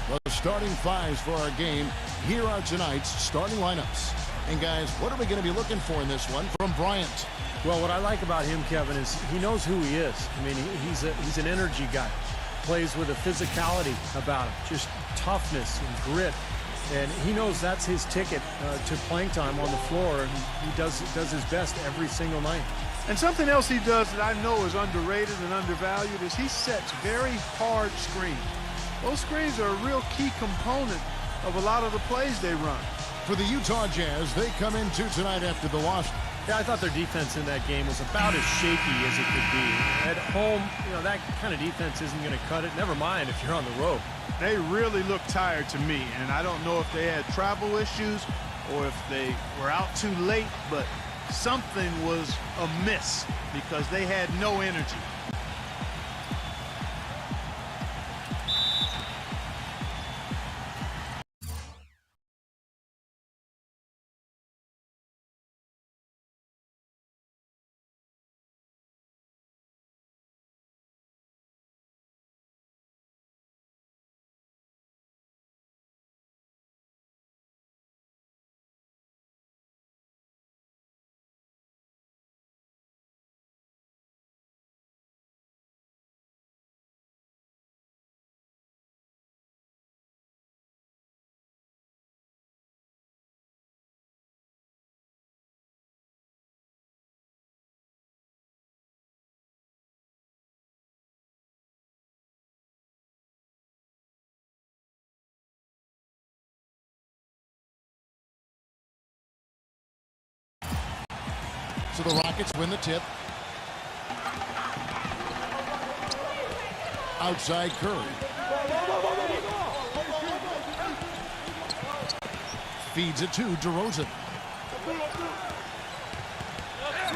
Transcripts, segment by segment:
The starting fives for our game. Here are tonight's starting lineups. And guys, what are we going to be looking for in this one from Bryant? Well, what I like about him, Kevin, is he knows who he is. I mean, he's an energy guy. Plays with a physicality about him, just toughness and grit. And he knows that's his ticket to playing time on the floor, and he does his best every single night. And something else he does that I know is underrated and undervalued is he sets very hard screens. Those screens are a real key component of a lot of the plays they run. For the Utah Jazz, they come in tonight after the loss. Yeah, I thought their defense in that game was about as shaky as it could be. At home, that kind of defense isn't going to cut it. Never mind if you're on the road. They really look tired to me, and I don't know if they had travel issues or if they were out too late, but something was amiss because they had no energy. So the Rockets win the tip. Outside Curry. Feeds it to DeRozan.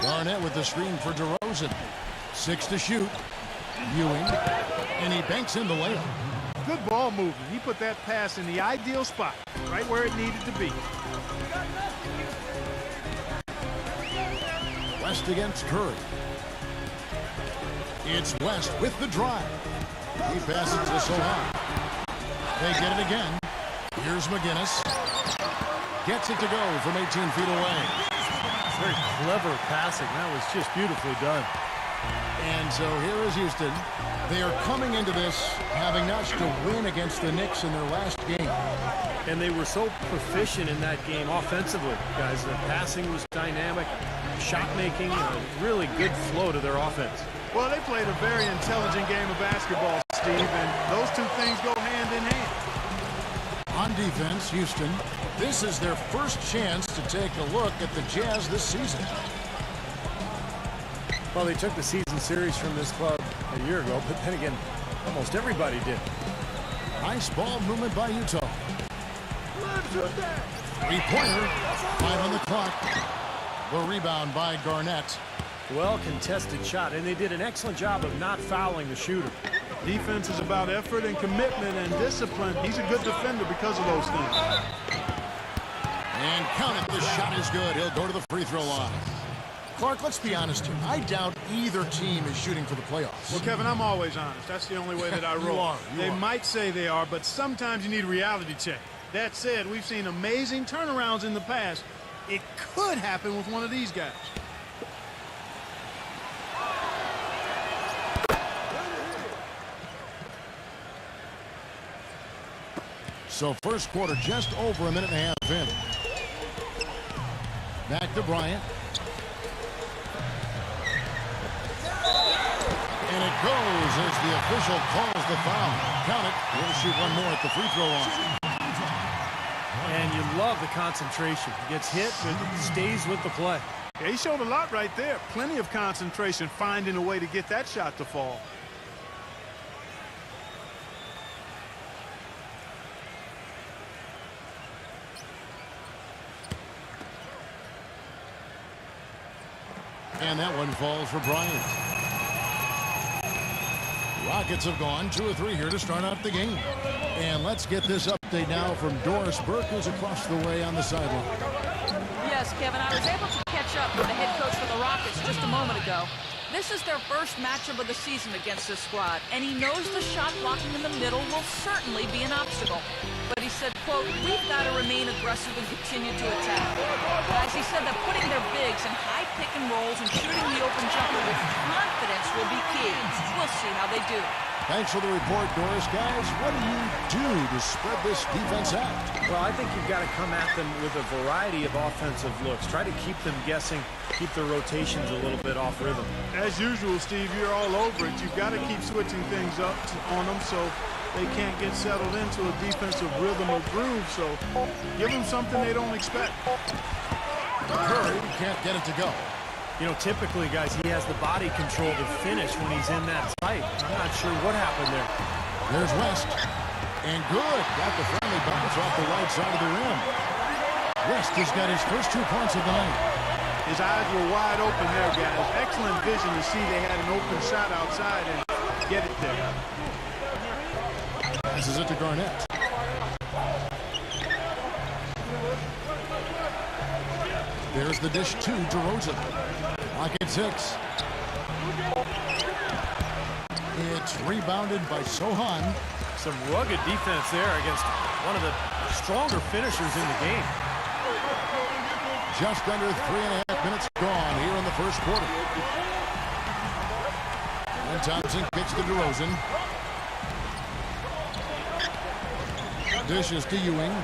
Garnett with the screen for DeRozan. 6 to shoot. Ewing. And he banks in the layup. Good ball movement. He put that pass in the ideal spot, right where it needed to be. West against Curry. It's West with the drive. He passes to Sohan. They get it again. Here's McGinnis. Gets it to go from 18 feet away. Very clever passing. That was just beautifully done. And so here is Houston. They are coming into this having notched a win against the Knicks in their last game. And they were so proficient in that game offensively, guys. The passing was dynamic. Shot making, really good flow to their offense. Well, they played a very intelligent game of basketball, Steve, and those two things go hand in hand. On defense, Houston, this is their first chance to take a look at the Jazz this season. Well, they took the season series from this club a year ago, but then again, almost everybody did. Nice ball movement by Utah. Three-pointer, 5 on the clock. The rebound by Garnett. Well-contested shot, and they did an excellent job of not fouling the shooter. Defense is about effort and commitment and discipline. He's a good defender because of those things. And count it, the shot is good. He'll go to the free throw line. Clark, let's be honest here. I doubt either team is shooting for the playoffs. Well, Kevin, I'm always honest. That's the only way that I roll. They might say they are, but sometimes you need a reality check. That said, we've seen amazing turnarounds in the past. It could happen with one of these guys. So first quarter just over a minute and a half in. Back to Bryant. And it goes as the official calls the foul. Count it. He'll shoot one more at the free throw line. And you love the concentration. He gets hit, but stays with the play. Yeah, he showed a lot right there. Plenty of concentration, finding a way to get that shot to fall. And that one falls for Bryant. Rockets have gone 2 or 3 here to start out the game. And let's get this update now from Doris Burke, who's across the way on the sideline. Yes, Kevin, I was able to catch up with the head coach for the Rockets just a moment ago. This is their first matchup of the season against this squad, and he knows the shot blocking in the middle will certainly be an obstacle. But he said, quote, "We've got to remain aggressive and continue to attack." Guys, he said that putting their bigs in high pick and rolls and shooting the open jumper with confidence will be key. We'll see how they do. Thanks for the report, Doris. Guys, what do you do to spread this defense out? Well, I think you've got to come at them with a variety of offensive looks. Try to keep them guessing, keep their rotations a little bit off rhythm. As usual, Steve, you're all over it. You've got to keep switching things up on them so they can't get settled into a defensive rhythm or groove. So give them something they don't expect. Curry can't get it to go. You know, typically, guys, he has the body control to finish when he's in that tight. I'm not sure what happened there. There's West. And good. Got the friendly bounce off the right side of the rim. West has got his first 2 points of the night. His eyes were wide open there, guys. Excellent vision to see they had an open shot outside and get it there. Passes it to Garnett. There's the dish to DeRozan. Lock at 6. It's rebounded by Sohan. Some rugged defense there against one of the stronger finishers in the game. Just under 3.5 minutes gone here in the first quarter. And Thompson kicks to DeRozan. Dishes to Ewing.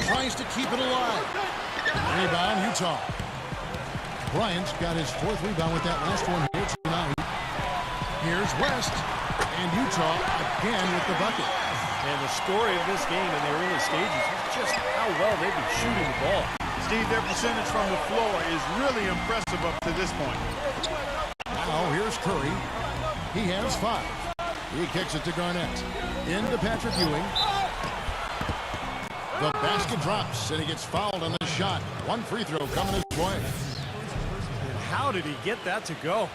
Tries to keep it alive. Rebound, Utah. Bryant's got his 4th rebound with that last one here tonight. Here's West. And Utah again with the bucket. And the story of this game in the early stages is just how well they've been shooting the ball. Steve, their percentage from the floor is really impressive up to this point. Now here's Curry. He has 5. He kicks it to Garnett. Into Patrick Ewing. The basket drops, and he gets fouled on the shot. 1 free throw coming his way. And how did he get that to go?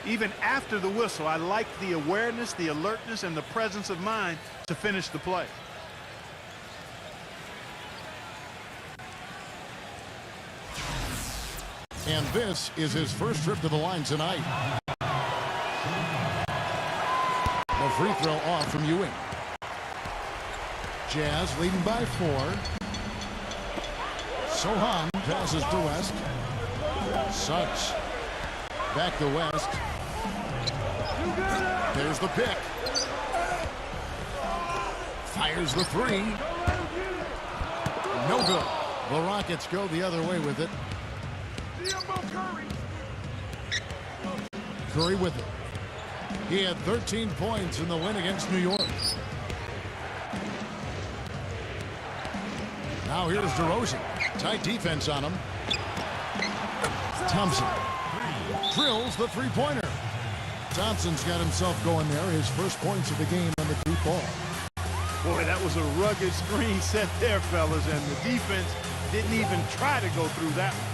Even after the whistle, I like the awareness, the alertness, and the presence of mind to finish the play. And this is his first trip to the line tonight. The free throw off from Ewing. Jazz leading by 4. Sohan passes to West. Suggs back to West. There's the pick. Fires the 3. No good. The Rockets go the other way with it. Curry with it. He had 13 points in the win against New York. Now here's DeRozan. Tight defense on him. Thompson drills the three-pointer. Thompson's got himself going there. His first points of the game on the deep ball. Boy, that was a rugged screen set there, fellas, and the defense didn't even try to go through that one.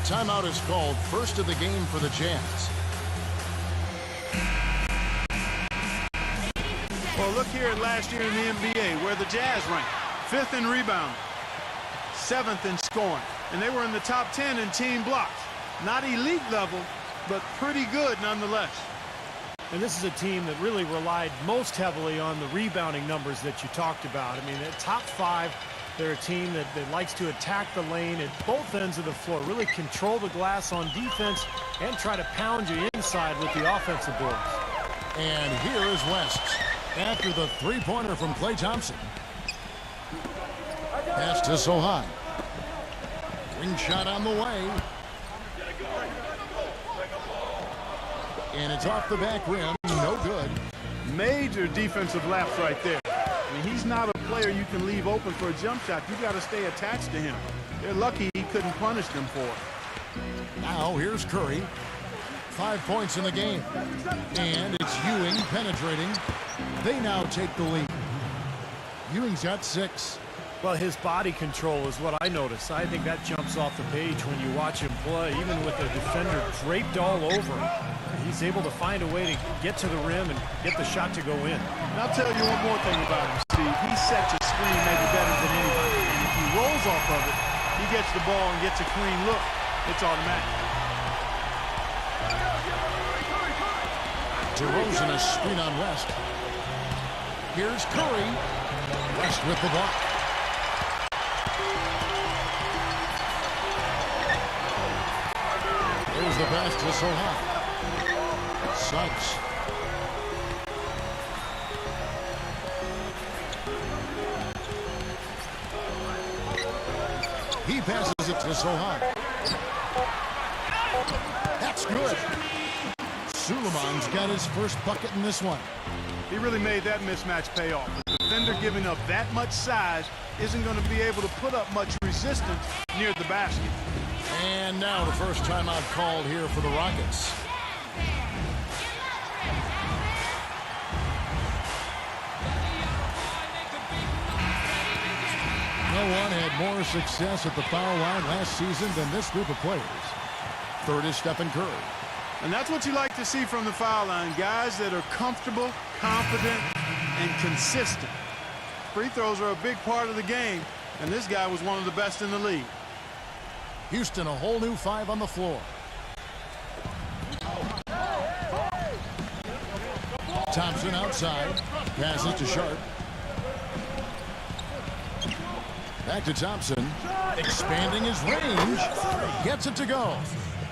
Timeout is called. First of the game for the Jazz. Well, look here at last year in the NBA, where the Jazz ranked 5th in rebound, 7th in scoring, and they were in the top 10 in team blocks. Not elite level, but pretty good nonetheless. And this is a team that really relied most heavily on the rebounding numbers that you talked about. I mean, at top 5, they're a team that likes to attack the lane at both ends of the floor, really control the glass on defense and try to pound you inside with the offensive boards. And here is West after the three-pointer from Klay Thompson. Pass to Sohan. Wing shot on the way. And it's off the back rim. No good. Major defensive lapse right there. I mean, he's not a player you can leave open for a jump shot. You got to stay attached to him. They're lucky he couldn't punish them for it. Now here's Curry. 5 points in the game. And it's Ewing penetrating. They now take the lead. Ewing's got 6. Well, his body control is what I notice. I think that jumps off the page when you watch him play. Even with the defender draped all over him, he's able to find a way to get to the rim and get the shot to go in. And I'll tell you one more thing about him, Steve. He sets a screen maybe better than anybody. And if he rolls off of it, he gets the ball and gets a clean look. It's automatic. DeRozan a screen on West. Here's Curry. West with the block. There's the pass to Sohan. Suggs. He passes it to Sohan. That's good. Suleiman's got his first bucket in this one. He really made that mismatch pay off. The defender giving up that much size isn't going to be able to put up much resistance near the basket. And now the first timeout called here for the Rockets. No one had more success at the foul line last season than this group of players. Third is Stephen Curry. And that's what you like to see from the foul line. Guys that are comfortable, confident, and consistent. Free throws are a big part of the game, and this guy was one of the best in the league. Houston, a whole new 5 on the floor. Thompson outside. Passes to Sharp. Back to Thompson. Expanding his range. Gets it to go.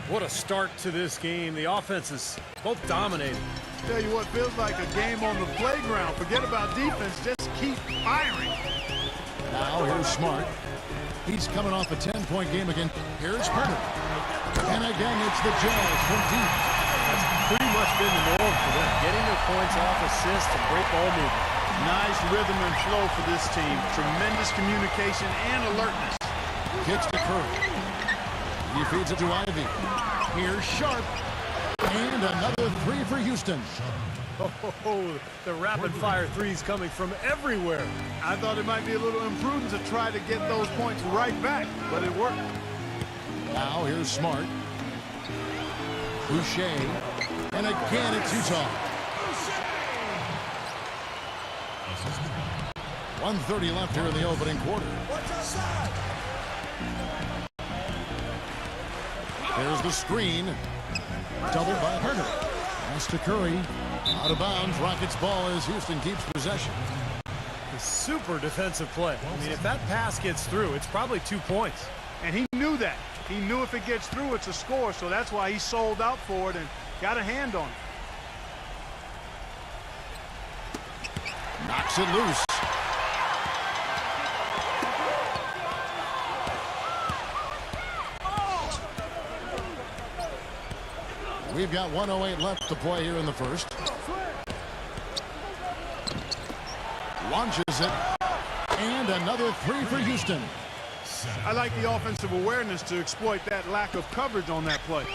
What a start to this game. The offense is both dominating. Tell you what, feels like a game on the playground. Forget about defense. Just keep firing. Now here's Smart. He's coming off a 10-point game again. Here's Hunter. And again, it's the Jazz from deep. That's pretty much been the norm for them. Getting their points off assists and great ball movement. Nice rhythm and flow for this team. Tremendous communication and alertness. Kicks to Curry. He feeds it to Ivy. Here's Sharp. And another 3 for Houston. Oh, the rapid-fire threes coming from everywhere. I thought it might be a little imprudent to try to get those points right back, but it worked. Now here's Smart. Boucher. And again, it's Utah. 1:30 left here in the opening quarter. There's the screen. Doubled by Herder. Pass to Curry. Out of bounds. Rockets ball as Houston keeps possession. A super defensive play. I mean, if that pass gets through, it's probably 2 points. And he knew that. He knew if it gets through, it's a score, so that's why he sold out for it and got a hand on it. Knocks it loose. We've got 1:08 left to play here in the first. Launches it. And another 3 for Houston. I like the offensive awareness to exploit that lack of coverage on that play.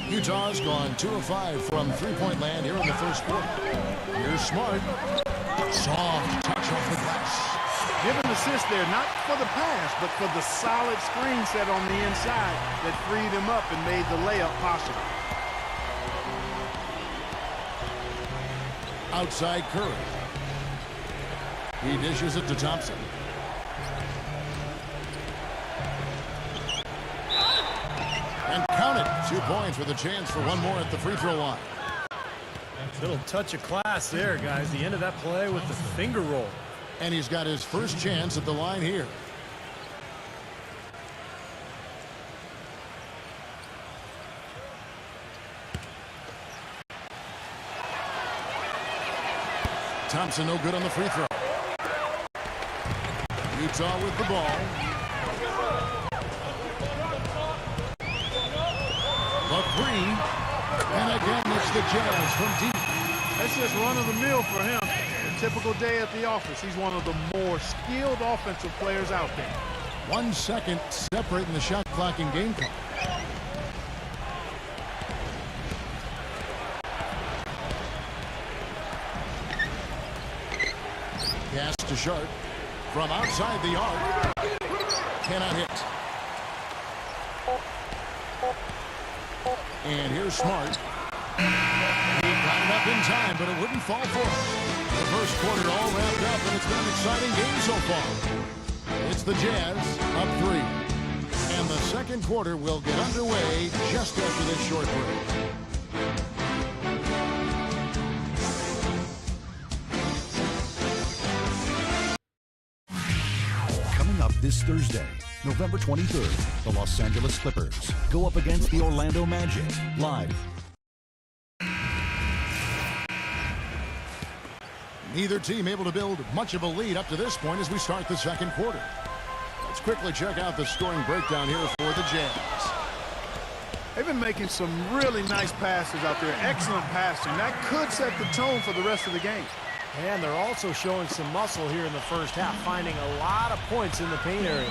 Utah's gone 2 of 5 from three-point land here in the first quarter. Here's Smart. Soft touch off the glass. Give an assist there, not for the pass, but for the solid screen set on the inside that freed him up and made the layup possible. Outside Curry. He dishes it to Thompson. And count it. 2 points with a chance for one more at the free throw line. Little touch of class there, guys. The end of that play with the finger roll. And he's got his first chance at the line here. Thompson no good on the free throw. Utah with the ball. The 3. And again, it's the Jazz from deep. That's just run-of-the-mill for him. A typical day at the office. He's one of the more skilled offensive players out there. 1 second separating the shot clock and game clock. Pass to Sharp from outside the arc. Cannot hit. And here's Smart. He got it up in time, but it wouldn't fall for him. The first quarter all wrapped up, and it's been an exciting game so far. It's the Jazz up 3. And the second quarter will get underway just after this short break. This Thursday, November 23rd, the Los Angeles Clippers go up against the Orlando Magic. Live. Neither team able to build much of a lead up to this point as we start the second quarter. Let's quickly check out the scoring breakdown here for the Jazz. They've been making some really nice passes out there. Excellent passing. That could set the tone for the rest of the game. And they're also showing some muscle here in the first half, finding a lot of points in the paint area.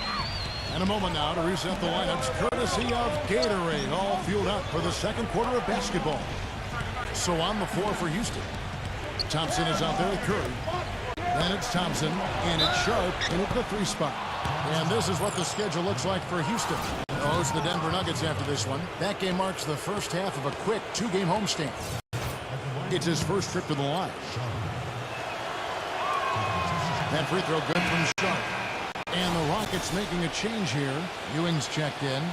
And a moment now to reset the lineups, courtesy of Gatorade, all fueled up for the second quarter of basketball. So on the floor for Houston. Thompson is out there with Curry. Then it's Thompson, and it's Sharp in at the 3 spot. And this is what the schedule looks like for Houston. They'll host the Denver Nuggets after this one. That game marks the first half of a quick 2-game homestand. It's his first trip to the line. That free throw good from Sharp. And the Rockets making a change here. Ewing's checked in.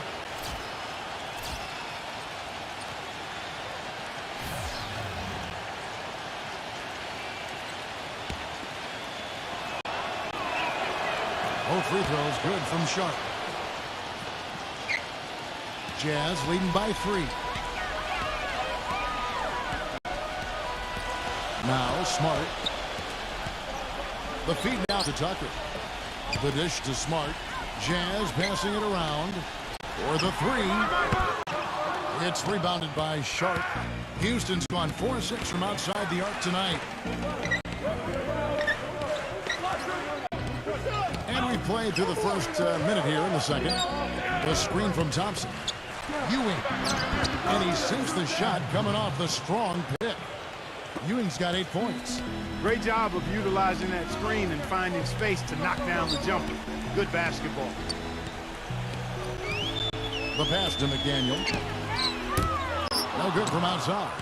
Both free throws good from Sharp. Jazz leading by 3. Now Smart. The feed now to Tucker. The dish to Smart. Jazz passing it around for the 3. It's rebounded by Sharp. Houston's gone 4-6 from outside the arc tonight. And we played through the first minute here in the second. The screen from Thompson. Ewing. And he sinks the shot coming off the strong pick. Ewing's got 8 points. Great job of utilizing that screen and finding space to knock down the jumper. Good basketball. The pass to McDaniel. No good from outside.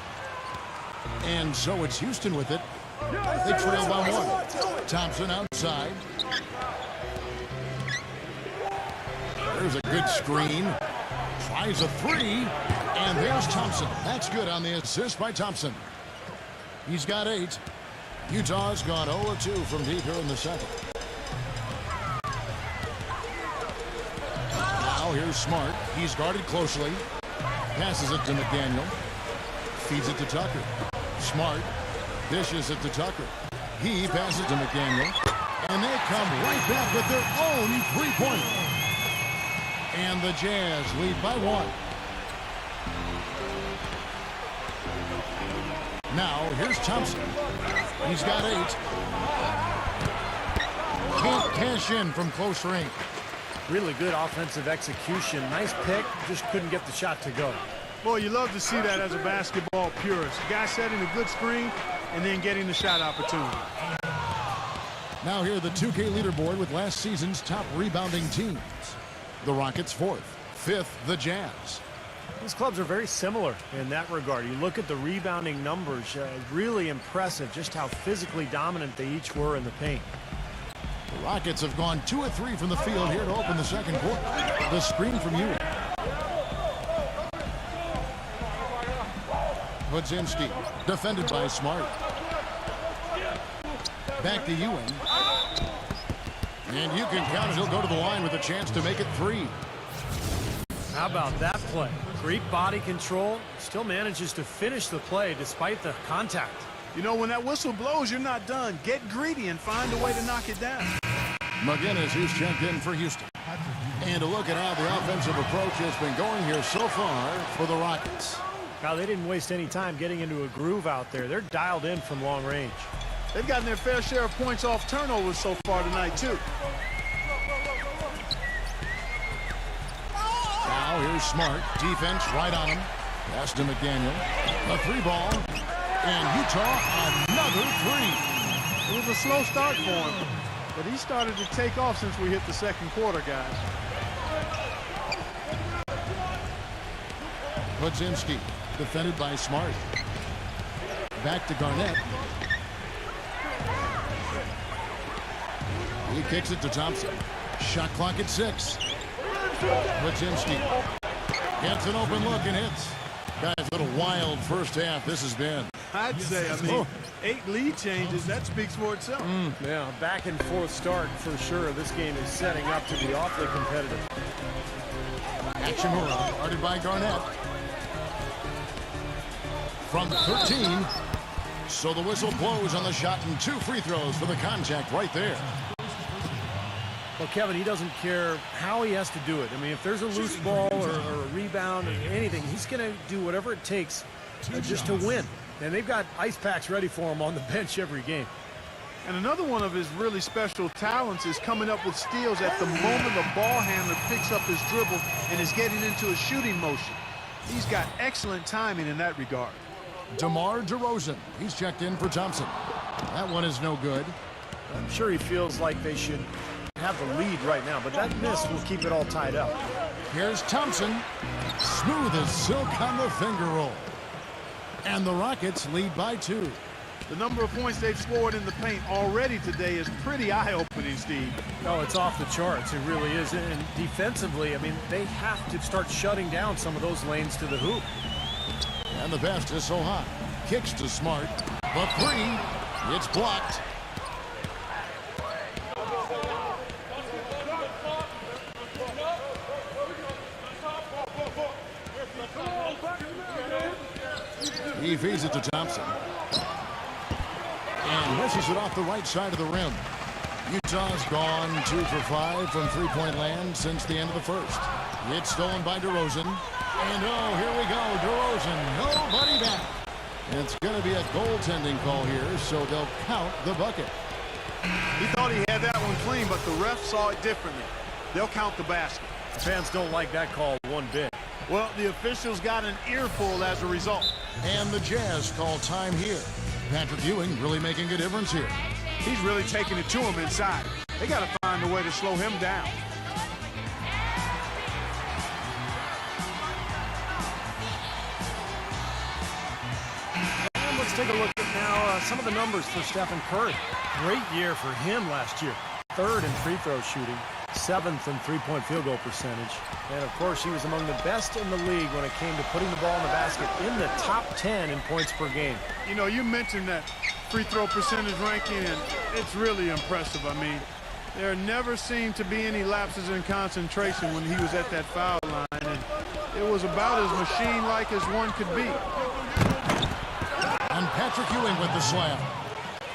And so it's Houston with it. They trail by 1. Thompson outside. There's a good screen. Tries a 3. And there's Thompson. That's good on the assist by Thompson. He's got 8. Utah's gone 0-2 from deep here in the second. Now here's Smart. He's guarded closely. Passes it to McDaniel. Feeds it to Tucker. Smart dishes it to Tucker. He passes to McDaniel. And they come right back with their own 3-pointer. And the Jazz lead by 1. Now, here's Thompson. He's got 8. Can't cash in from close range. Really good offensive execution. Nice pick, just couldn't get the shot to go. Boy, you love to see that as a basketball purist. Guy setting a good screen and then getting the shot opportunity. Now here the 2K leaderboard with last season's top rebounding teams. The Rockets 4th. 5th, the Jazz. These clubs are very similar in that regard. You look at the rebounding numbers, really impressive just how physically dominant they each were in the paint. The Rockets have gone 2 of 3 from the field here to open the second quarter. The screen from Ewing. Podziemski, defended by Smart. Back to Ewing. And you can count it. He'll go to the line with a chance to make it 3. How about that play? Great body control. Still manages to finish the play despite the contact. You know, when that whistle blows, you're not done. Get greedy and find a way to knock it down. McGinnis, who's checked in for Houston. And a look at how the offensive approach has been going here so far for the Rockets. Now, they didn't waste any time getting into a groove out there. They're dialed in from long range. They've gotten their fair share of points off turnovers so far tonight, too. Now here's Smart. Defense right on him. Pass to McDaniel. A 3-ball. And Utah another 3. It was a slow start for him, but he started to take off since we hit the second quarter, guys. Podziemski, defended by Smart. Back to Garnett. He kicks it to Thompson. Shot clock at 6. Podziemski gets an open look and hits. Guys, what a wild first half this has been. I'd say, I mean, 8 lead changes, that speaks for itself. Yeah, back and forth start for sure. This game is setting up to be awfully competitive. Hachimura guarded by Garnett. From 13. So the whistle blows on the shot and 2 free throws for the contact right there. Well, Kevin, he doesn't care how he has to do it. I mean, if there's a loose ball or a rebound or anything, he's going to do whatever it takes just to win. And they've got ice packs ready for him on the bench every game. And another one of his really special talents is coming up with steals at the moment the ball handler picks up his dribble and is getting into a shooting motion. He's got excellent timing in that regard. DeMar DeRozan. He's checked in for Thompson. That one is no good. I'm sure he feels like they should have the lead right now, but that miss will keep it all tied up. Here's Thompson. Smooth as silk on the finger roll. And the Rockets lead by 2. The number of points they've scored in the paint already today is pretty eye-opening, Steve. No, it's off the charts. It really is. And defensively, I mean, they have to start shutting down some of those lanes to the hoop. And the pass to Sohan. Kicks to Smart. The 3. It's blocked. He feeds it to Thompson. And misses it off the right side of the rim. Utah's gone 2 for 5 from three-point land since the end of the first. It's stolen by DeRozan. And oh, here we go. DeRozan, nobody back. It's going to be a goaltending call here, so they'll count the bucket. He thought he had that one clean, but the ref saw it differently. They'll count the basket. Fans don't like that call one bit. Well, the officials got an earful as a result. And the Jazz call time here. Patrick Ewing really making a difference here. He's really taking it to him inside. They got to find a way to slow him down. And let's take a look at now some of the numbers for Stephen Curry. Great year for him last year. 3rd in free throw shooting, 7th in three-point field goal percentage. And, of course, he was among the best in the league when it came to putting the ball in the basket, in the top 10 in points per game. You know, you mentioned that free throw percentage ranking, and it's really impressive. I mean, there never seemed to be any lapses in concentration when he was at that foul line, and it was about as machine-like as one could be. And Patrick Ewing with the slam.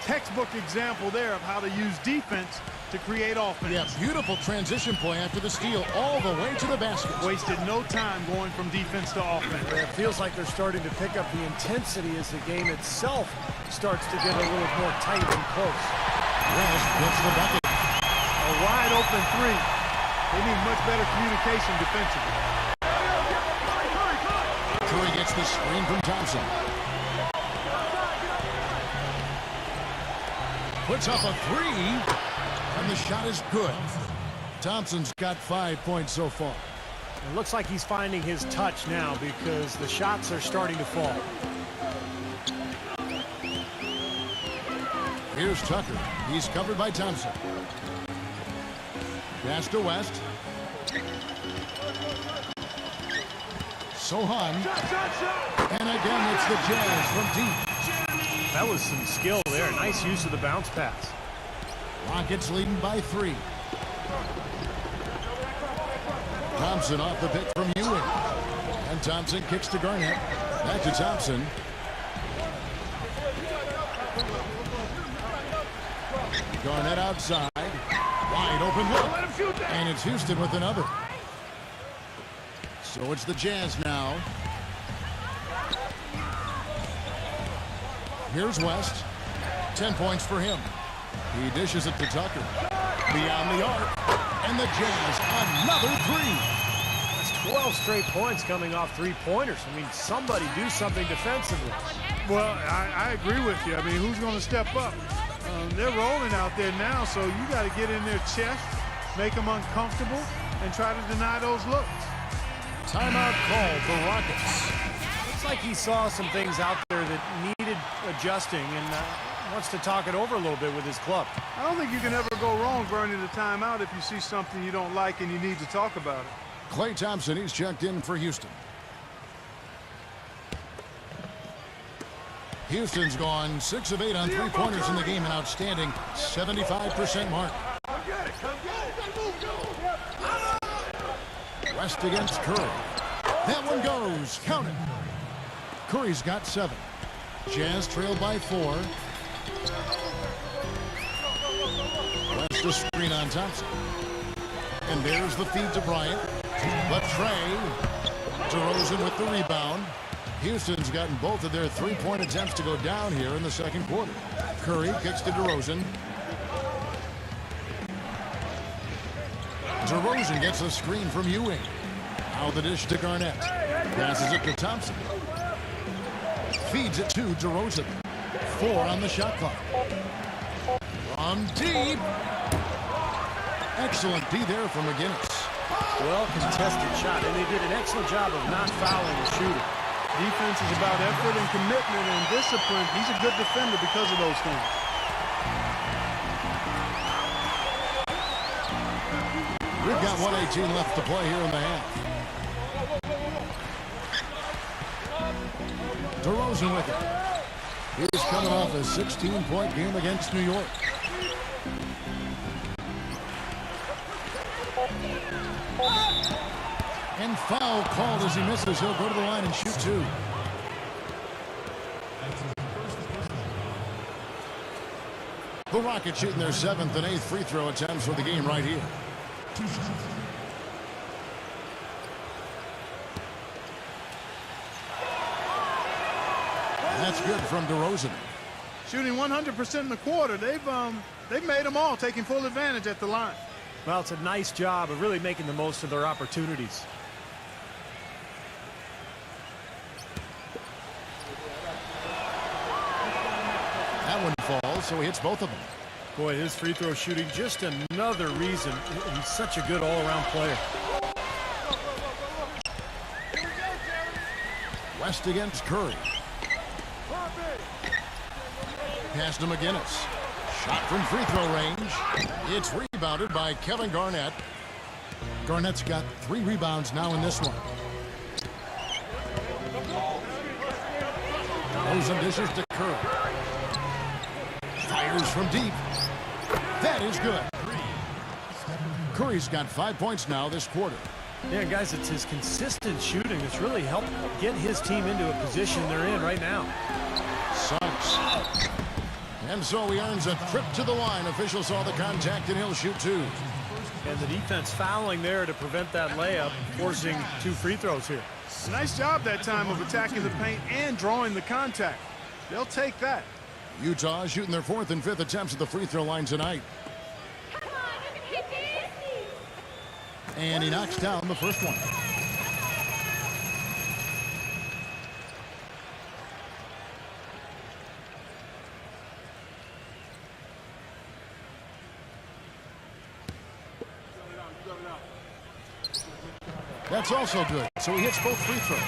Textbook example there of how to use defense to create offense. Yeah, beautiful transition play after the steal all the way to the basket. Wasted no time going from defense to offense. It feels like they're starting to pick up the intensity as the game itself starts to get a little more tight and close. West gets the bucket. A wide open 3. They need much better communication defensively. Curry gets the screen from Thompson. Puts up a 3, and the shot is good. Thompson's got 5 points so far. It looks like he's finding his touch now because the shots are starting to fall. Here's Tucker. He's covered by Thompson. Pass to West. Sohan. And again, it's the Jazz from deep. That was some skill there. Nice use of the bounce pass. Rockets leading by 3. Thompson off the pick from Ewing. And Thompson kicks to Garnett. Back to Thompson. Garnett outside. Wide open look. And it's Houston with another. So it's the Jazz now. Here's West. 10 points for him. He dishes it to Tucker. Beyond the arc. And the Jazz, another 3. That's 12 straight points coming off three-pointers. I mean, somebody do something defensively. Well, I agree with you. I mean, who's going to step up? They're rolling out there now, so you got to get in their chest, make them uncomfortable, and try to deny those looks. Timeout call for Rockets. Looks like he saw some things out there that needed adjusting and wants to talk it over a little bit with his club. I don't think you can ever go wrong burning a timeout if you see something you don't like and you need to talk about it. Klay Thompson, he's checked in for Houston. Houston's gone 6 of 8 on three-pointers in the game, an outstanding 75% mark. West against Curry. That one goes. Count it. Curry's got 7. Jazz trailed by 4. West a screen on Thompson. And there's the feed to Bryant. But Trey. DeRozan with the rebound. Houston's gotten both of their three-point attempts to go down here in the second quarter. Curry kicks to DeRozan. DeRozan gets a screen from Ewing. Now the dish to Garnett. Passes it to Thompson. Feeds it to DeRozan. 4 on the shot clock. From deep. Excellent D there from McGinnis. Well contested shot, and they did an excellent job of not fouling the shooter. Defense is about effort and commitment and discipline. He's a good defender because of those things. We've got 1:18 left to play here in the half. DeRozan with it. He's coming off a 16-point game against New York. And foul called as he misses. He'll go to the line and shoot 2. The Rockets shooting their 7th and 8th free throw attempts for the game right here. And that's good from DeRozan. Shooting 100% in the quarter. They've made them all, taking full advantage at the line. Well, it's a nice job of really making the most of their opportunities. That one falls, so he hits both of them. Boy, his free throw shooting, just another reason he's such a good all-around player. West against Curry. Pass to McGinnis. Shot from free throw range. It's rebounded by Kevin Garnett. Garnett's got 3 rebounds now in this one. DeRozan dishes to Curry. Fires from deep. That is good. Curry's got 5 points now this quarter. Yeah, guys, it's his consistent shooting that's really helped get his team into a position they're in right now. Suggs. And so he earns a trip to the line. Officials saw the contact, and he'll shoot 2. And the defense fouling there to prevent that layup, forcing 2 free throws here. Nice job that time of attacking the paint and drawing the contact. They'll take that. Utah shooting their 4th and 5th attempts at the free throw line tonight. And he knocks down the first one. That's also good. So he hits both free throws.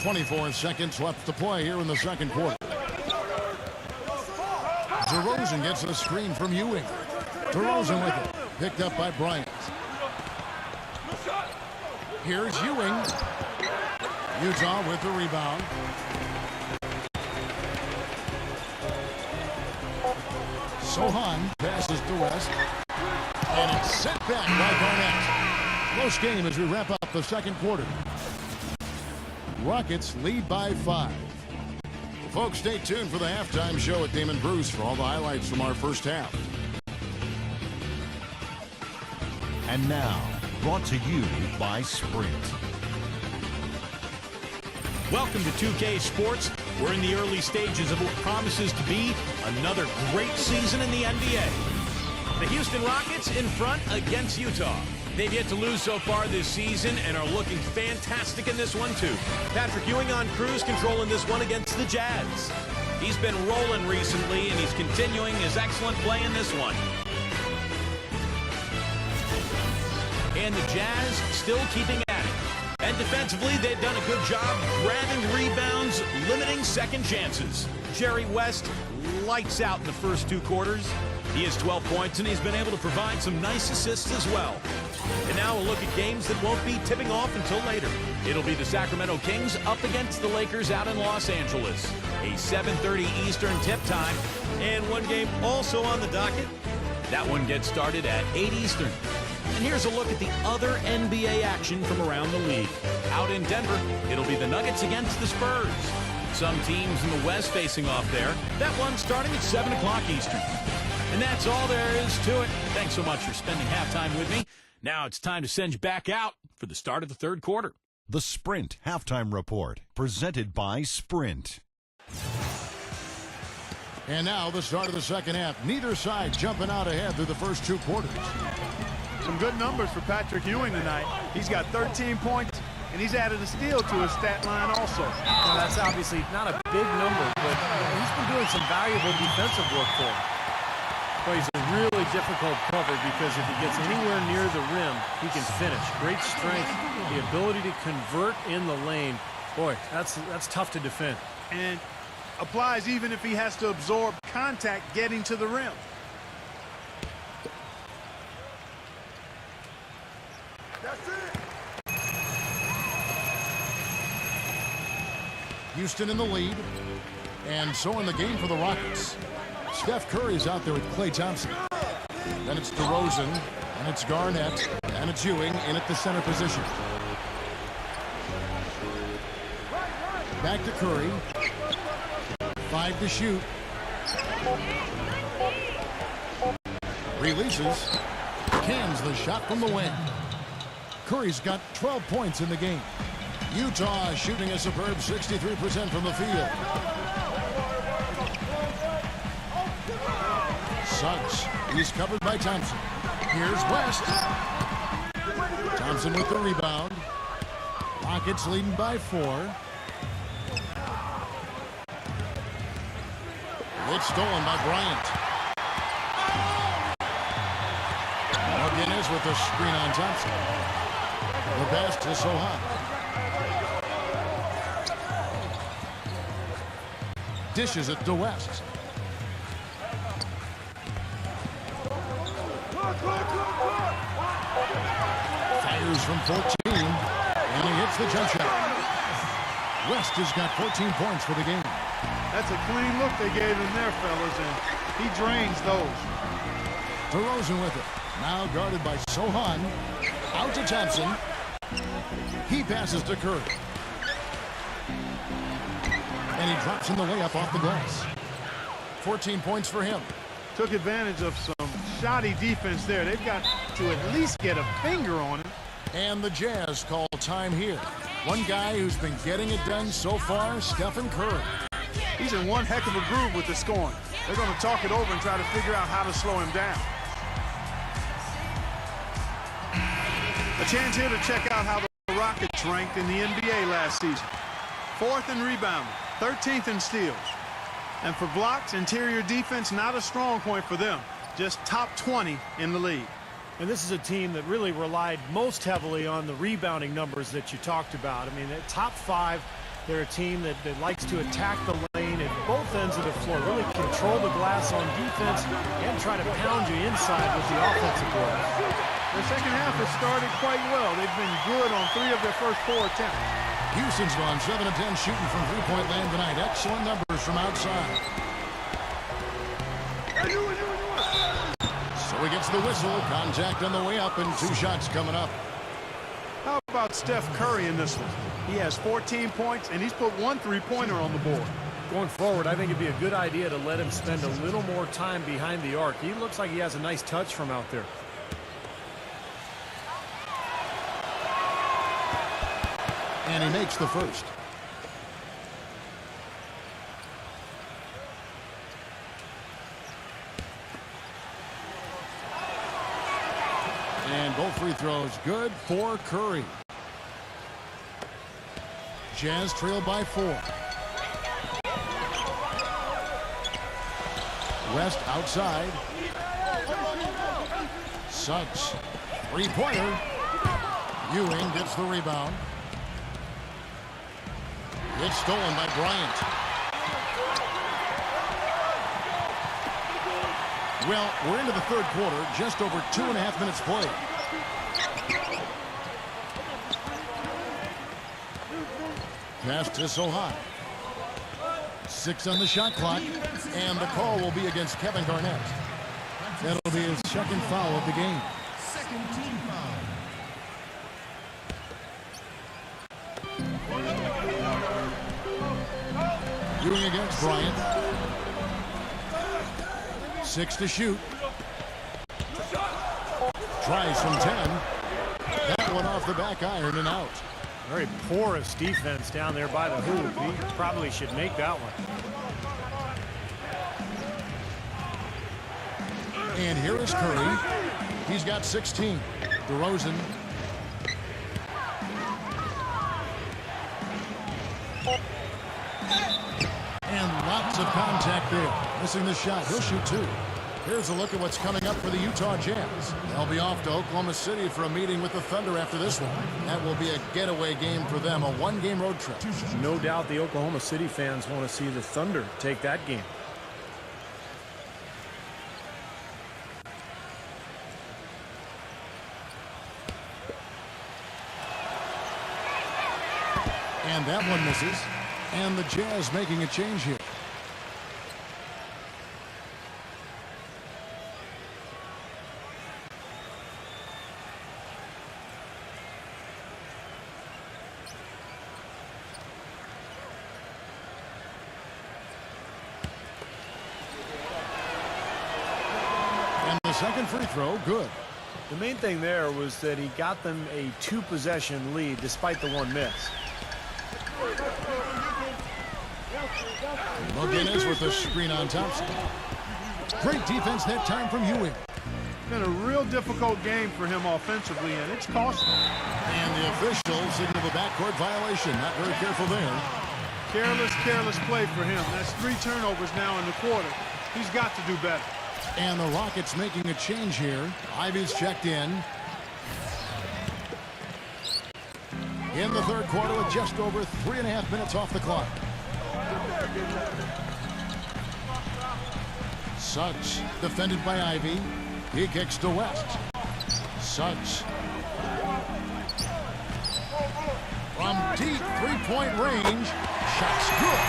24 seconds left to play here in the second quarter. DeRozan gets a screen from Ewing. DeRozan with it. Picked up by Bryant. Here's Ewing. Utah with the rebound. Sohan passes to West. And it's sent back by Garnett. Close game as we wrap up the second quarter. Rockets lead by 5. Well, folks, stay tuned for the halftime show at Damon Bruce for all the highlights from our first half. And now, brought to you by Sprint. Welcome to 2K Sports. We're in the early stages of what promises to be another great season in the NBA. The Houston Rockets in front against Utah. They've yet to lose so far this season and are looking fantastic in this one, too. Patrick Ewing on cruise control in this one against the Jazz. He's been rolling recently, and he's continuing his excellent play in this one. And the Jazz still keeping at it. And defensively, they've done a good job grabbing rebounds, limiting second chances. Jerry West, lights out in the first 2 quarters. He has 12 points, and he's been able to provide some nice assists as well. And now a look at games that won't be tipping off until later. It'll be the Sacramento Kings up against the Lakers out in Los Angeles. A 7:30 Eastern tip time, and one game also on the docket. That one gets started at 8 Eastern. And here's a look at the other NBA action from around the league. Out in Denver, it'll be the Nuggets against the Spurs. Some teams in the West facing off there. That one starting at 7 o'clock Eastern. And that's all there is to it. Thanks so much for spending halftime with me. Now it's time to send you back out for the start of the third quarter. The Sprint Halftime Report, presented by Sprint. And now the start of the second half. Neither side jumping out ahead through the first 2 quarters. Some good numbers for Patrick Ewing tonight. He's got 13 points, and he's added a steal to his stat line also. Now, that's obviously not a big number, but he's been doing some valuable defensive work for him. But he's a really difficult cover because if he gets anywhere near the rim, he can finish. Great strength, the ability to convert in the lane. Boy, that's tough to defend. And applies even if he has to absorb contact getting to the rim. Houston in the lead, and so in the game for the Rockets. Steph Curry is out there with Klay Thompson. Then it's DeRozan, and it's Garnett, and it's Ewing in at the center position. Back to Curry. 5 to shoot. Releases. Cans the shot from the wing. Curry's got 12 points in the game. Utah shooting a superb 63% from the field. Suggs. He's covered by Thompson. Here's West. Thompson with the rebound. Rockets leading by 4. It's stolen by Bryant. Guinness with the screen on Thompson. The pass to Sohan. Dishes it to West. Fires from 14, and he hits the jump shot. West has got 14 points for the game. That's a clean look they gave him there, fellas, and he drains those. DeRozan with it. Now guarded by Sohan. Out to Thompson. He passes to Curry. And he drops in the layup off the glass. 14 points for him. Took advantage of some shoddy defense there. They've got to at least get a finger on it. And the Jazz call time here. One guy who's been getting it done so far, Stephen Curry. He's in one heck of a groove with the scoring. They're going to talk it over and try to figure out how to slow him down. A chance here to check out how the Rockets ranked in the NBA last season. 4th in rebounding, 13th in steals. And for blocks, interior defense, not a strong point for them. Just top 20 in the league. And this is a team that really relied most heavily on the rebounding numbers that you talked about. I mean, at top 5, they're a team that likes to attack the lane at both ends of the floor, really control the glass on defense and try to pound you inside with the offensive boards. The second half has started quite well. They've been good on 3 of their first 4 attempts. Houston's gone 7 of 10 shooting from three-point land tonight. Excellent numbers from outside. So he gets the whistle. Contact on the way up and 2 shots coming up. How about Steph Curry in this one? He has 14 points, and he's put 1 3-pointer on the board. Going forward, I think it'd be a good idea to let him spend a little more time behind the arc. He looks like he has a nice touch from out there. And he makes the first. And both free throws good for Curry. Jazz trail by 4. West outside. Suggs. 3-pointer. Ewing gets the rebound. It's stolen by Bryant. Well, we're into the third quarter, just over 2.5 minutes played. Pass to so high. 6 on the shot clock, and the call will be against Kevin Garnett. That'll be his second foul of the game. Second team foul. Doing against Bryant. 6 to shoot. Tries from 10. That one off the back iron and out. Very porous defense down there by the hoop. He probably should make that one. And here is Curry. He's got 16. DeRozan. And lots of contact there. Missing the shot. He'll shoot 2. Here's a look at what's coming up for the Utah Jazz. They'll be off to Oklahoma City for a meeting with the Thunder after this one. That will be a getaway game for them, a one-game road trip. No doubt the Oklahoma City fans want to see the Thunder take that game. And that one misses. And the Jazz making a change here. And the second free throw, good. The main thing there was that he got them a 2-possession lead despite the one miss. Loganis with the screen on Thompson. Great defense that time from Ewing. Been a real difficult game for him offensively, and it's costly. And the official signaled a backcourt violation. Not very careful there. Careless play for him. That's 3 turnovers now in the quarter. He's got to do better. And the Rockets making a change here. Ivy's checked in. In the third quarter with just over 3.5 minutes off the clock. Suggs defended by Ivy. He kicks to West. Suggs. From deep three-point range. Shot's good.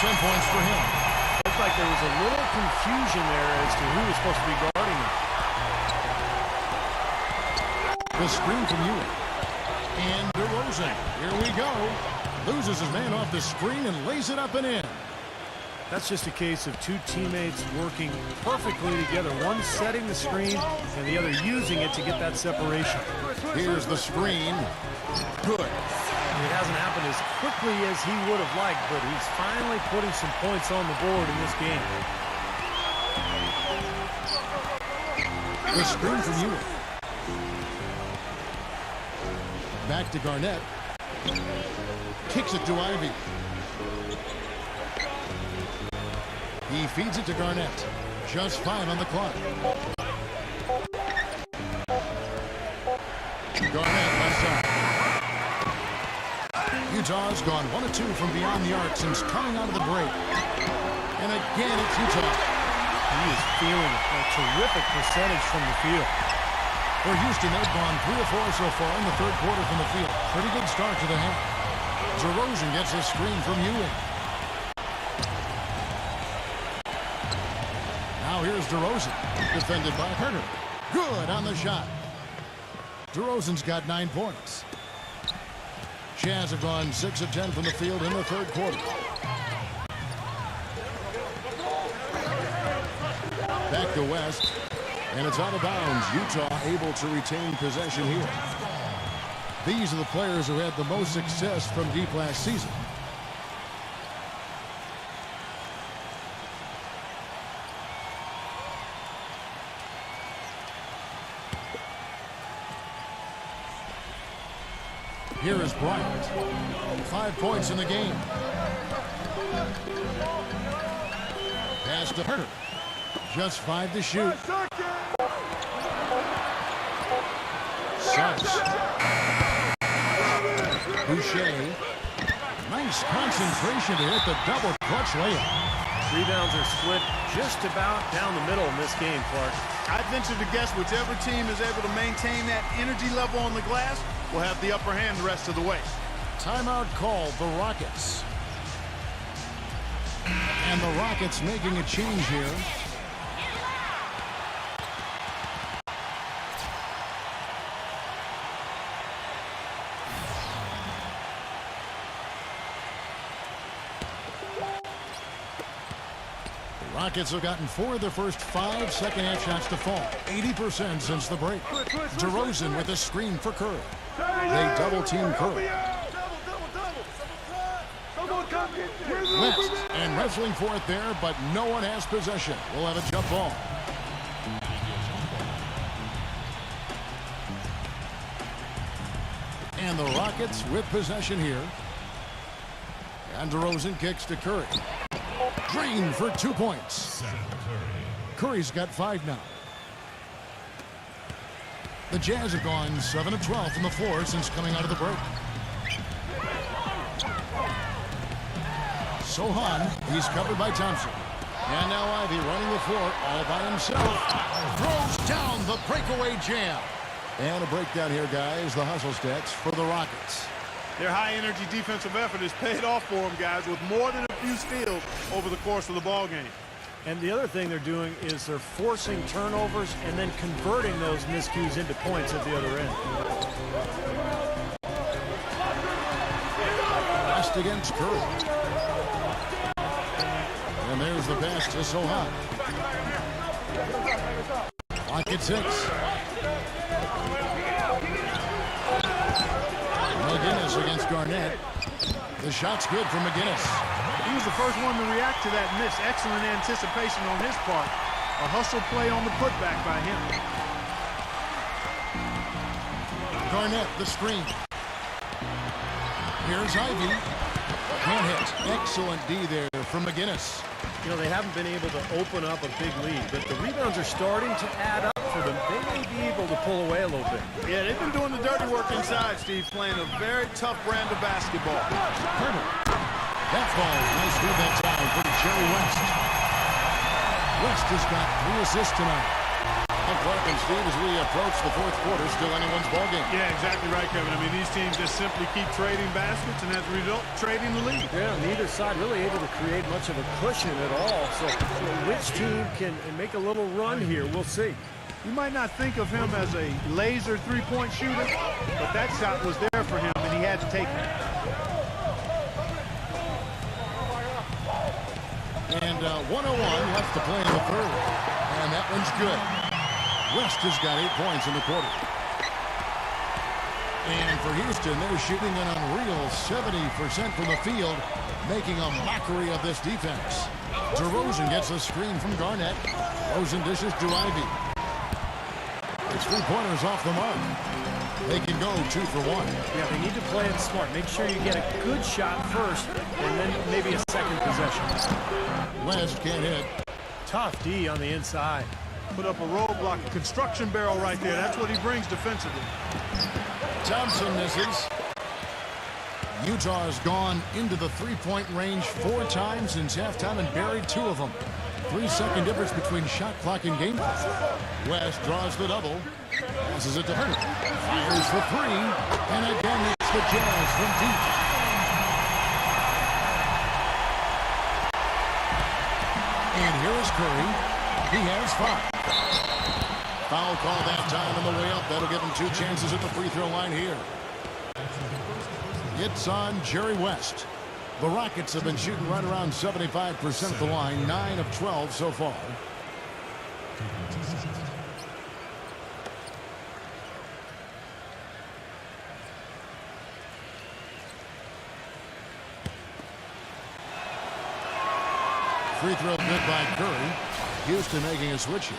10 points for him. Looked like there was a little confusion there as to who was supposed to be guarding him. The screen from Ewing. And DeRozan. Here we go. Loses his man off the screen and lays it up and in. That's just a case of 2 teammates working perfectly together. One setting the screen and the other using it to get that separation. Here's the screen. Good. It hasn't happened as quickly as he would have liked, but he's finally putting some points on the board in this game. The screen from Ewing. Back to Garnett. Kicks it to Ivy. He feeds it to Garnett. Just 5 on the clock. Garnett left side. Utah's gone 1 of 2 from beyond the arc since coming out of the break. And again, it's Utah. He is feeling a terrific percentage from the field. For Houston, they've gone 3 of 4 so far in the third quarter from the field. Pretty good start to the half. DeRozan gets a screen from Ewing. Now here's DeRozan, defended by Herter. Good on the shot. DeRozan's got 9 points. Jazz have gone 6 of 10 from the field in the third quarter. Back to West, and it's out of bounds. Utah able to retain possession here. These are the players who had the most success from deep last season. Here is Bryant. 5 points in the game. Pass to Herter. Just 5 to shoot. Suggs. Boucher. Nice concentration to hit the double clutch layup. Rebounds are split just about down the middle in this game, Clark. I'd venture to guess whichever team is able to maintain that energy level on the glass will have the upper hand the rest of the way. Timeout called the Rockets. And the Rockets making a change here. Rockets have gotten 4 of their first 5 second-half shots to fall. 80% since the break. DeRozan with a screen for Curry. They double-team Curry. West and wrestling for it there, but no one has possession. We'll have a jump ball. And the Rockets with possession here. And DeRozan kicks to Curry. Green for 2 points. Curry's got 5 now. The Jazz have gone 7 of 12 from the floor since coming out of the break. Sohan, he's covered by Thompson. And now Ivy running the floor all by himself. Throws down the breakaway jam. And a breakdown here, guys. The hustle stats for the Rockets. Their high-energy defensive effort has paid off for them, guys, with more than a few steals over the course of the ball game. And the other thing they're doing is they're forcing turnovers and then converting those miscues into points at the other end. West against Curry. And there's the pass to Sohan. Clock at 6. McGinnis against Garnett. The shot's good for McGinnis. He was the first one to react to that miss. Excellent anticipation on his part. A hustle play on the putback by him. Garnett, the screen. Here's Ivy. Can't hit. Excellent D there from McGinnis. You know, they haven't been able to open up a big lead, but the rebounds are starting to add up for them. They may be able to pull away a little bit. Yeah, they've been doing the dirty work inside, Steve, playing a very tough brand of basketball. That falls. Nice move that time for Jerry West. West has got 3 assists tonight. And Clark and Steve, as we approach the 4th quarter, still anyone's ballgame. Yeah, exactly right, Kevin. I mean, these teams just simply keep trading baskets, and as a result, trading the lead. Yeah, neither side really able to create much of a cushion at all. So which team can make a little run here? We'll see. You might not think of him as a laser three-point shooter, but that shot was there for him, and he had to take it. And 101 left to play in the 3rd. And that one's good. West has got 8 points in the quarter. And for Houston, they're shooting an unreal 70% from the field, making a mockery of this defense. DeRozan gets a screen from Garnett. DeRozan dishes to Ivy. It's 3-pointers off the mark. They can go 2 for 1. Yeah, they need to play it smart. Make sure you get a good shot first, and then maybe a second possession. West can't hit. Tough D on the inside. Put up a roadblock, a construction barrel right there. That's what he brings defensively. Thompson misses. Utah has gone into the 3-point range 4 times since halftime and buried 2 of them. 3-second difference between shot clock and game clock. West draws the double. Passes it to Hurt. Fires for 3. And again, it's the Jazz from deep. And here is Curry. He has 5. Foul call that time on the way up. That'll give him 2 chances at the free throw line here. It's on Jerry West. The Rockets have been shooting right around 75% of the line, 9 of 12 so far. Free throw good by Curry. Houston making a switch here.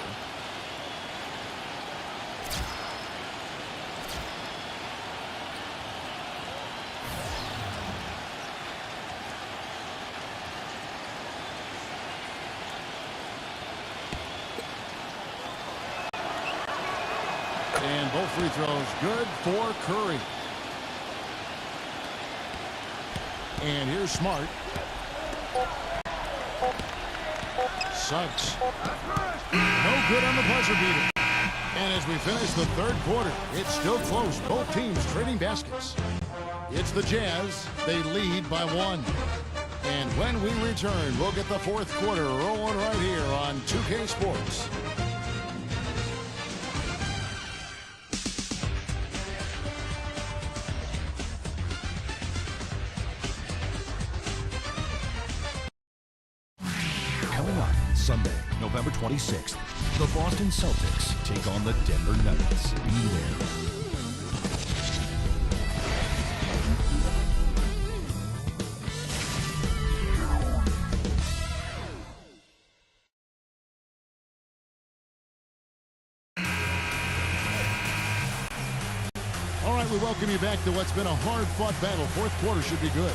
And both free throws good for Curry. And here's Smart. Suggs. No good on the buzzer beater. And as we finish the third quarter, it's still close. Both teams trading baskets. It's the Jazz. They lead by 1. And when we return, we'll get the fourth quarter rolling right here on 2K Sports. Coming up Sunday, November 26th, the Boston Celtics take on the Denver Nuggets. Be there. All right, we welcome you back to what's been a hard-fought battle. Fourth quarter should be good.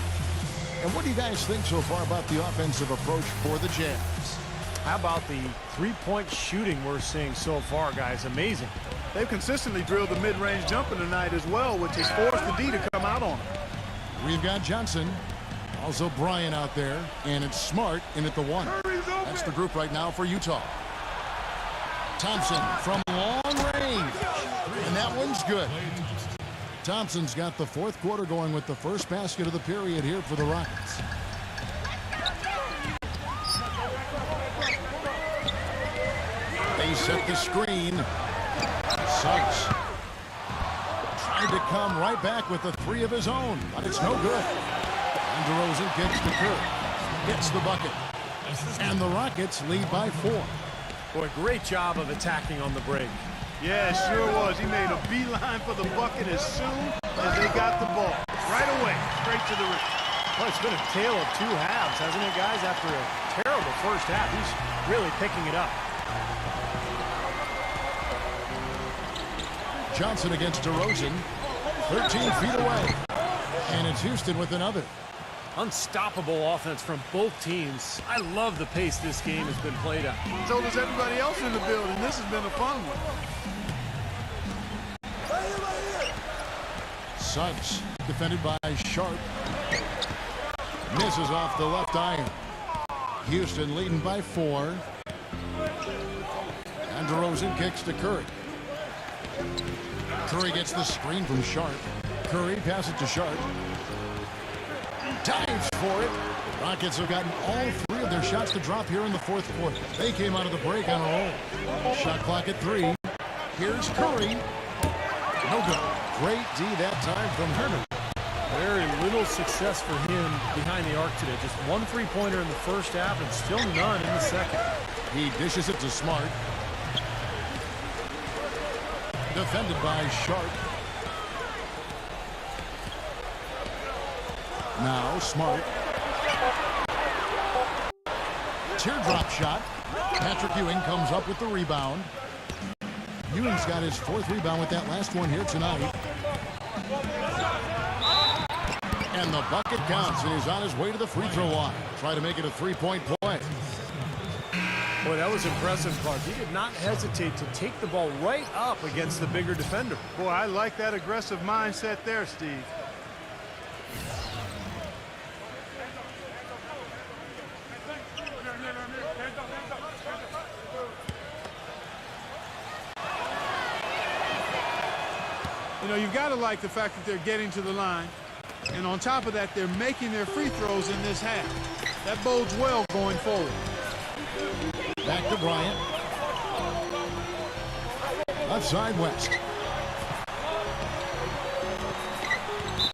And what do you guys think so far about the offensive approach for the Jazz? How about the three-point shooting we're seeing so far, guys? Amazing. They've consistently drilled the mid-range jumper tonight as well, which has forced the D to come out on them. We've got Johnson, also Bryant out there, and it's Smart in at the 1. That's the group right now for Utah. Thompson from long range, and that one's good. Thompson's got the fourth quarter going with the first basket of the period here for the Rockets. They set the screen. Suggs tried to come right back with the 3 of his own, but it's no good. And DeRozan kicks to Curry. Gets the bucket. And the Rockets lead by 4. Boy, great job of attacking on the break. Yeah, sure was. He made a beeline for the bucket as soon as they got the ball. Right away, straight to the rim. Well, it's been a tale of 2 halves, hasn't it, guys? After a terrible first half, he's really picking it up. Johnson against DeRozan. 13 feet away. And it's Houston with another. Unstoppable offense from both teams. I love the pace this game has been played at. So does everybody else in the building. This has been a fun one. Suggs defended by Sharp. Misses off the left iron. Houston leading by 4. And DeRozan kicks to Curry. Curry gets the screen from Sharp. Curry passes it to Sharp. Dives for it. Rockets have gotten all 3 of their shots to drop here in the fourth quarter. They came out of the break on a roll. Shot clock at 3. Here's Curry. No good. Great D that time from Herman. Very little success for him behind the arc today. Just 1 3-pointer in the first half and still none in the second. He dishes it to Smart. Defended by Sharp. Now Smart. Teardrop shot. Patrick Ewing comes up with the rebound. Ewing's got his 4th rebound with that last one here tonight. And the bucket counts, and he's on his way to the free throw line. Try to make it a 3-point play. Boy, that was impressive, Clark. He did not hesitate to take the ball right up against the bigger defender. Boy, I like that aggressive mindset there, Steve. You know, you've got to like the fact that they're getting to the line. And on top of that, they're making their free throws in this half. That bodes well going forward. Back to Bryant. Outside West.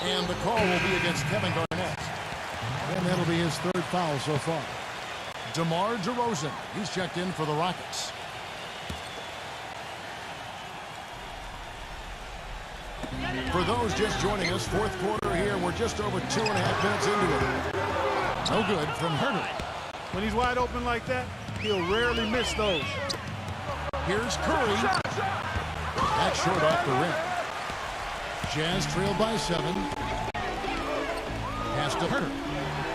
And the call will be against Kevin Garnett. And that'll be his 3rd foul so far. DeMar DeRozan. He's checked in for the Rockets. For those just joining us, fourth quarter here. We're just over 2.5 minutes into it. No good from Herder. When he's wide open like that, he'll rarely miss those. Here's Curry. That's short off the rim. Jazz trailed by 7. Pass to Herder.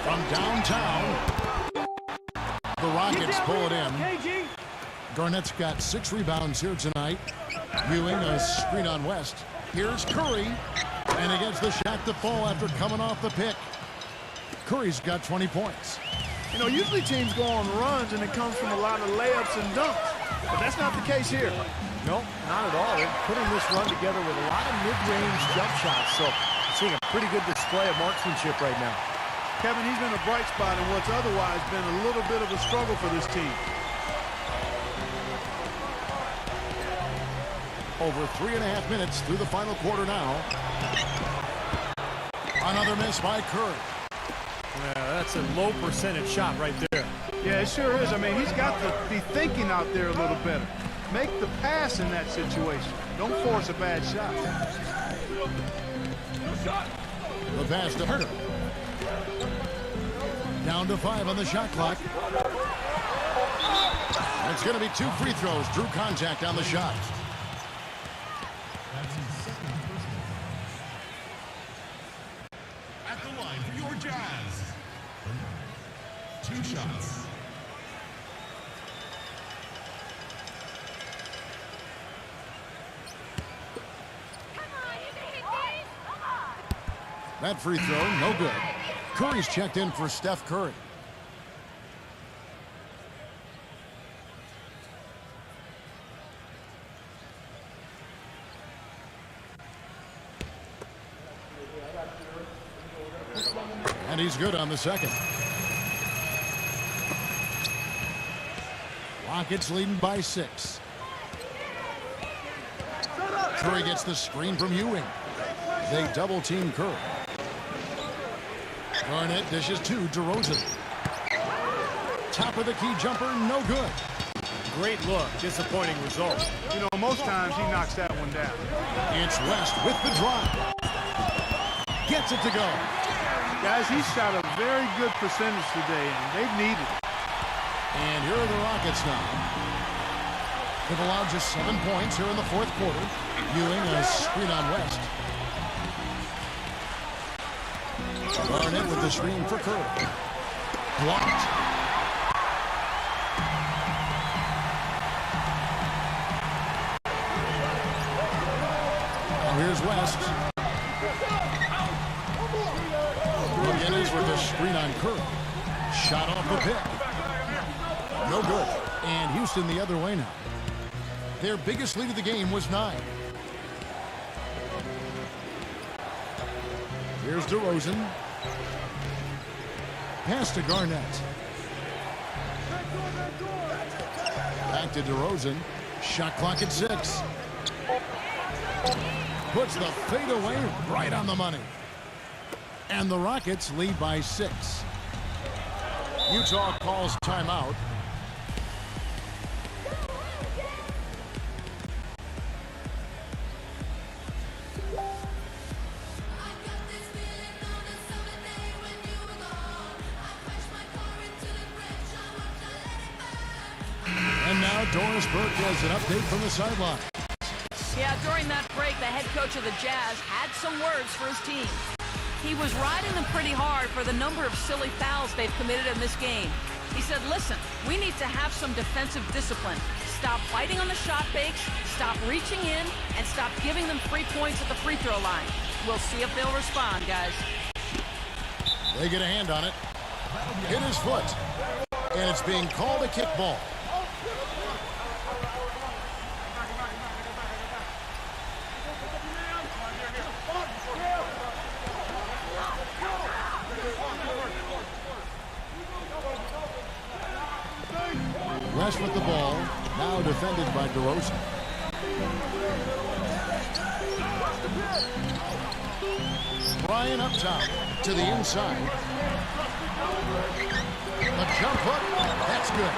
From downtown. The Rockets pull it in. Garnett's got 6 rebounds here tonight. Ewing a screen on West. Here's Curry. And he gets the shot to fall after coming off the pick. Curry's got 20 points. You know, usually teams go on runs and it comes from a lot of layups and dunks. But that's not the case here. No, not at all. They're putting this run together with a lot of mid-range jump shots. So seeing a pretty good display of marksmanship right now. Kevin, he's been a bright spot in what's otherwise been a little bit of a struggle for this team. Over 3.5 minutes through the final quarter now. Another miss by Curry. Yeah, that's a low percentage shot right there. Yeah, it sure is. I mean, he's got to be thinking out there a little better. Make the pass in that situation. Don't force a bad shot. The pass to Herter. Down to 5 on the shot clock. It's going to be 2 free throws. Drew contact on the shot. At the line for your Jazz. 2 shots. That free throw, no good. Curry's checked in for Steph Curry. And he's good on the second. Rockets leading by 6. Curry gets the screen from Ewing. They double team Curry. Garnett dishes to DeRozan. Top of the key jumper, no good. Great look, disappointing result. You know, most times he knocks that one down. It's West with the drive. Gets it to go. Guys, he shot a very good percentage today, and they've needed it. And here are the Rockets now. They've allowed just 7 points here in the fourth quarter. Ewing a screen on West. Garnett with the screen for Curry. Blocked. Now here's West. Wiggins with the screen on Curry. Shot off the pick. No good. And Houston the other way now. Their biggest lead of the game was 9. Here's DeRozan. Pass to Garnett. Back to DeRozan. Shot clock at 6. Puts the fadeaway right on the money. And the Rockets lead by 6. Utah calls timeout. And now Doris Burke has an update from the sideline. Yeah, during that break, the head coach of the Jazz had some words for his team. He was riding them pretty hard for the number of silly fouls they've committed in this game. He said, listen, we need to have some defensive discipline. Stop fighting on the shot fakes, stop reaching in, and stop giving them free points at the free throw line. We'll see if they'll respond, guys. They get a hand on it. Hit his foot. And it's being called a kickball. West with the ball, now defended by DeRozan. Bryant up top to the inside. The jump hook, that's good.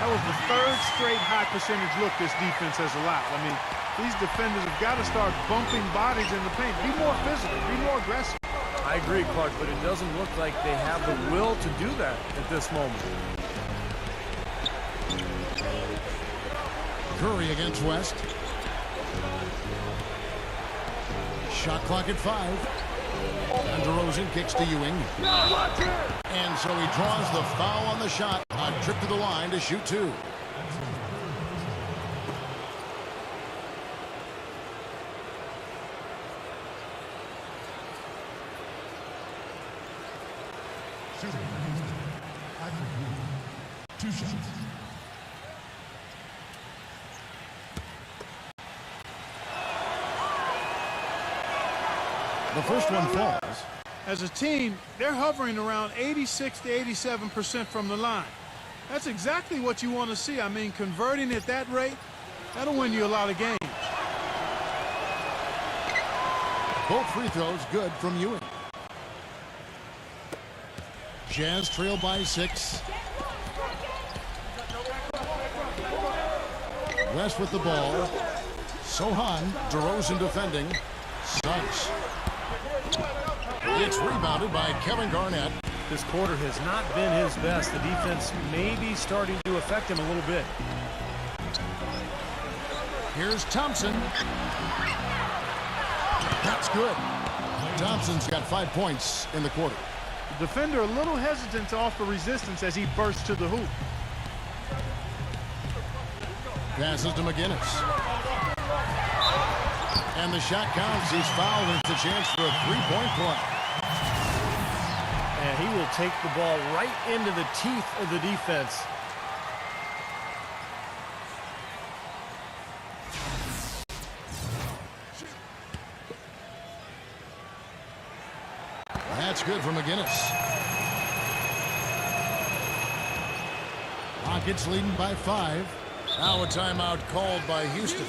That was the 3rd straight high percentage look this defense has allowed. I mean, these defenders have got to start bumping bodies in the paint. Be more physical, be more aggressive. I agree, Clark, but it doesn't look like they have the will to do that at this moment. Curry against West. Shot clock at 5. And DeRozan kicks to Ewing. And so he draws the foul on the shot. A trip to the line to shoot 2. Shooting. The first one falls. As a team, they're hovering around 86 to 87% from the line. That's exactly what you want to see. I mean, converting at that rate, that'll win you a lot of games. Both free throws good from Ewing. Jazz trail by 6. West with the ball. Sohan, DeRozan defending. Suggs. It's rebounded by Kevin Garnett. This quarter has not been his best. The defense may be starting to affect him a little bit. Here's Thompson. That's good. Thompson's got 5 points in the quarter. The defender a little hesitant to offer resistance as he bursts to the hoop. Passes to McGinnis. And the shot counts. He's fouled, and it's a chance for a three-point play. And he will take the ball right into the teeth of the defense. That's good for McGinnis. Rockets leading by 5. Now a timeout called by Houston.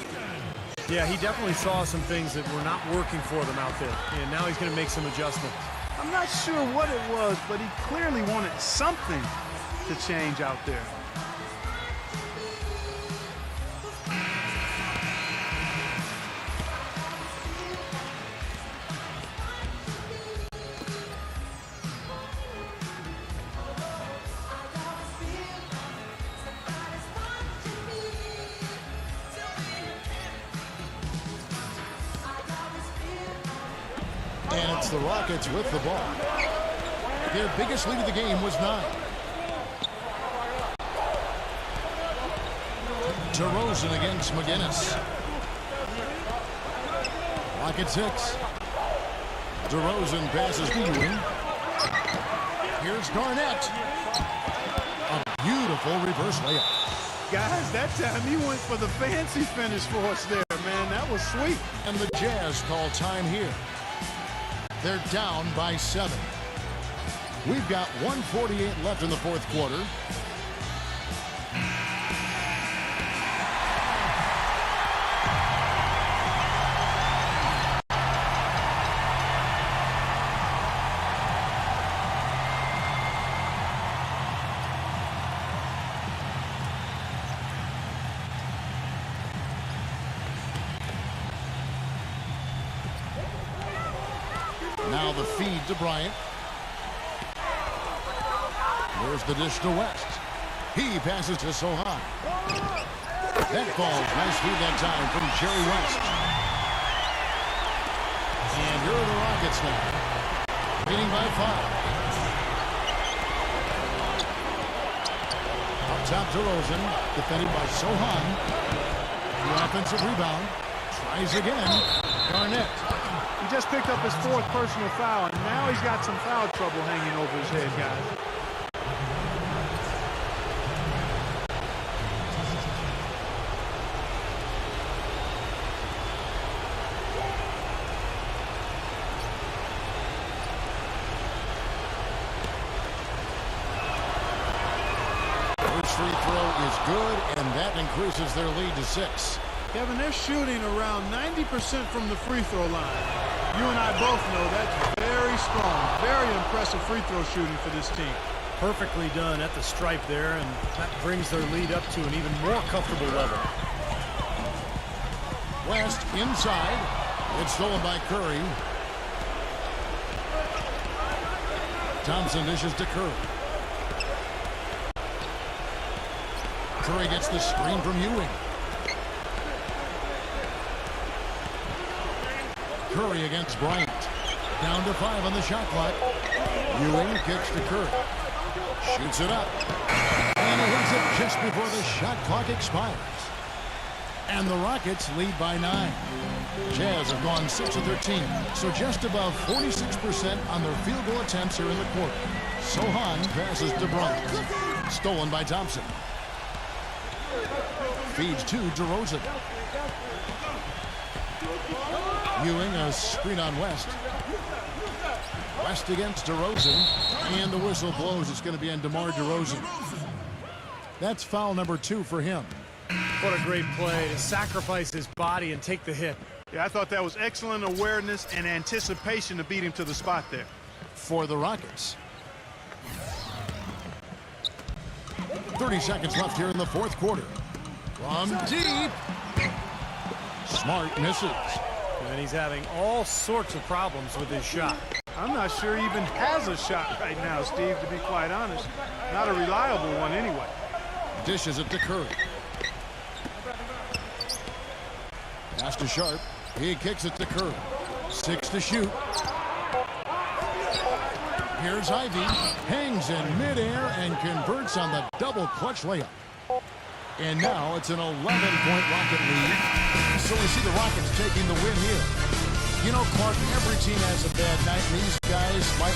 Yeah, he definitely saw some things that were not working for them out there. And now he's going to make some adjustments. I'm not sure what it was, but he clearly wanted something to change out there. And it's the Rockets with the ball. Their biggest lead of the game was 9. DeRozan against McGinnis. Rockets 6. DeRozan passes to Ewing. Here's Garnett. A beautiful reverse layup. Guys, that time he went for the fancy finish for us there, man. That was sweet. And the Jazz call time here. They're down by 7. We've got 1:48 left in the fourth quarter. Now the feed to Bryant. There's the dish to West. He passes to Sohan. That falls. Nice feed that time from Jerry West. And here are the Rockets now. Leading by 5. Up top to Rosen. Defended by Sohan. The offensive rebound. Tries again. Garnett. He just picked up his 4th personal foul, and now he's got some foul trouble hanging over his head, guys. First free throw is good, and that increases their lead to 6. Kevin, they're shooting around 90% from the free throw line. You and I both know that's very strong, very impressive free throw shooting for this team. Perfectly done at the stripe there, and that brings their lead up to an even more comfortable level. West inside. It's stolen by Curry. Thompson dishes to Curry. Curry gets the screen from Ewing. Curry against Bryant. Down to 5 on the shot clock. Ewing kicks to Curry. Shoots it up. And he hits it just before the shot clock expires. And the Rockets lead by 9. Jazz have gone 6 of 13, so just above 46% on their field goal attempts here in the quarter. Sohan passes to Bryant. Stolen by Thompson. Feeds to DeRozan. Ewing, a screen on West. West against DeRozan. And the whistle blows. It's going to be on DeMar DeRozan. That's foul number 2 for him. What a great play to sacrifice his body and take the hit. Yeah, I thought that was excellent awareness and anticipation to beat him to the spot there. For the Rockets. 30 seconds left here in the fourth quarter. From deep. Smart misses. And he's having all sorts of problems with his shot. I'm not sure he even has a shot right now, Steve, to be quite honest. Not a reliable one anyway. Dishes it to Curry. Pass to Sharp. He kicks it to Curry. 6 to shoot. Here's Ivy. Hangs in midair and converts on the double clutch layup. And now it's an 11-point Rocket lead. So we see the Rockets taking the win here. You know, Clark, every team has a bad night, and these guys might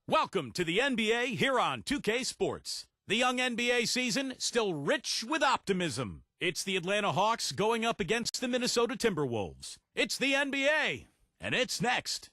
Welcome to the NBA here on 2K Sports. The young NBA season still rich with optimism. It's the Atlanta Hawks going up against the Minnesota Timberwolves. It's the NBA, and it's next.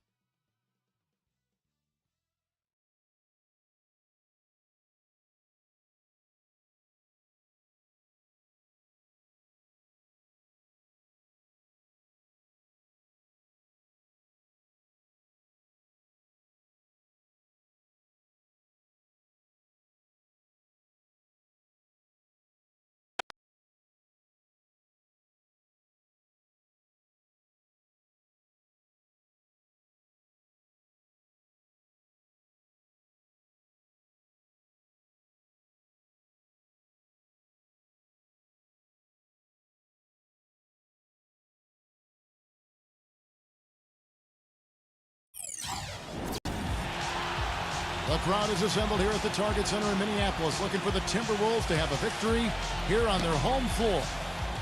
The crowd is assembled here at the Target Center in Minneapolis, looking for the Timberwolves to have a victory here on their home floor.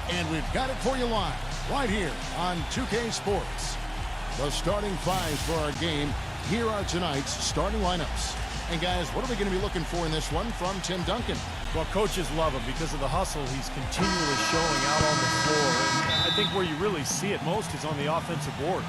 And we've got it for you live, right here on 2K Sports. The starting fives for our game. Here are tonight's starting lineups. And guys, what are we going to be looking for in this one from Tim Duncan? Well, coaches love him because of the hustle he's continually showing out on the floor. And I think where you really see it most is on the offensive board.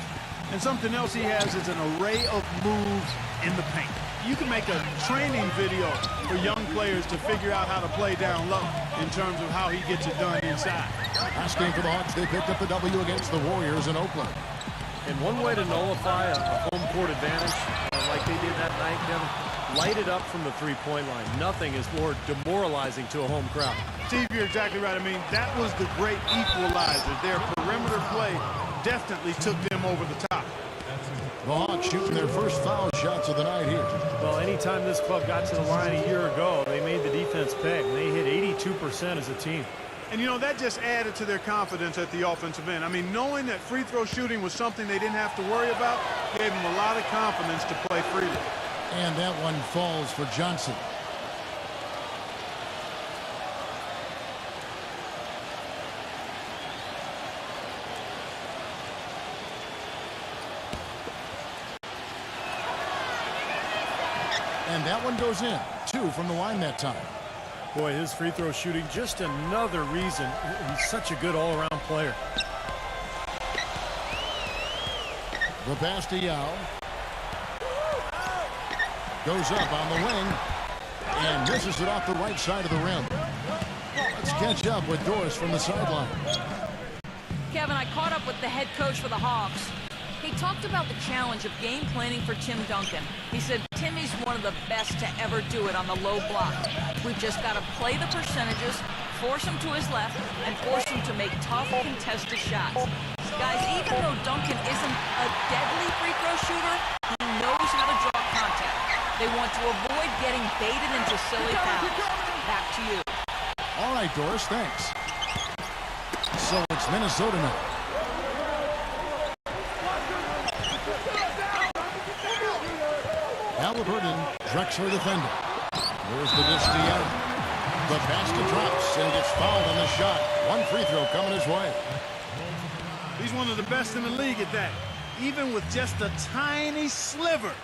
And something else he has is an array of moves in the paint. You can make a training video for young players to figure out how to play down low in terms of how he gets it done inside. Last game for the Hawks, they picked up the W against the Warriors in Oakland. And one way to nullify a home court advantage, like they did that night, Kevin, light it up from the three-point line. Nothing is more demoralizing to a home crowd. Steve, you're exactly right. I mean, that was the great equalizer. Their perimeter play definitely took them over the top. The Hawks shooting their first foul shots of the night here. Well, anytime this club got to the line a year ago, they made the defense pay. They hit 82% as a team. And, you know, that just added to their confidence at the offensive end. I mean, knowing that free throw shooting was something they didn't have to worry about gave them a lot of confidence to play freely. And that one falls for Johnson. And that one goes in. 2 from the line that time. Boy, his free throw shooting, just another reason he's such a good all-around player. The pass to Yao. Goes up on the wing. And misses it off the right side of the rim. Let's catch up with Doris from the sideline. Kevin, I caught up with the head coach for the Hawks. He talked about the challenge of game planning for Tim Duncan. He said Timmy's one of the best to ever do it on the low block. We've just got to play the percentages, force him to his left, and force him to make tough, contested shots. Guys, even though Duncan isn't a deadly free throw shooter, he knows how to draw contact. They want to avoid getting baited into silly fouls. Back to you. All right, Doris, thanks. So it's Minnesota now. Halliburton, Drexler defender. There's the dish to Young. The basket drops and gets fouled on the shot. One free throw coming his way. He's one of the best in the league at that. Even with just a tiny sliver,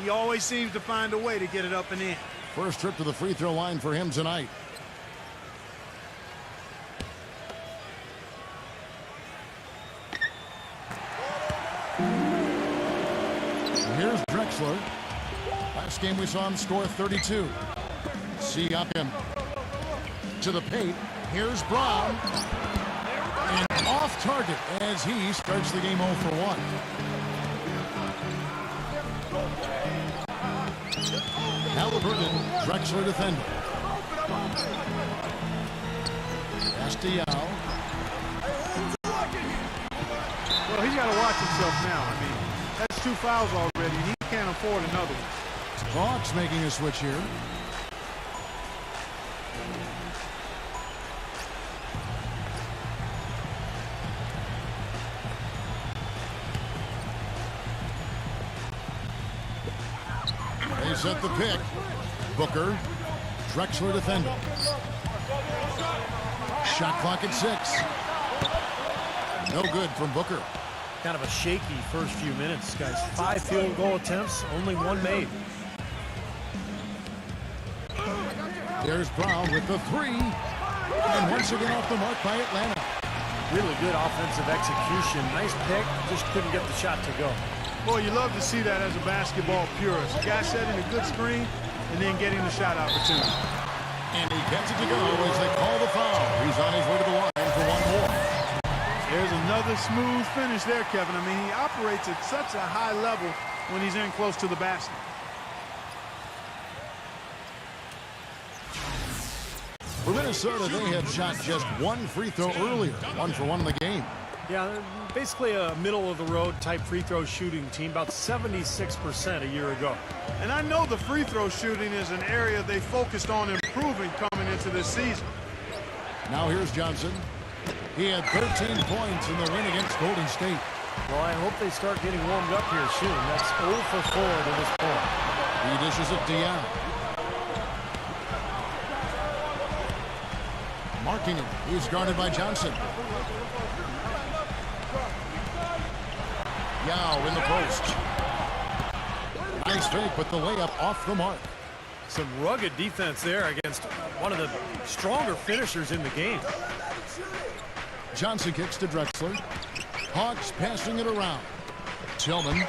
he always seems to find a way to get it up and in. First trip to the free throw line for him tonight. Here's Drexler. Last game we saw him score 32. Siakam to the paint. Here's Brown. And off target as he starts the game 0 for 1. Halliburton, Drexler defender. Castiel. Well, he's got to watch himself now. I mean, that's 2 fouls already. He can't afford another one. Hawks making a switch here. They set the pick. Booker, Drexler defender. Shot clock at 6. No good from Booker. Kind of a shaky first few minutes, guys. 5 field goal attempts, only 1 made. There's Brown with the three. And once again off the mark by Atlanta. Really good offensive execution. Nice pick, just couldn't get the shot to go. Boy, you love to see that as a basketball purist. A guy setting a good screen and then getting the shot opportunity. And he gets it to go as they call the foul. He's on his way to the line for one more. There's another smooth finish there, Kevin. I mean, he operates at such a high level when he's in close to the basket. For Minnesota, they had shot just one free throw earlier. 1 for 1 in the game. Yeah, basically a middle-of-the-road type free throw shooting team, about 76% a year ago. And I know the free throw shooting is an area they focused on improving coming into this season. Now here's Johnson. He had 13 points in the win against Golden State. Well, I hope they start getting warmed up here soon. That's 0 for 4 to this point. He dishes it to Young. Marking him. He's guarded by Johnson. Yao in the post. Nice fake, but the layup off the mark. Some rugged defense there against one of the stronger finishers in the game. Johnson kicks to Drexler. Hawks passing it around. Tillman.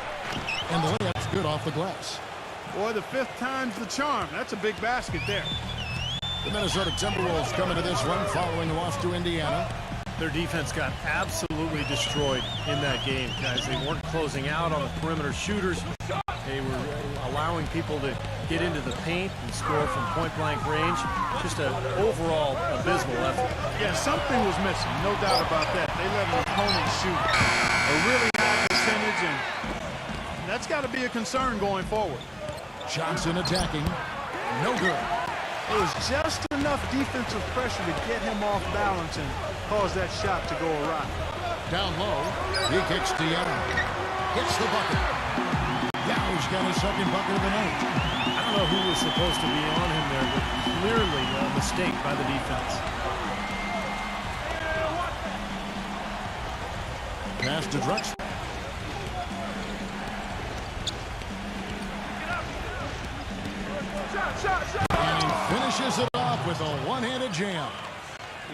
And the layup's good off the glass. Boy, the 5th time's the charm. That's a big basket there. The Minnesota Timberwolves coming to this one following a loss to Indiana. Their defense got absolutely destroyed in that game, guys. They weren't closing out on the perimeter shooters. They were allowing people to get into the paint and score from point-blank range. Just an overall abysmal effort. Yeah, something was missing, no doubt about that. They let an opponent shoot a really high percentage, and that's got to be a concern going forward. Johnson attacking. No good. It was just enough defensive pressure to get him off balance and cause that shot to go awry. Down low, he kicks to Young. Hits the bucket. Yow's got his second bucket of the night. I don't know who was supposed to be on him there, but clearly a mistake by the defense. Pass to Drexler. And he finishes it off with a one-handed jam.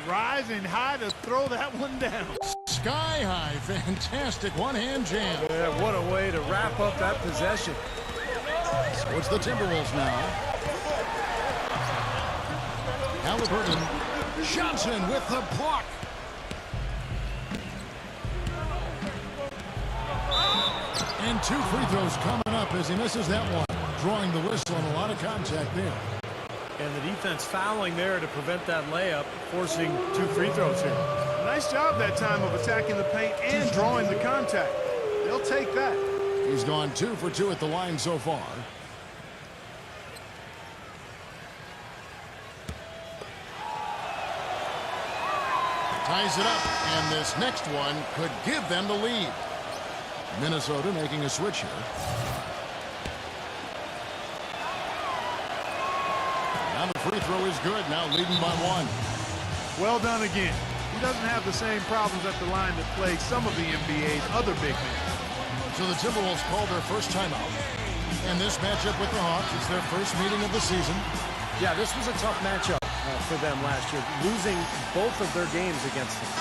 Rising high to throw that one down. Sky high, fantastic one-hand jam. Yeah, what a way to wrap up that possession. So it's the Timberwolves now. Halliburton. Johnson with the block. And 2 free throws coming up as he misses that one. Drawing the whistle and a lot of contact there. And the defense fouling there to prevent that layup, forcing 2 free throws here. Nice job that time of attacking the paint and drawing the contact. They'll take that. He's gone 2 for 2 at the line so far. Ties it up, and this next one could give them the lead. Minnesota making a switch here. Now the free throw is good, now leading by 1. Well done again. He doesn't have the same problems at the line that plague some of the NBA's other big men. So the Timberwolves called their first timeout. And this matchup with the Hawks is their first meeting of the season. Yeah, this was a tough matchup for them last year, losing both of their games against them.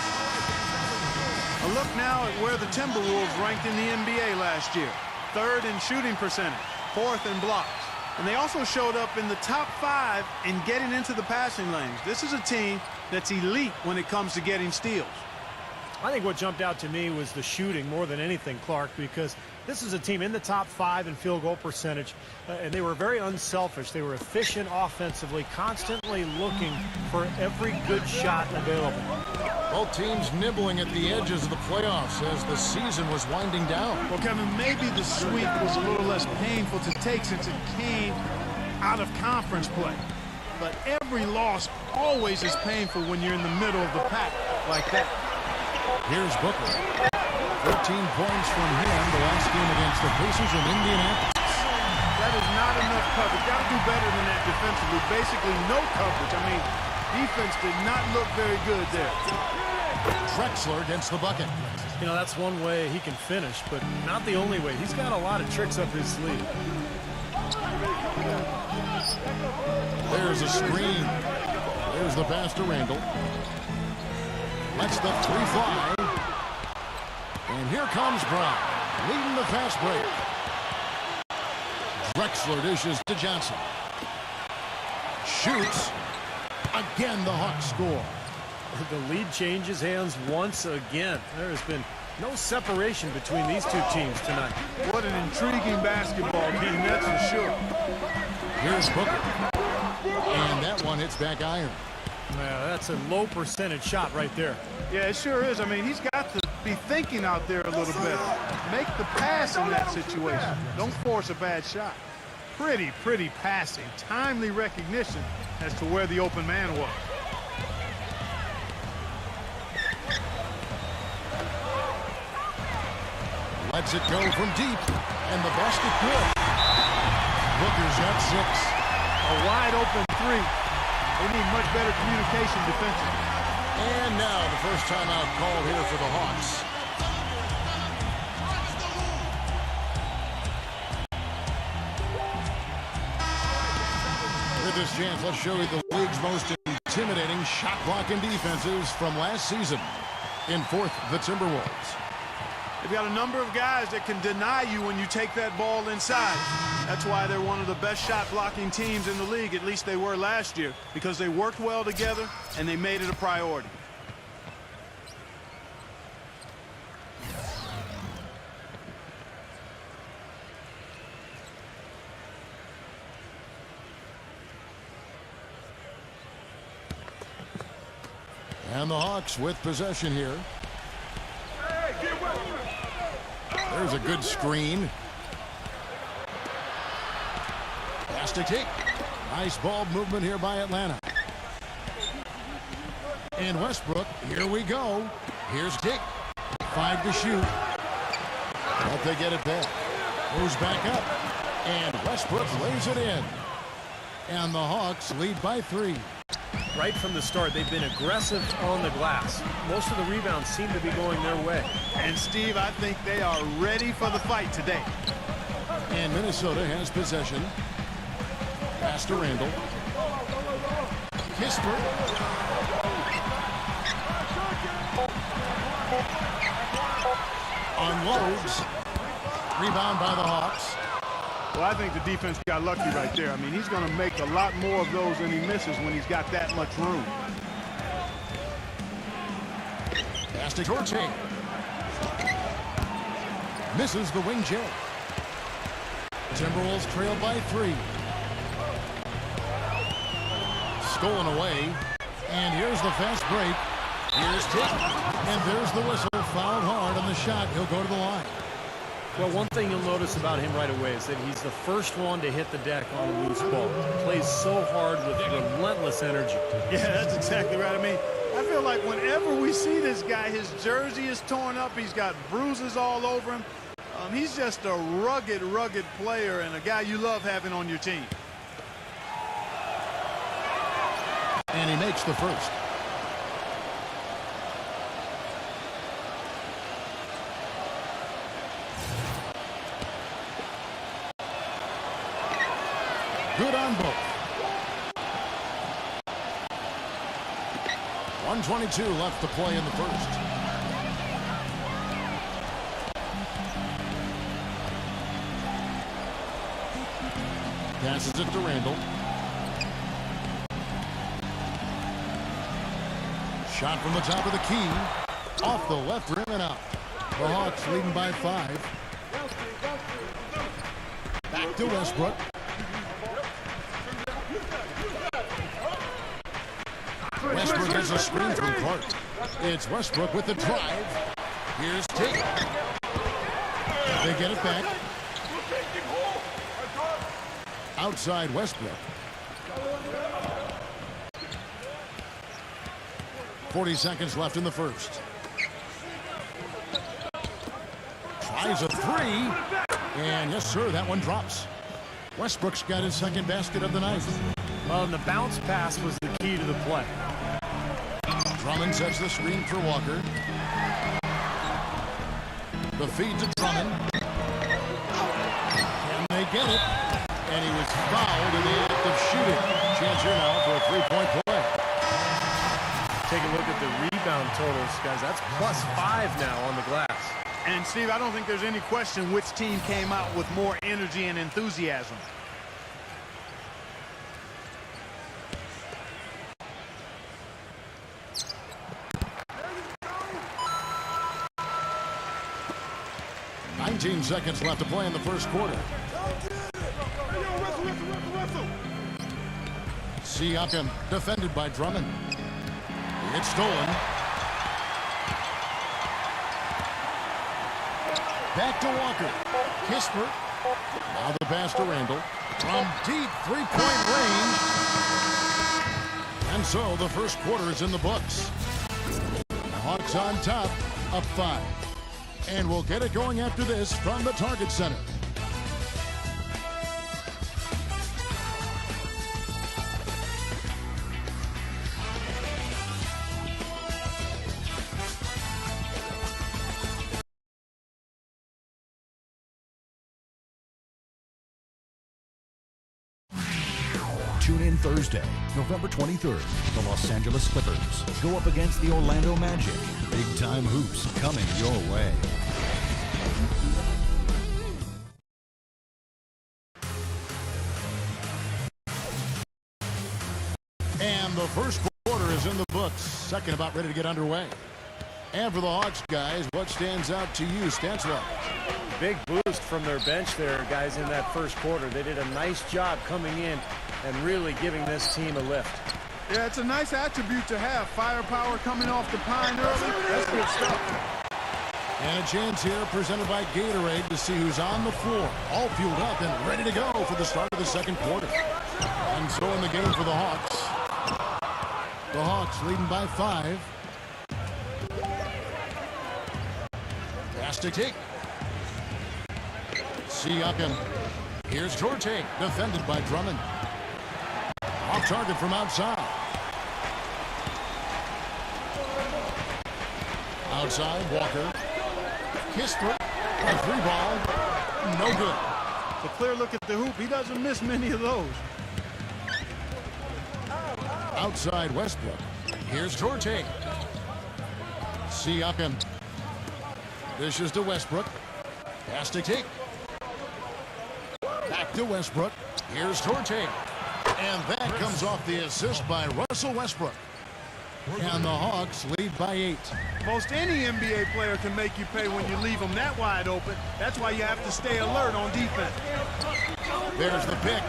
A look now at where the Timberwolves ranked in the NBA last year. 3rd in shooting percentage, 4th in blocks. And they also showed up in the top 5 in getting into the passing lanes. This is a team that's elite when it comes to getting steals. I think what jumped out to me was the shooting more than anything, Clark, because this is a team in the top 5 in field goal percentage, and they were very unselfish. They were efficient offensively, constantly looking for every good shot available. Both teams nibbling at the edges of the playoffs as the season was winding down. Well, Kevin, maybe the sweep was a little less painful to take since it came out of conference play. But every loss always is painful when you're in the middle of the pack like that. Here's Booker. 13 points from him the last game against the Pacers in Indianapolis. That is not enough coverage. Got to do better than that defensively. Basically no coverage. I mean, defense did not look very good there. Drexler gets the bucket. You know, that's one way he can finish, but not the only way. He's got a lot of tricks up his sleeve. There's a screen. There's the pass to Randall. Lets the three fly. And here comes Brown, leading the fast break. Drexler dishes to Johnson. Shoots. Again, the Hawks score. The lead changes hands once again. There has been no separation between these two teams tonight. What an intriguing basketball game, that's for sure. Here's Booker. And that one hits back iron. Yeah, that's a low percentage shot right there. Yeah, it sure is. I mean, he's got to be thinking out there a little bit. Make the pass in that situation. Don't force a bad shot. Pretty passing. Timely recognition as to where the open man was. Lets it go from deep. And the basket good. Booker's got 6. A wide open three. They need much better communication defensively. And now the first timeout called here for the Hawks. With this chance, let's show you the league's most intimidating shot blocking defenses from last season. In 4th, the Timberwolves. They've got a number of guys that can deny you when you take that ball inside. That's why they're one of the best shot blocking teams in the league, at least they were last year, because they worked well together and they made it a priority. And the Hawks with possession here. There's a good screen. Has to take. Nice ball movement here by Atlanta. And Westbrook, here we go. Here's Dick. 5 to shoot. But they get it back. Moves back up. And Westbrook lays it in. And the Hawks lead by 3. Right from the start, they've been aggressive on the glass. Most of the rebounds seem to be going their way. And Steve, I think they are ready for the fight today. And Minnesota has possession. Pass to Randall. Kisper. Unloads. Rebound by the Hawks. Well, I think the defense got lucky right there. I mean, he's going to make a lot more of those than he misses when he's got that much room. Pass to Torte. Misses the wing J. Timberwolves trail by 3. Stolen away. And here's the fast break. Here's Tick. And there's the whistle. Fouled hard on the shot. He'll go to the line. Well, one thing you'll notice about him right away is that he's the first one to hit the deck on a loose ball. Plays so hard with relentless energy. Yeah, that's exactly right. I mean, I feel like whenever we see this guy, his jersey is torn up. He's got bruises all over him. He's just a rugged player and a guy you love having on your team. And he makes the first. Good on both. 1:22 left to play in the first. Passes it to Randall. Shot from the top of the key. Off the left rim and out. The Hawks leading by 5. Back to Westbrook. Westbrook has a screen from Clark. It's Westbrook with the drive. Here's Tate. They get it back. Outside Westbrook. 40 seconds left in the first. Tries a 3. And yes, sir, that one drops. Westbrook's got his second basket of the night. Well, and the bounce pass was the key to the play. Drummond sets the screen for Walker. The feed to Drummond. And they get it. And he was fouled in the act of shooting. Chance here now for a three-point play. Take a look at the rebound totals, guys. That's +5 now on the glass. And, Steve, I don't think there's any question which team came out with more energy and enthusiasm. Seconds left to play in the first quarter. Siakam defended by Drummond. It's stolen. Back to Walker. Kispert. Now the pass to Randall. From deep three-point range. And so the first quarter is in the books. The Hawks on top, up 5. And we'll get it going after this from the Target Center. Tune in Thursday, November 23rd. The Los Angeles Clippers go up against the Orlando Magic. Big-time hoops coming your way. And the first quarter is in the books. Second about ready to get underway. And for the Hawks, guys, what stands out to you stats-wise? Big boost from their bench there, guys, in that first quarter. They did a nice job coming in and really giving this team a lift. Yeah, it's a nice attribute to have. Firepower coming off the pine early. That's good stuff. And a chance here presented by Gatorade to see who's on the floor. All fueled up and ready to go for the start of the second quarter. And so in the game for the Hawks. The Hawks leading by 5. Pass to Tate. Siakam. Here's Jorge, defended by Drummond. Off target from outside. Outside, Walker. Kispert. A three ball. No good. It's a clear look at the hoop. He doesn't miss many of those. Outside Westbrook. Here's Jorge. Siakam. Dishes to Westbrook. Pass to Tate. Back to Westbrook. Here's Jorge. And that comes off the assist by Russell Westbrook. And the Hawks lead by 8. Most any NBA player can make you pay when you leave them that wide open. That's why you have to stay alert on defense. There's the pick.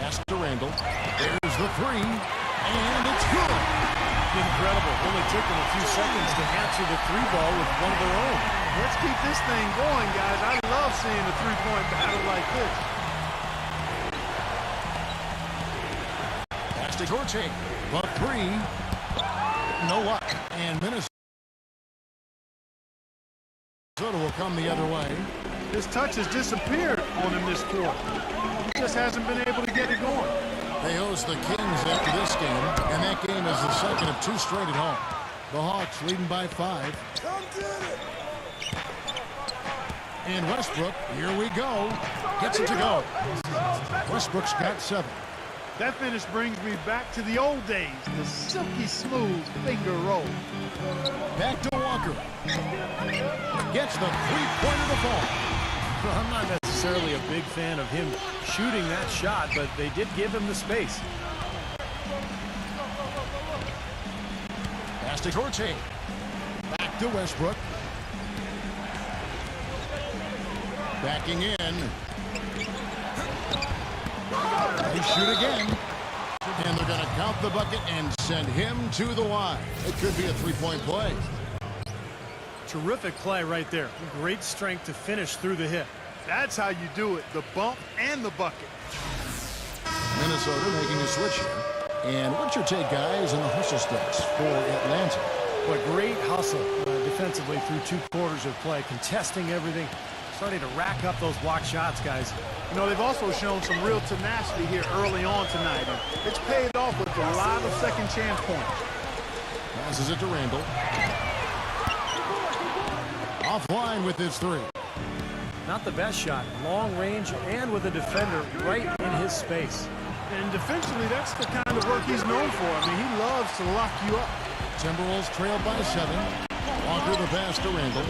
Pass to Randall. There's the three. And it's good. Incredible. Only took them a few seconds to answer the three ball with one of their own. Let's keep this thing going, guys. I love seeing a three-point battle like this. Pass to Jorge. The three. No luck. And Minnesota will come the other way. His touch has disappeared on him this quarter. He just hasn't been able to get it going. They host the Kings after this game, and that game is the second of 2 straight at home. The Hawks leading by 5. And Westbrook, here we go, gets it to go. Westbrook's got 7. That finish brings me back to the old days, the silky smooth finger roll. Back to Walker. Gets the three-pointer to fall. Well, I'm not necessarily a big fan of him shooting that shot, but they did give him the space. Pass to Jorge. Back to Westbrook. Backing in. They shoot again. And they're going to count the bucket and send him to the line. It could be a three-point play. Terrific play right there. Great strength to finish through the hit. That's how you do it, the bump and the bucket. Minnesota making a switch here. And what's your take, guys, on the hustle sticks for Atlanta? What great hustle defensively through 2 quarters of play, contesting everything, starting to rack up those block shots, guys. You know, they've also shown some real tenacity here early on tonight. And it's paid off with a lot of second chance points. Passes it to Randall. Offline with his 3. Not the best shot. Long range and with a defender right in his space. And defensively, that's the kind of work he's known for. I mean, he loves to lock you up. Timberwolves trail by 7. Walker the pass to Randall.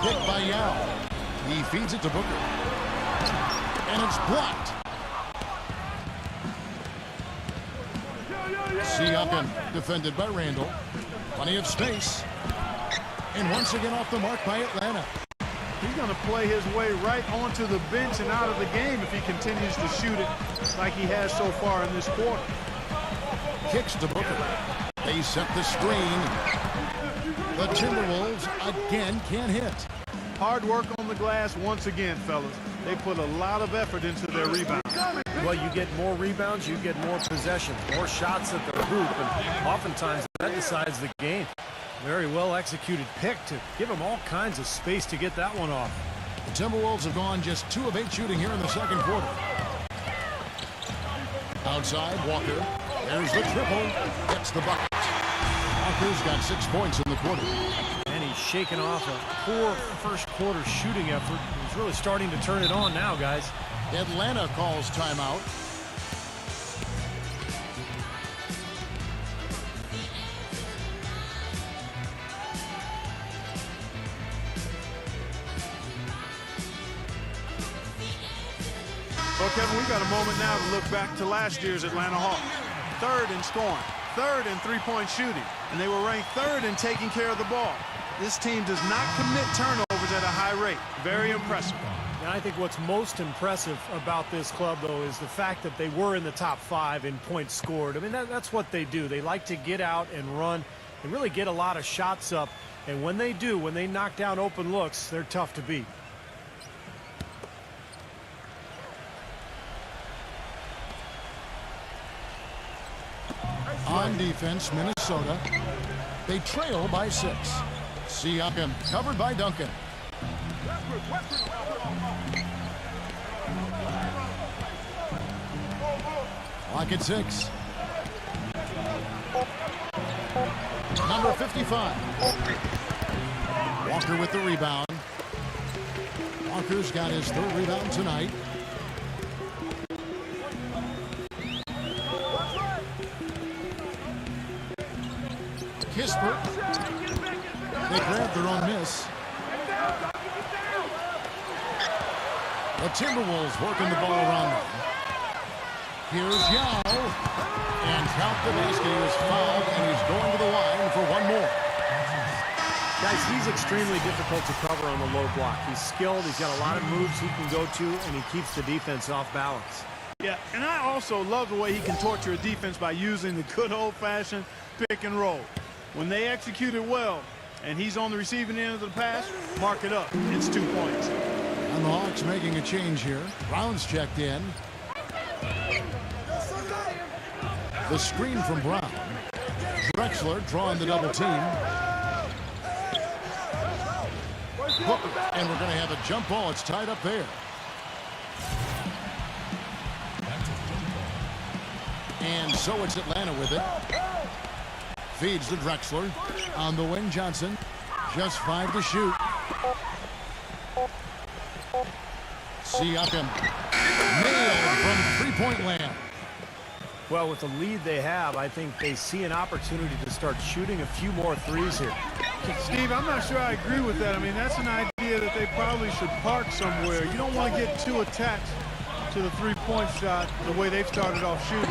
Picked by Yao. He feeds it to Booker. And it's blocked. Siakam defended by Randall. Plenty of space. And once again off the mark by Atlanta. He's going to play his way right onto the bench and out of the game if he continues to shoot it like he has so far in this quarter. Kicks to Booker. They set the screen. The Timberwolves again can't hit. Hard work on the glass once again, fellas. They put a lot of effort into their rebound. Well, you get more rebounds, you get more possession, more shots at the hoop, and oftentimes that decides the game. Very well executed pick to give him all kinds of space to get that one off. The Timberwolves have gone just 2 of 8 shooting here in the second quarter. Outside, Walker. There's the triple. Gets the bucket. Walker's got 6 points in the quarter. And he's shaken off a poor first quarter shooting effort. He's really starting to turn it on now, guys. Atlanta calls timeout. Well, Kevin, we got a moment now to look back to last year's Atlanta Hawks. 3rd in scoring, 3rd in three-point shooting, and they were ranked 3rd in taking care of the ball. This team does not commit turnovers at a high rate. Very impressive. And I think what's most impressive about this club, though, is the fact that they were in the top 5 in points scored. I mean, that's what they do. They like to get out and run and really get a lot of shots up. And when they do, when they knock down open looks, they're tough to beat. On defense, Minnesota. They trail by 6. Siakam covered by Duncan. Clock at 6. Number 55. Walker with the rebound. Walker's got his 3rd rebound tonight. Kispert. They grabbed their own miss. The Timberwolves working the ball around them. Here's Yao. And count the basket. He was fouled, and he's going to the line for one more. Guys, he's extremely difficult to cover on the low block. He's skilled. He's got a lot of moves he can go to, and he keeps the defense off balance. Yeah, and I also love the way he can torture a defense by using the good old-fashioned pick and roll. When they execute it well, and he's on the receiving end of the pass, mark it up. It's 2 points. And the Hawks making a change here. Brown's checked in. The screen from Brown. Drexler drawing the double team. Booker, and we're going to have a jump ball. It's tied up there. And so it's Atlanta with it. Feeds to Drexler. On the wing, Johnson. Just 5 to shoot. Siakam nailed from three-point land. Well, with the lead they have, I think they see an opportunity to start shooting a few more threes here. Steve, I'm not sure I agree with that. I mean, that's an idea that they probably should park somewhere. You don't want to get too attached to the three-point shot the way they've started off shooting.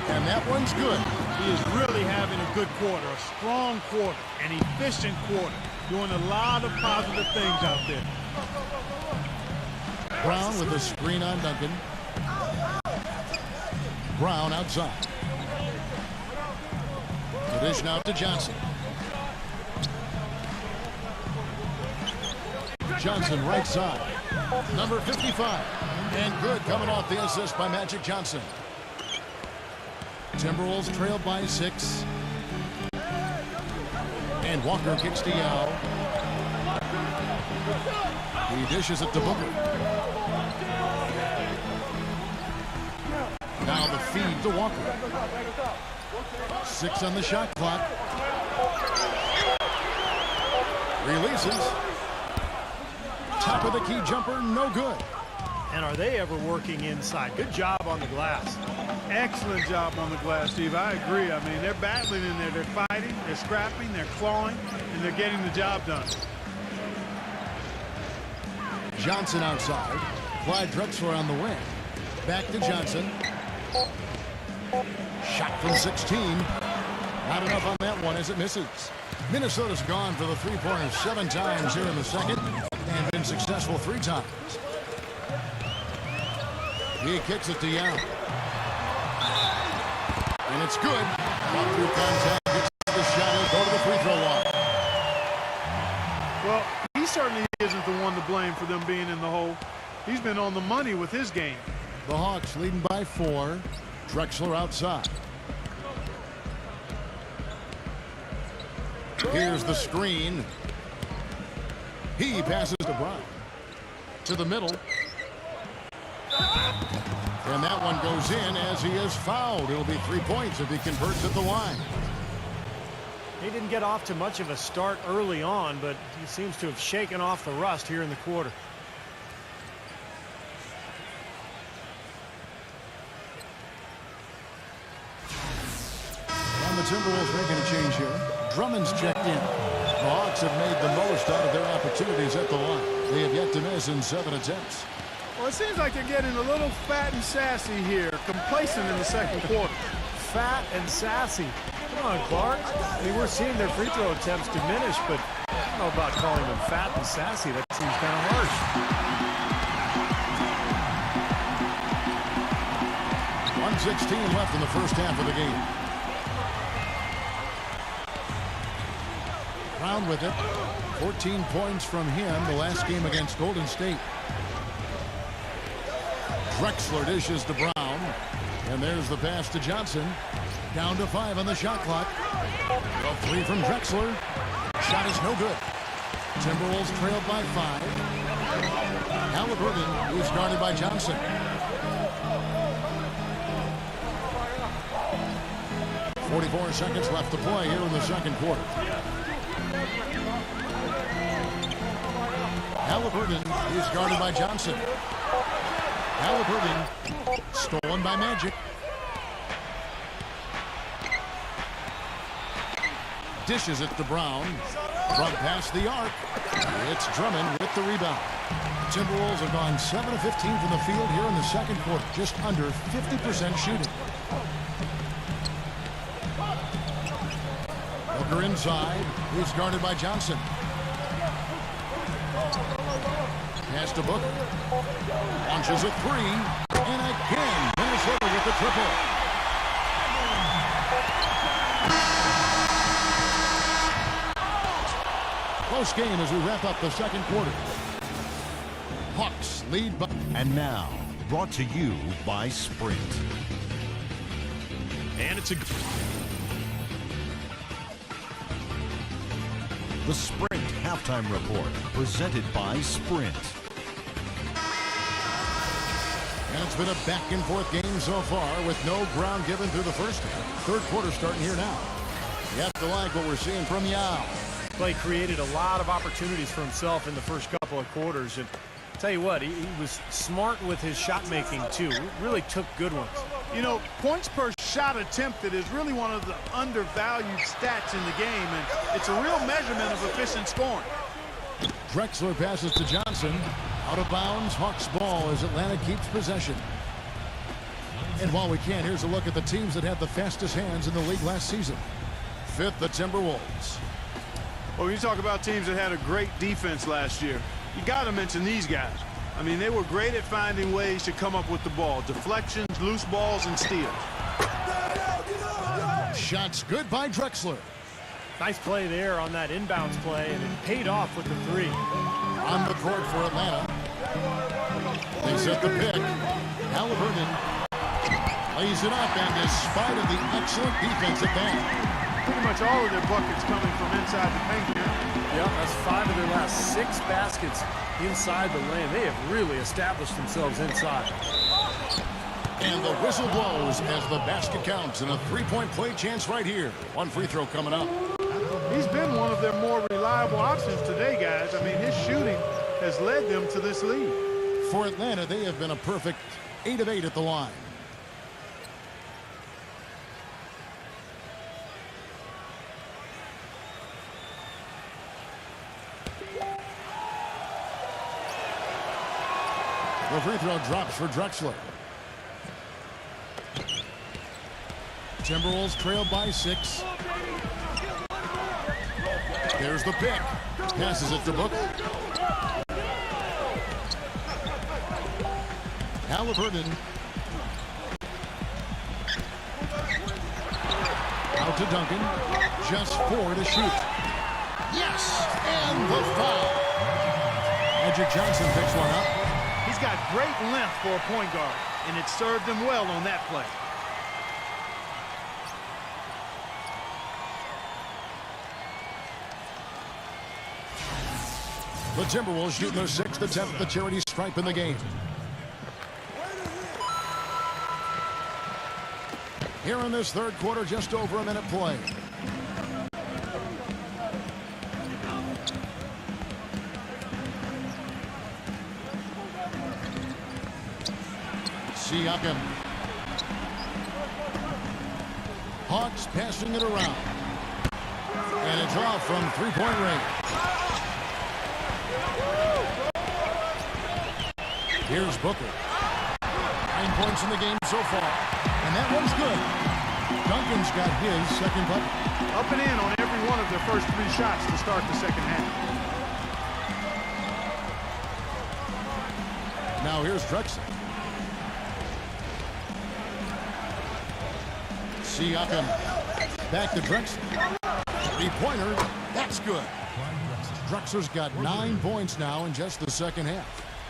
And that one's good. He is really having a good quarter, a strong quarter, an efficient quarter, doing a lot of positive things out there. Brown with a screen on Duncan. Brown outside. The dish now to Johnson. Johnson right side. Number 55. And good coming off the assist by Magic Johnson. Timberwolves trailed by 6. And Walker kicks to Yao. He dishes it to Booker. Now the feed to Walker. 6 on the shot clock. Releases. Top of the key jumper, no good. And are they ever working inside? Good job on the glass. Excellent job on the glass, Steve. I agree. I mean, they're battling in there. They're fighting, they're scrapping, they're clawing, and they're getting the job done. Johnson outside. Clyde Drexler on the wing. Back to Johnson. Shot from 16. Not enough on that one as it misses. Minnesota's gone for the three-pointers 7 times here in the second and been successful 3 times. He kicks it to Young. And it's good. Caught through contact. Gets the shot. He'll go to the free throw line. Well, he certainly isn't the one to blame for them being in the hole. He's been on the money with his game. The Hawks leading by 4. Drexler outside. Here's the screen. He passes to Brown. To the middle. And that one goes in as he is fouled. It'll be 3 points if he converts at the line. He didn't get off to much of a start early on, but he seems to have shaken off the rust here in the quarter. And the Timberwolves making a change here. Drummond's checked in. The Hawks have made the most out of their opportunities at the line. They have yet to miss in 7 attempts. Well, it seems like they're getting a little fat and sassy here, complacent in the second quarter. Fat and sassy. Come on, Clark. I mean, we're seeing their free throw attempts diminish, but I don't know about calling them fat and sassy. That seems kind of harsh. 1:16 left in the first half of the game. Brown with it. 14 points from him the last game against Golden State. Drexler dishes to Brown. And there's the pass to Johnson. Down to 5 on the shot clock. A 3 from Drexler. Shot is no good. Timberwolves trailed by 5. Halliburton is guarded by Johnson. .44 seconds left to play here in the second quarter. Halliburton is guarded by Johnson. Halliburton stolen by Magic. Dishes it to Brown. From past the arc. It's Drummond with the rebound. Timberwolves have gone 7 of 15 from the field here in the second quarter. Just under 50% shooting. Booker inside. He's guarded by Johnson. Pass to Booker. Launches a 3. And again, Minnesota with the triple. Close game as we wrap up the second quarter. Hawks lead by... And now, brought to you by Sprint. And it's a... The Sprint Halftime Report, presented by Sprint. And it's been a back-and-forth game so far with no ground given through the first half. Third quarter starting here now. You have to like what we're seeing from Yao. Clay created a lot of opportunities for himself in the first couple of quarters. And tell you what, he was smart with his shot making too. Really took good ones. You know, points per shot attempted is really one of the undervalued stats in the game, and it's a real measurement of efficient scoring. Drexler passes to Johnson. Out of bounds, Hawks ball as Atlanta keeps possession. And while we can, here's a look at the teams that had the fastest hands in the league last season. 5th, the Timberwolves. Well, when you talk about teams that had a great defense last year, you got to mention these guys. I mean, they were great at finding ways to come up with the ball. Deflections, loose balls, and steals. Shots good by Drexler. Nice play there on that inbounds play, and it paid off with the 3. On the court for Atlanta. They set the pick. Halliburton lays it up, and despite of the excellent defense at that, Pretty much all of their buckets coming from inside the paint here. Yeah, that's 5 of their last 6 baskets inside the lane. They have really established themselves inside. and the whistle blows as the basket counts, and a three-point play chance right here. One free throw coming up. He's been one of their more reliable options today, guys. I mean, his shooting has led them to this lead. For Atlanta, they have been a perfect 8 of 8 at the line. The free throw drops for Drexler. Timberwolves trail by 6. There's the pick. Passes it to Booker. Halliburton. Out to Duncan. Just 4 to shoot. Yes! And the foul. Magic Johnson picks one up. He's got great length for a point guard, and it served him well on that play. The Timberwolves shooting their 6th attempt at the charity stripe in the game. Here in this third quarter, just over a minute play. Siakam. Hawks passing it around. And it's off from three-point range. Here's Booker. 9 points in the game so far. And that one's good. Duncan's got his second bucket. Up and in on every one of their first 3 shots to start the second half. Now here's Drexler. Siakam. Back to Drexler. 3-pointer. That's good. Drexler's got 9 points now in just the second half.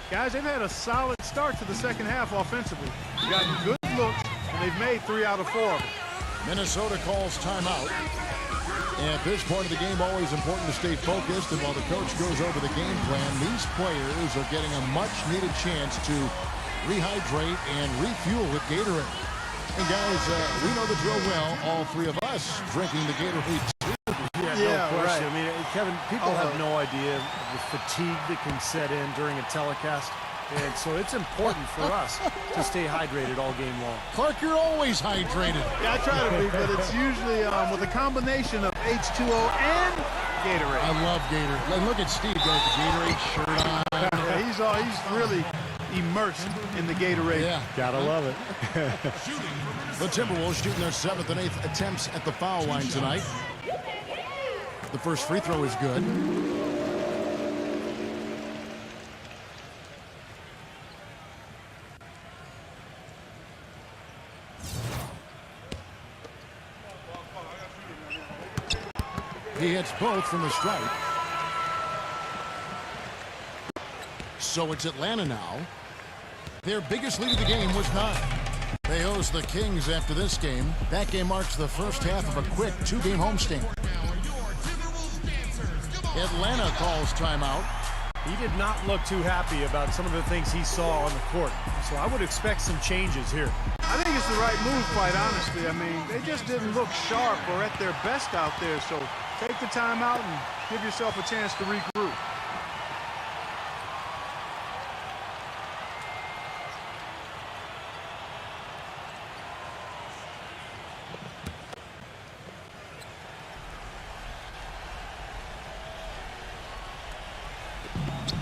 Guys, they've had a solid start to the second half offensively. Gotten good looks, and they've made 3 out of 4 of them. Minnesota calls timeout. And at this point of the game, always important to stay focused. And while the coach goes over the game plan, these players are getting a much-needed chance to rehydrate and refuel with Gatorade. And guys, we know the drill well, all 3 of us drinking the Gatorade too. Yeah, no question. Right. I mean, Kevin, people have no idea the fatigue that can set in during a telecast. And so it's important for us to stay hydrated all game long. Clark, you're always hydrated. Yeah, I try to be, but it's usually with a combination of H2O and Gatorade. I love Gatorade. And look at Steve, got the Gatorade shirt on. Yeah, he's really immersed in the Gatorade. Yeah. Gotta love it. The Timberwolves shooting their 7th and 8th attempts at the foul line tonight. The first free throw is good. He hits both from the stripe. So it's Atlanta now. Their biggest lead of the game was 9. They host the Kings after this game. That game marks the first half of a quick 2-game homestand. Atlanta calls timeout. He did not look too happy about some of the things he saw on the court. So I would expect some changes here. I think it's the right move, quite honestly. I mean, they just didn't look sharp or at their best out there. So take the timeout and give yourself a chance to regroup.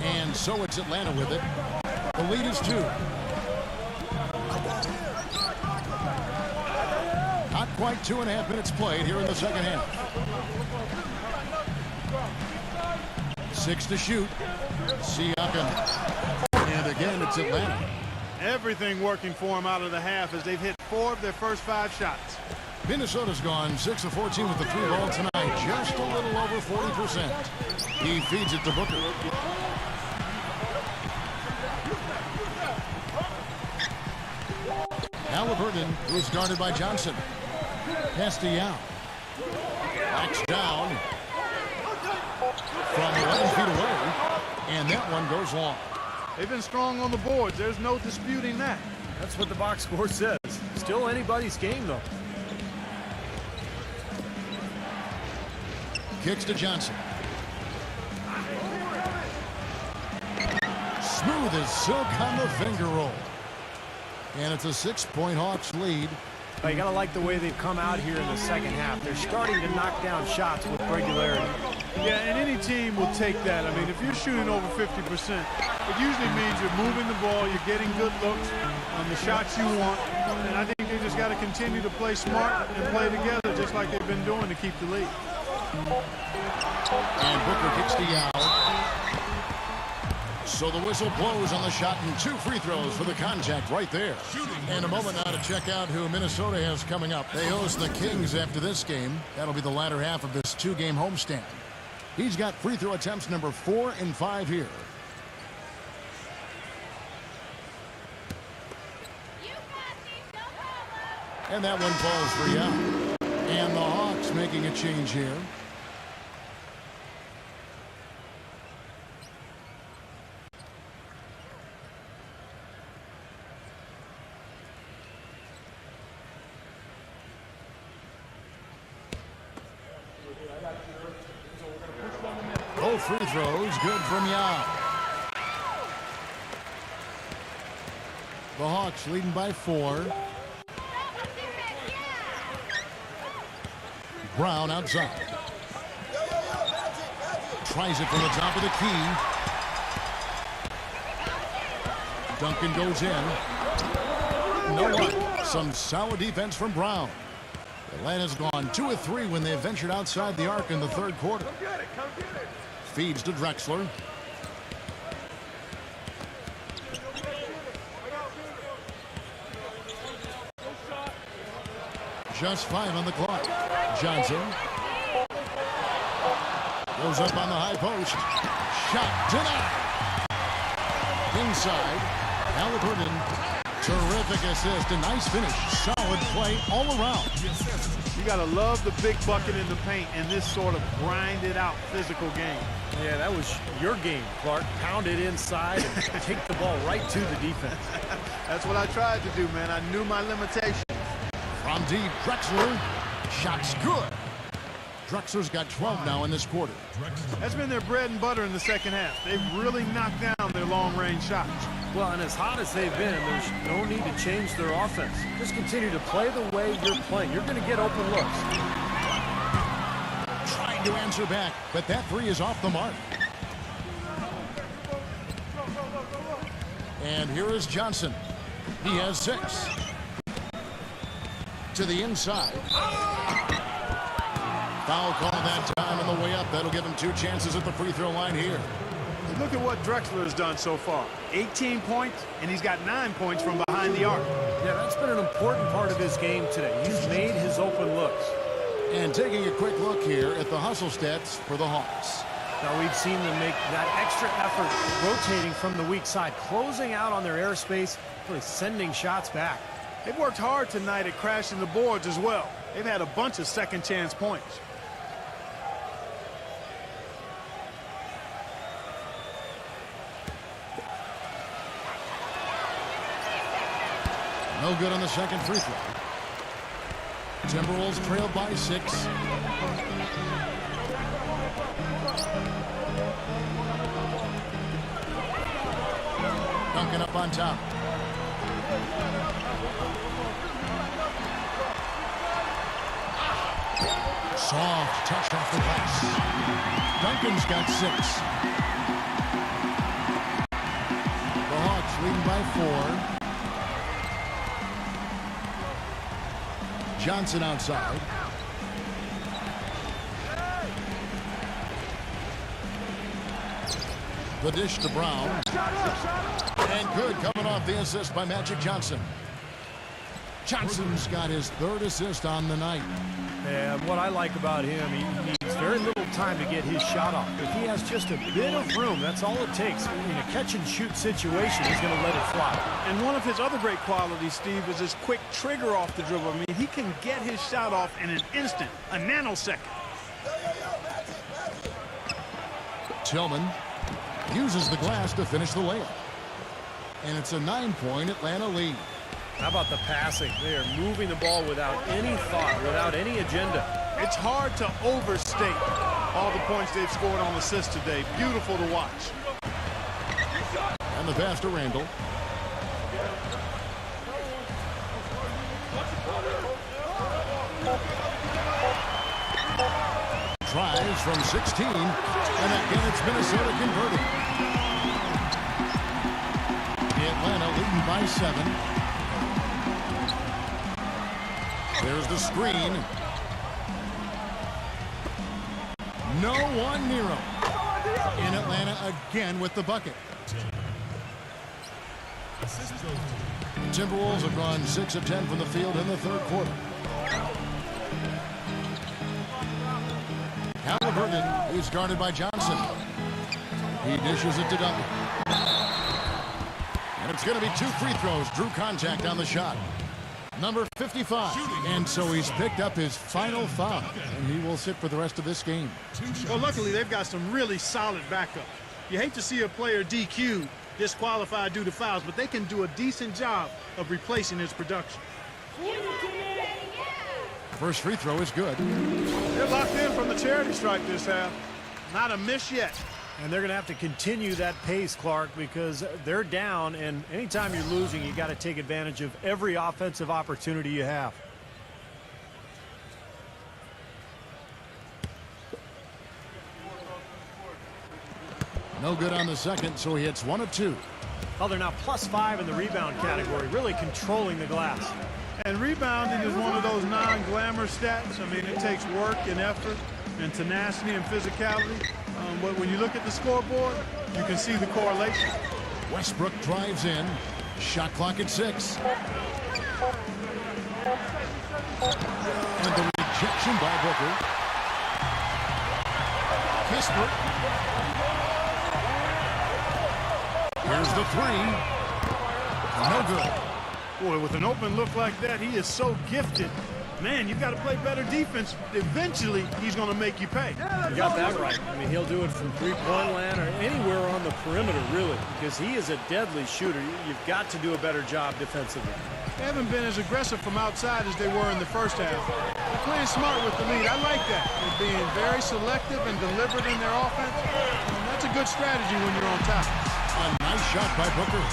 And so it's Atlanta with it. The lead is 2. Not quite 2.5 minutes played here in the second half. 6 to shoot. Siakam. And again, it's Atlanta. Everything working for them out of the half as they've hit 4 of their first 5 shots. Minnesota's gone 6 of 14 with the 3 ball tonight. Just a little over 40%. He feeds it to Booker. Halliburton is guarded by Johnson. Pass to Young. Backs down from 11 feet away. And that one goes long. They've been strong on the boards. There's no disputing that. That's what the box score says. Still anybody's game, though. kicks to Johnson. Smooth as silk on the finger roll. And it's a 6-point Hawks lead. You got to like the way they've come out here in the second half. They're starting to knock down shots with regularity. Yeah, and any team will take that. I mean, if you're shooting over 50%, it usually means you're moving the ball, you're getting good looks on the shots you want. And I think they just got to continue to play smart and play together just like they've been doing to keep the lead. And Booker kicks to Yao. So the whistle blows on the shot and 2 free throws for the contact right there. And a moment now to check out who Minnesota has coming up. They host the Kings after this game. That'll be the latter half of this 2-game homestand. He's got free throw attempts number 4 and 5 here. And that one falls for Yao. And the Hawks making a change here. Both free throws good from Yao. The Hawks leading by 4. Brown outside. Tries it from the top of the key. Duncan goes in. No luck. Some solid defense from Brown. Atlanta's gone 2 of 3 when they ventured outside the arc in the third quarter. Feeds to Drexler. Just 5 on the clock. Johnson goes up on the high post. Shot denied. Inside. Halliburton. Terrific assist. A nice finish. Solid play all around. You got to love the big bucket in the paint in this sort of grinded out physical game. Yeah, that was your game, Clark. Pound it inside and take the ball right to the defense. That's what I tried to do, man. I knew my limitations. From deep, Drexler. Shot's good. Drexler's got 12 now in this quarter. That's been their bread and butter in the second half. They've really knocked down their long-range shots. Well, and as hot as they've been, there's no need to change their offense. Just continue to play the way you're playing. You're going to get open looks. Trying to answer back, but that 3 is off the mark. And here is Johnson. He has 6. To the inside. Foul call that time on the way up. That'll give him 2 chances at the free throw line here. Look at what Drexler has done so far. 18 points, and he's got 9 points from behind the arc. Yeah, that's been an important part of his game today. He's made his open looks. And taking a quick look here at the hustle stats for the Hawks. Now we've seen them make that extra effort rotating from the weak side, closing out on their airspace, really sending shots back. They've worked hard tonight at crashing the boards as well. They've had a bunch of second chance points. No good on the second free throw. Timberwolves trailed by 6. Duncan up on top. Soft touch off the glass. Duncan's got 6. The Hawks leading by 4. Johnson outside. The dish to Brown. And good coming off the assist by Magic Johnson. Johnson's got his 3rd assist on the night. And what I like about him, he needs very little time to get his shot off. If he has just a bit of room, that's all it takes. In a catch-and-shoot situation, he's going to let it fly. And one of his other great qualities, Steve, is his quick trigger off the dribble. I mean, he can get his shot off in an instant, a nanosecond. Tillman uses the glass to finish the layup. And it's a 9-point Atlanta lead. How about the passing? They are moving the ball without any thought, without any agenda. It's hard to overstate all the points they've scored on assists today. Beautiful to watch. And the pass to Randall. Tries from 16, and again it's Minnesota converting. Atlanta leading by 7. There's the screen. No one near him. In Atlanta again with the bucket. Timberwolves have gone 6 of 10 from the field in the third quarter. Halliburton, he's guarded by Johnson. He dishes it to Duncan. And it's going to be 2 free throws. Drew contact on the shot. Number 55. And so he's picked up his final foul. And he will sit for the rest of this game. Well, luckily, they've got some really solid backup. You hate to see a player DQ'd, disqualified due to fouls, but they can do a decent job of replacing his production. First free throw is good. They're locked in from the charity stripe this half. Not a miss yet. And they're going to have to continue that pace, Clark, because they're down, and anytime you're losing, you got to take advantage of every offensive opportunity you have. No good on the second, so he hits 1 of 2. Well, they're now +5 in the rebound category, really controlling the glass. And rebounding is one of those non-glamour stats. I mean, it takes work and effort and tenacity and physicality. But when you look at the scoreboard, you can see the correlation. Westbrook drives in. Shot clock at 6. And the rejection by Booker. Kispert. Here's the 3. No good. Boy, with an open look like that, he is so gifted. Man, you've got to play better defense. Eventually, he's going to make you pay. You got that right. I mean, he'll do it from three-point land or anywhere on the perimeter, really, because he is a deadly shooter. You've got to do a better job defensively. They haven't been as aggressive from outside as they were in the first half. They're playing smart with the lead. I like that. They're being very selective and deliberate in their offense. And that's a good strategy when you're on top. A nice shot by Booker.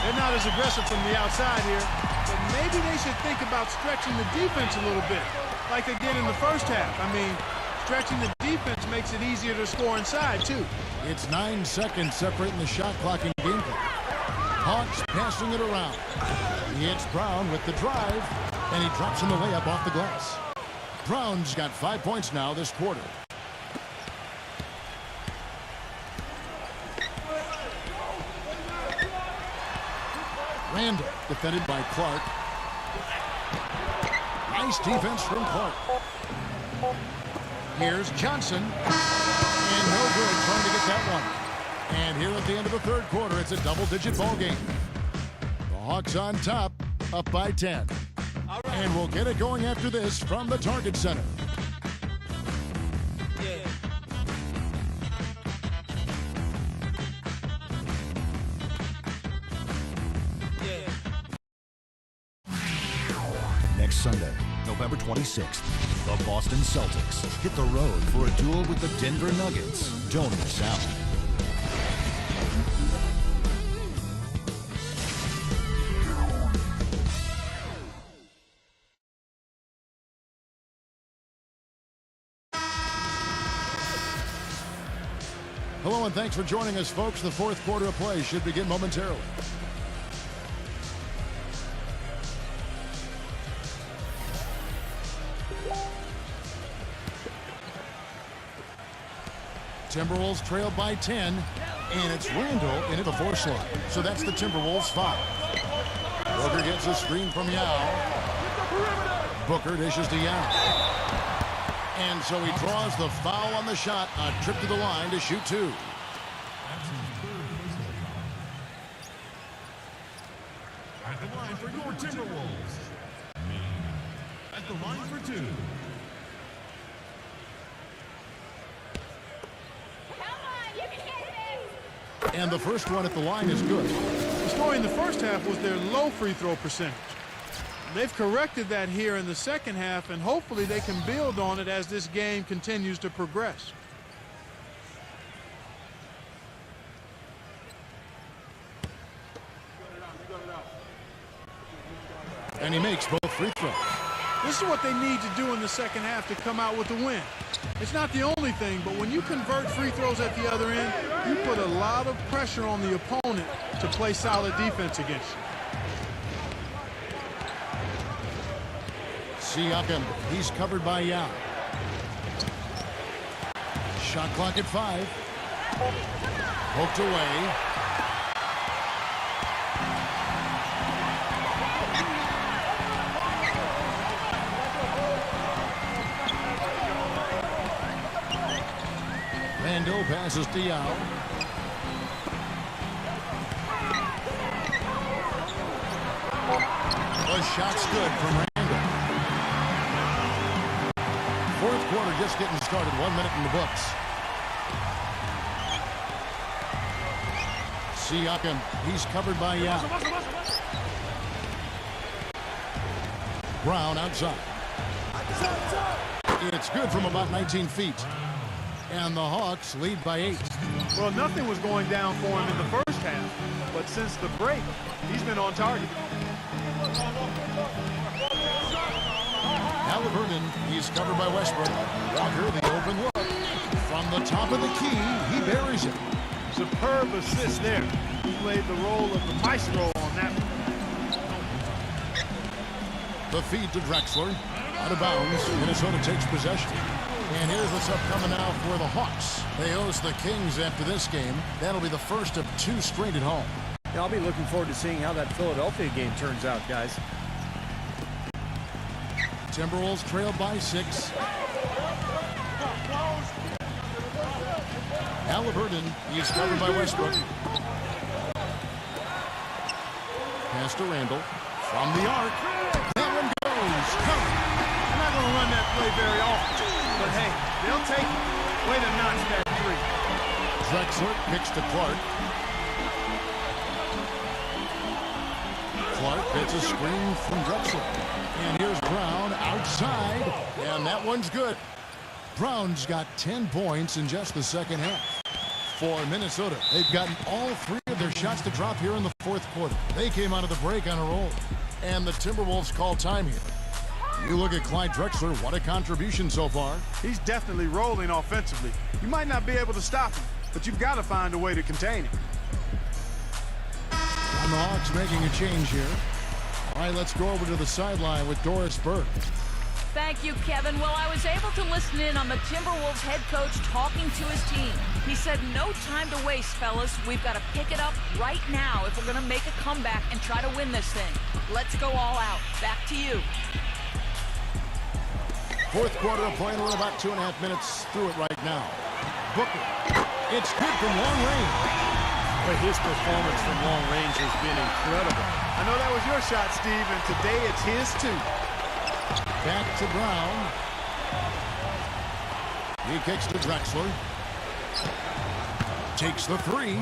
They're not as aggressive from the outside here, but maybe they should think about stretching the defense a little bit, like they did in the first half. I mean, stretching the defense makes it easier to score inside, too. It's 9 seconds separating the shot clock and game clock. Hawks passing it around. He hits Brown with the drive, and he drops in the layup off the glass. Brown's got 5 points now this quarter. Randall, defended by Clark. Nice defense from Clark. Here's Johnson. And no good trying to get that one. And here at the end of the third quarter, it's a double-digit ball game. The Hawks on top, up by 10. And we'll get it going after this from the Target Center. Next Sunday, November 26th, the Boston Celtics hit the road for a duel with the Denver Nuggets. Don't miss out. Hello and thanks for joining us, folks. The fourth quarter of play should begin momentarily. Timberwolves trail by 10, and it's Randall into the force line. So that's the Timberwolves 5. Booker gets a screen from Yao. Booker dishes to Yao. And so he draws the foul on the shot, a trip to the line to shoot 2. At the line for your Timberwolves. At the line for 2. And the first one at the line is good. The story in the first half was their low free throw percentage. They've corrected that here in the second half, and hopefully they can build on it as this game continues to progress. And he makes both free throws. This is what they need to do in the second half to come out with the win. It's not the only thing, but when you convert free throws at the other end, you put a lot of pressure on the opponent to play solid defense against you. Siakam, he's covered by Yao. Shot clock at 5. Poked away. Randall passes to Yao. The shot's good from Randall. Fourth quarter just getting started. 1 minute in the books. Siakam, he's covered by Yao. Brown outside. It's good from about 19 feet. And the Hawks lead by 8. Well, nothing was going down for him in the first half, but since the break, he's been on target. Halliburton, he's covered by Westbrook. Walker, the open look. From the top of the key, he buries it. Superb assist there. He played the role of the maestro on that one. The feed to Drexler. Out of bounds. Minnesota takes possession. And here's what's upcoming now for the Hawks. They host the Kings after this game. That'll be the first of 2 straight at home. Yeah, I'll be looking forward to seeing how that Philadelphia game turns out, guys. Timberwolves trail by 6. Halliburton, he's covered by Westbrook. Pass to Randall. From the arc. That one goes. Covered. They're not going to run that play very often, but hey, they'll take it. Way to notch that 3. Drexler kicks to Clark. Clark gets a screen from Drexler. And here's Brown outside. And that one's good. Brown's got 10 points in just the second half. For Minnesota, they've gotten all 3 of their shots to drop here in the fourth quarter. They came out of the break on a roll. And the Timberwolves call time here. You look at Clyde Drexler, what a contribution so far. He's definitely rolling offensively. You might not be able to stop him, but you've got to find a way to contain him. And the Hawks making a change here. All right, let's go over to the sideline with Doris Burke. Thank you, Kevin. Well, I was able to listen in on the Timberwolves head coach talking to his team. He said, no time to waste, fellas. We've got to pick it up right now if we're going to make a comeback and try to win this thing. Let's go all out. Back to you. Fourth quarter of play, we're about 2.5 minutes through it right now. Booker, it's good from long range. But his performance from long range has been incredible. I know that was your shot, Steve, and today it's his too. Back to Brown. He kicks to Drexler. Takes the 3.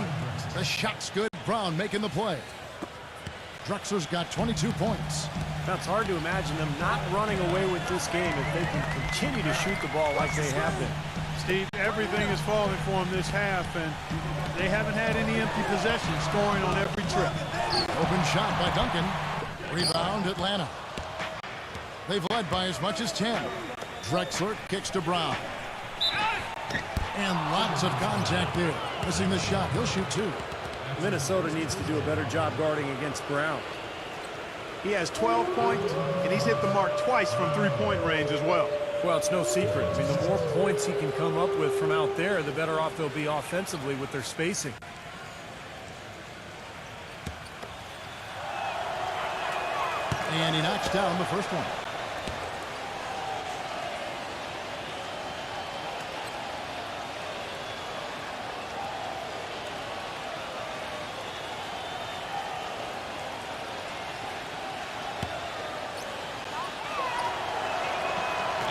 The shot's good. Brown making the play. Drexler's got 22 points. Now, it's hard to imagine them not running away with this game if they can continue to shoot the ball like they have been. Steve, everything is falling for them this half, and they haven't had any empty possessions, scoring on every trip. Open shot by Duncan. Rebound, Atlanta. They've led by as much as 10. Drexler kicks to Brown. And lots of contact there. Missing the shot. He'll shoot 2. Minnesota needs to do a better job guarding against Brown. He has 12 points, and he's hit the mark twice from 3-point range as well. Well, it's no secret. I mean, the more points he can come up with from out there, the better off they'll be offensively with their spacing. And he knocks down the first one.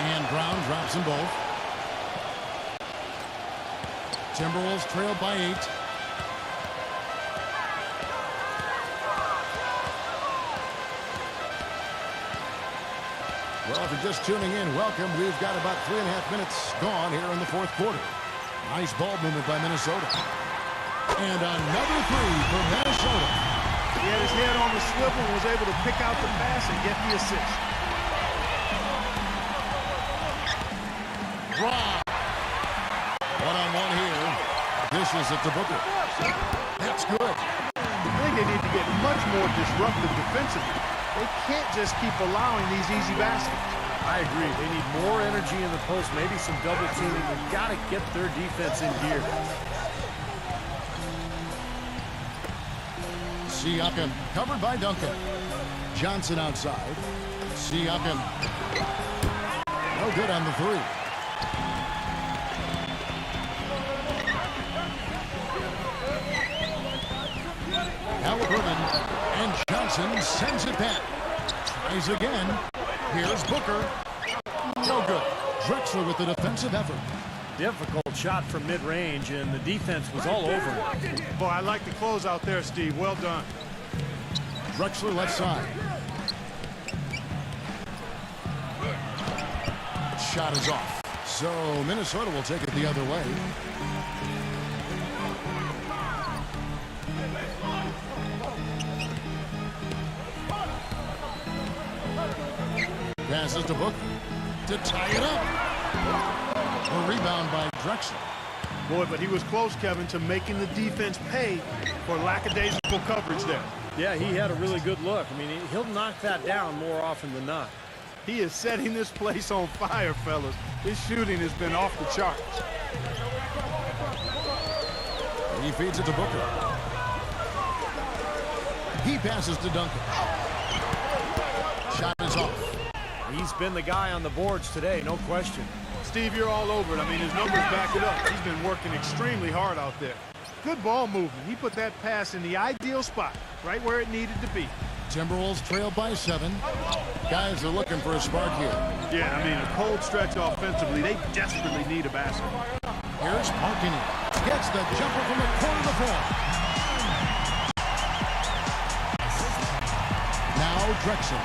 And Brown drops them both. Timberwolves trail by 8. Well, if you're just tuning in, welcome. We've got about 3.5 minutes gone here in the fourth quarter. Nice ball movement by Minnesota. And another 3 for Minnesota. He had his head on the swivel and was able to pick out the pass and get the assist. Draw. One-on-one here. Dishes it to Booker. That's good. I think they need to get much more disruptive defensively. They can't just keep allowing these easy baskets. I agree. They need more energy in the post, maybe some double teaming. They've got to get their defense in gear. Siakam covered by Duncan. Johnson outside. Siakam. No good on the three. Halliburton and Johnson sends it back. Tries again. Here's Booker. No good. Drexler with the defensive effort. Difficult shot from mid-range, and the defense was all over it. Boy, I like the close out there, Steve. Well done. Drexler left side. Shot is off. So Minnesota will take it the other way. Passes to Booker to tie it up. A rebound by Drexler. Boy, but he was close, Kevin, to making the defense pay for lackadaisical coverage there. Yeah, he had a really good look. I mean, he'll knock that down more often than not. He is setting this place on fire, fellas. His shooting has been off the charts. He feeds it to Booker. He passes to Duncan. Shot is off. He's been the guy on the boards today, no question. Steve, you're all over it. I mean, his numbers back it up. He's been working extremely hard out there. Good ball movement. He put that pass in the ideal spot, right where it needed to be. Timberwolves trail by 7. Guys are looking for a spark here. Yeah, I mean, a cold stretch offensively. They desperately need a basket. Here's Markkanen. Gets the jumper from the corner of the floor. Now Drexler.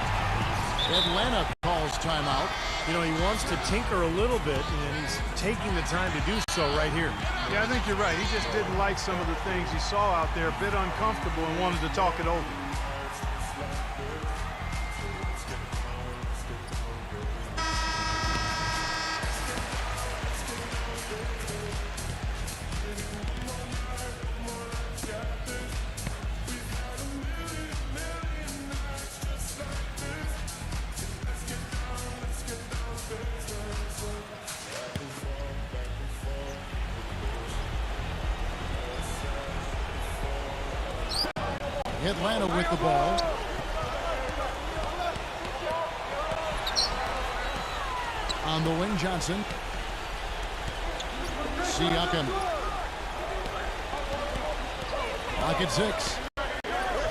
Atlanta calls timeout. You know, he wants to tinker a little bit, and he's taking the time to do so right here. Yeah, I think you're right. He just didn't like some of the things he saw out there, a bit uncomfortable, and wanted to talk it over. Atlanta with the ball. On the wing, Johnson. Siakam. Lock at 6.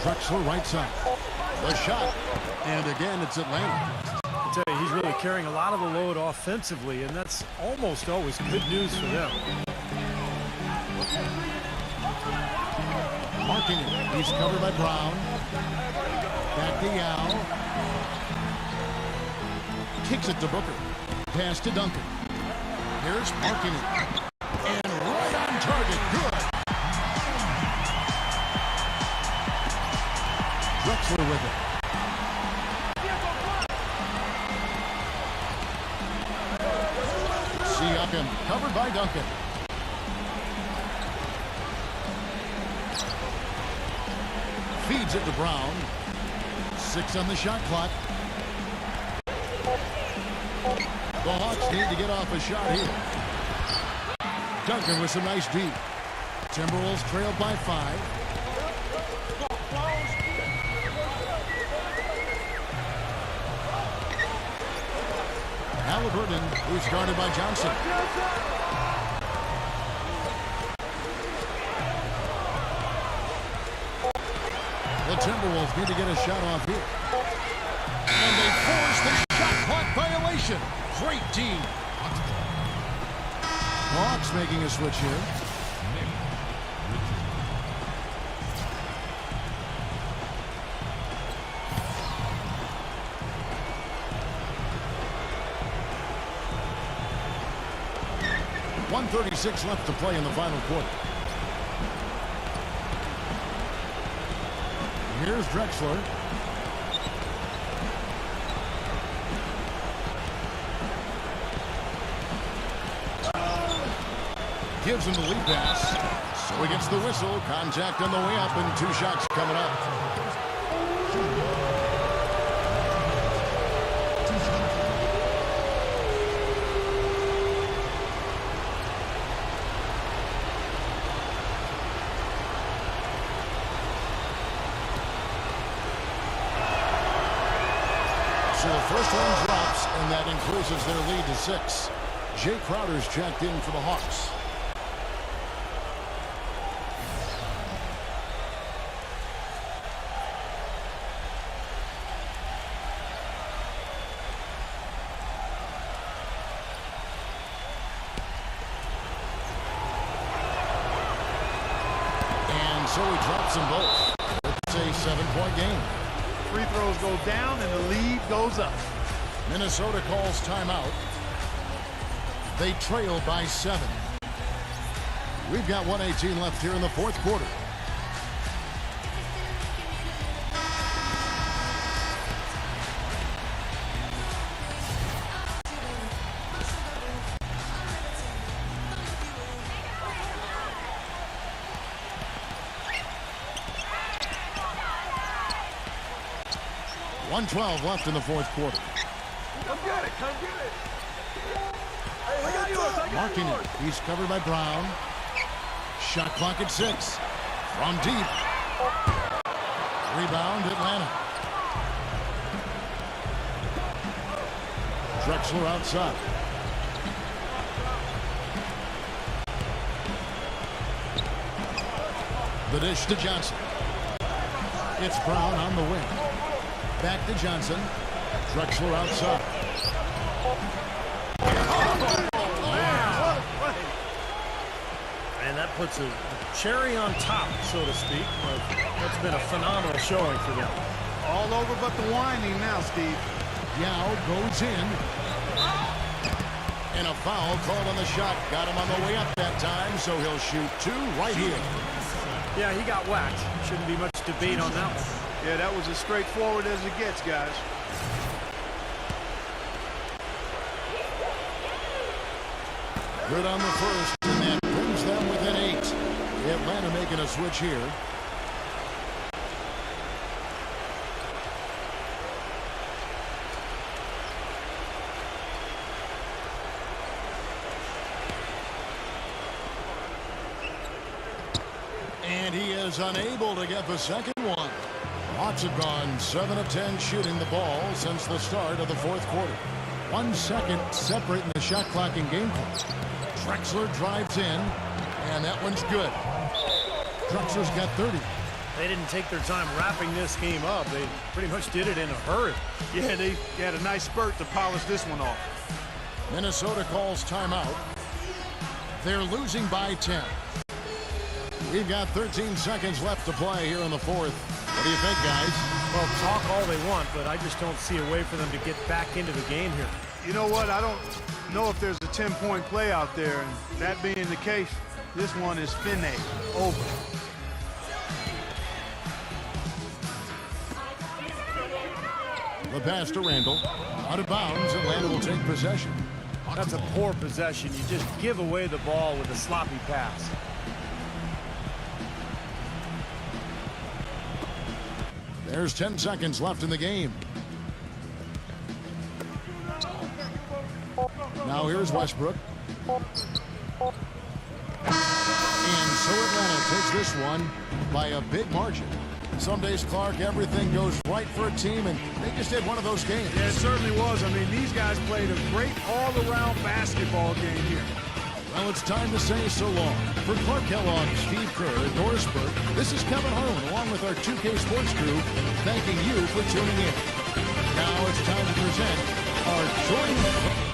Drexler right side. The shot. And again, it's Atlanta. I tell you, he's really carrying a lot of the load offensively, and that's almost always good news for them. Markkanen. He's covered by Brown. Back to Yao. Kicks it to Booker. Pass to Duncan. Here's Markkanen. And right on target. Good. Drexler with it. Siakam covered by Duncan. Feeds it to Brown. 6 on the shot clock. The Hawks need to get off a shot here. Duncan with some nice deep. Timberwolves trail by 5. Halliburton, who's guarded by Johnson. The Timberwolves need to get a shot off here. And they force the shot clock violation. Great team. Hawks making a switch here. .136 left to play in the final quarter. Here's Drexler. Gives him the lead pass. So he gets the whistle. Contact on the way up and 2 shots coming up. So the first one drops, and that increases their lead to 6. Jay Crowder's checked in for the Hawks. And so he drops them both. It's a 7-point game. Free throws go down and the lead goes up. Minnesota calls timeout. They trail by 7. We've got 1:18 left here in the fourth quarter. .112 left in the fourth quarter. Come get it, come get it. Marking it. He's covered by Brown. Shot clock at 6. From deep. Rebound, Atlanta. Drexler outside. The dish to Johnson. It's Brown on the wing. Back to Johnson. Drexler outside. And that puts a cherry on top, so to speak. That's been a phenomenal showing for them. All over but the winding now, Steve. Yao goes in. And a foul called on the shot. Got him on the way up that time, so he'll shoot 2 right here. Yeah, he got whacked. Shouldn't be much debate on that one. Yeah, that was as straightforward as it gets, guys. Good on the first, and that brings them within 8. Atlanta making a switch here. And he is unable to get the second one. Hawks have gone 7 of 10 shooting the ball since the start of the fourth quarter. 1 second separating the shot clock and game clock. Drexler drives in, and that one's good. Drexler's got 30. They didn't take their time wrapping this game up. They pretty much did it in a hurry. Yeah, they had a nice spurt to polish this one off. Minnesota calls timeout. They're losing by 10. We've got 13 seconds left to play here in the fourth. What do you think, guys? Well, talk all they want, but I just don't see a way for them to get back into the game here. You know what? I don't know if there's a 10-point play out there, and that being the case, this one is finna over. The pass to Randall. Out of bounds, Atlanta will take possession. That's a poor possession. You just give away the ball with a sloppy pass. There's 10 seconds left in the game. Now here's Westbrook. And so Atlanta takes this one by a big margin. Some days, Clark, everything goes right for a team, and they just had one of those games. Yeah, it certainly was. I mean, these guys played a great all-around basketball game here. Well, it's time to say so long. For Clark Kellogg, Steve Kerr, and Doris Burke, this is Kevin Harlan, along with our 2K Sports crew, thanking you for tuning in. Now it's time to present our joint...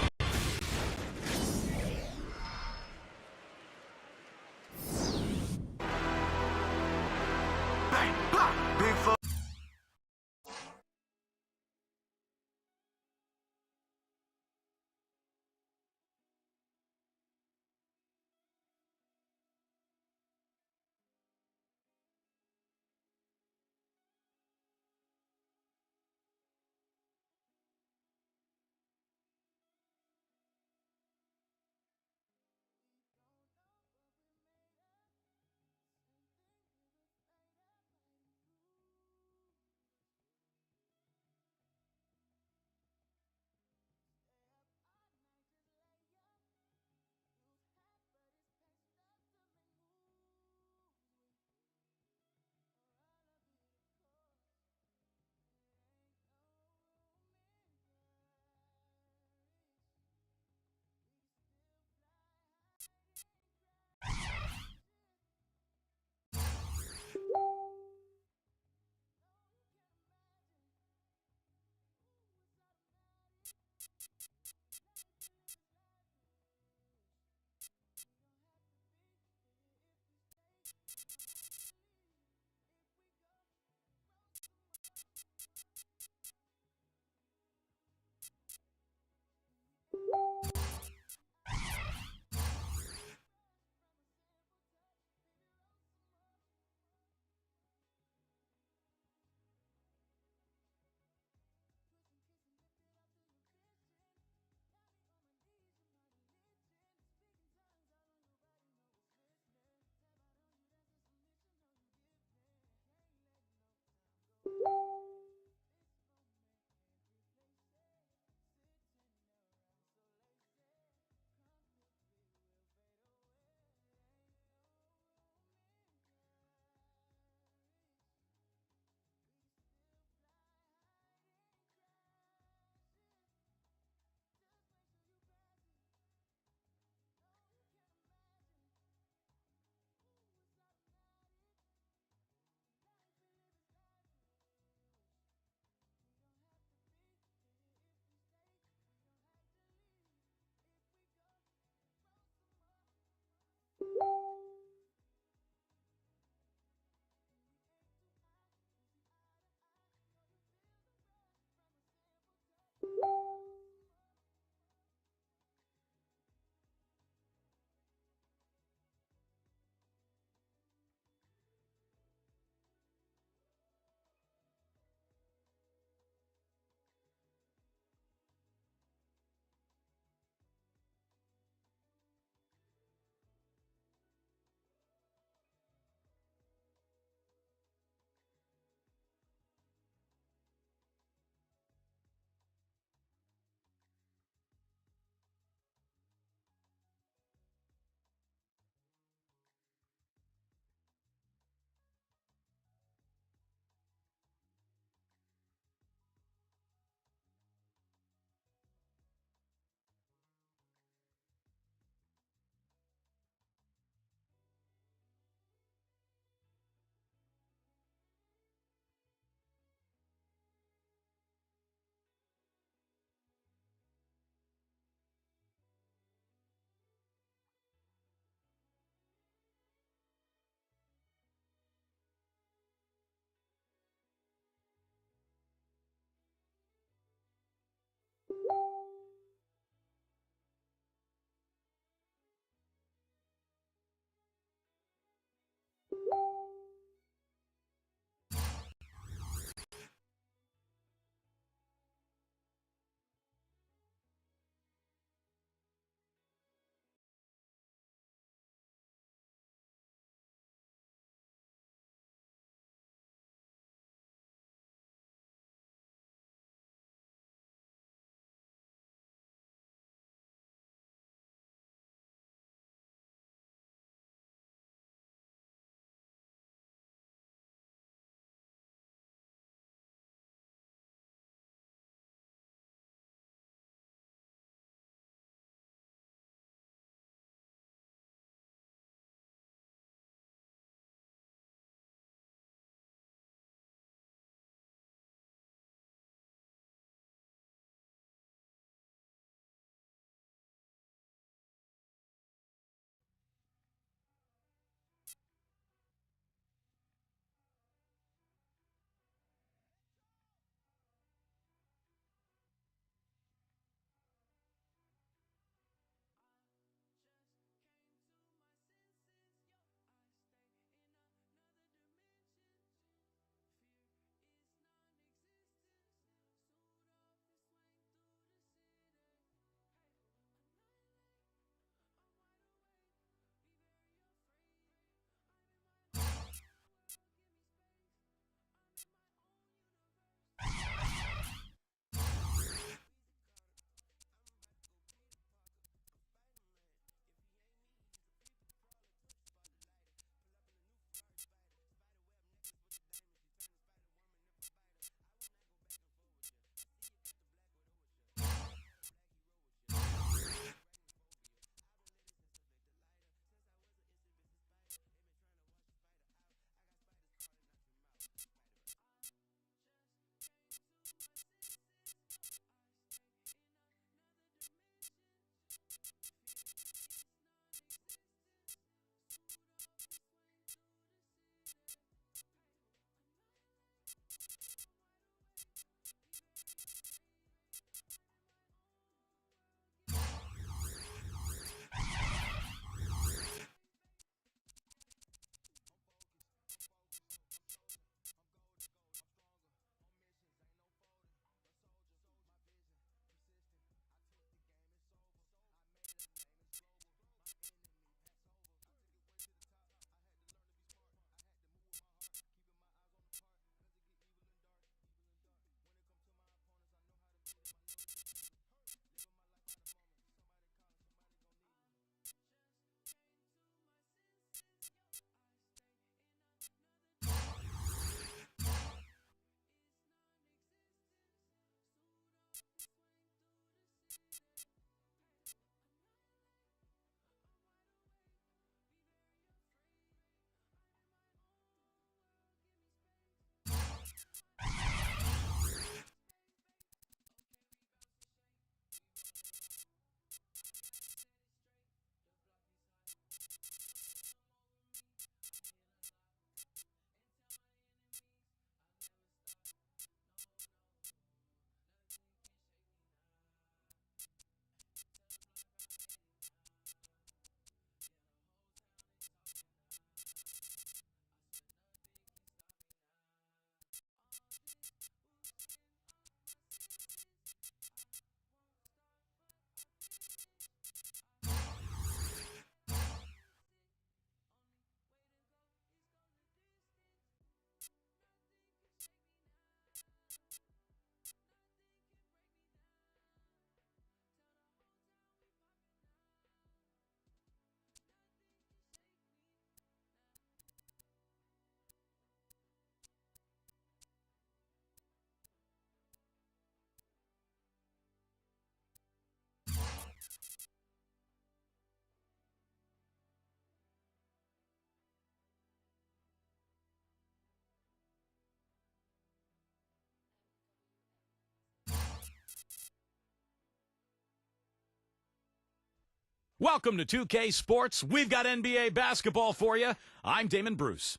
Welcome to 2K Sports. We've got NBA basketball for you. I'm Damon Bruce.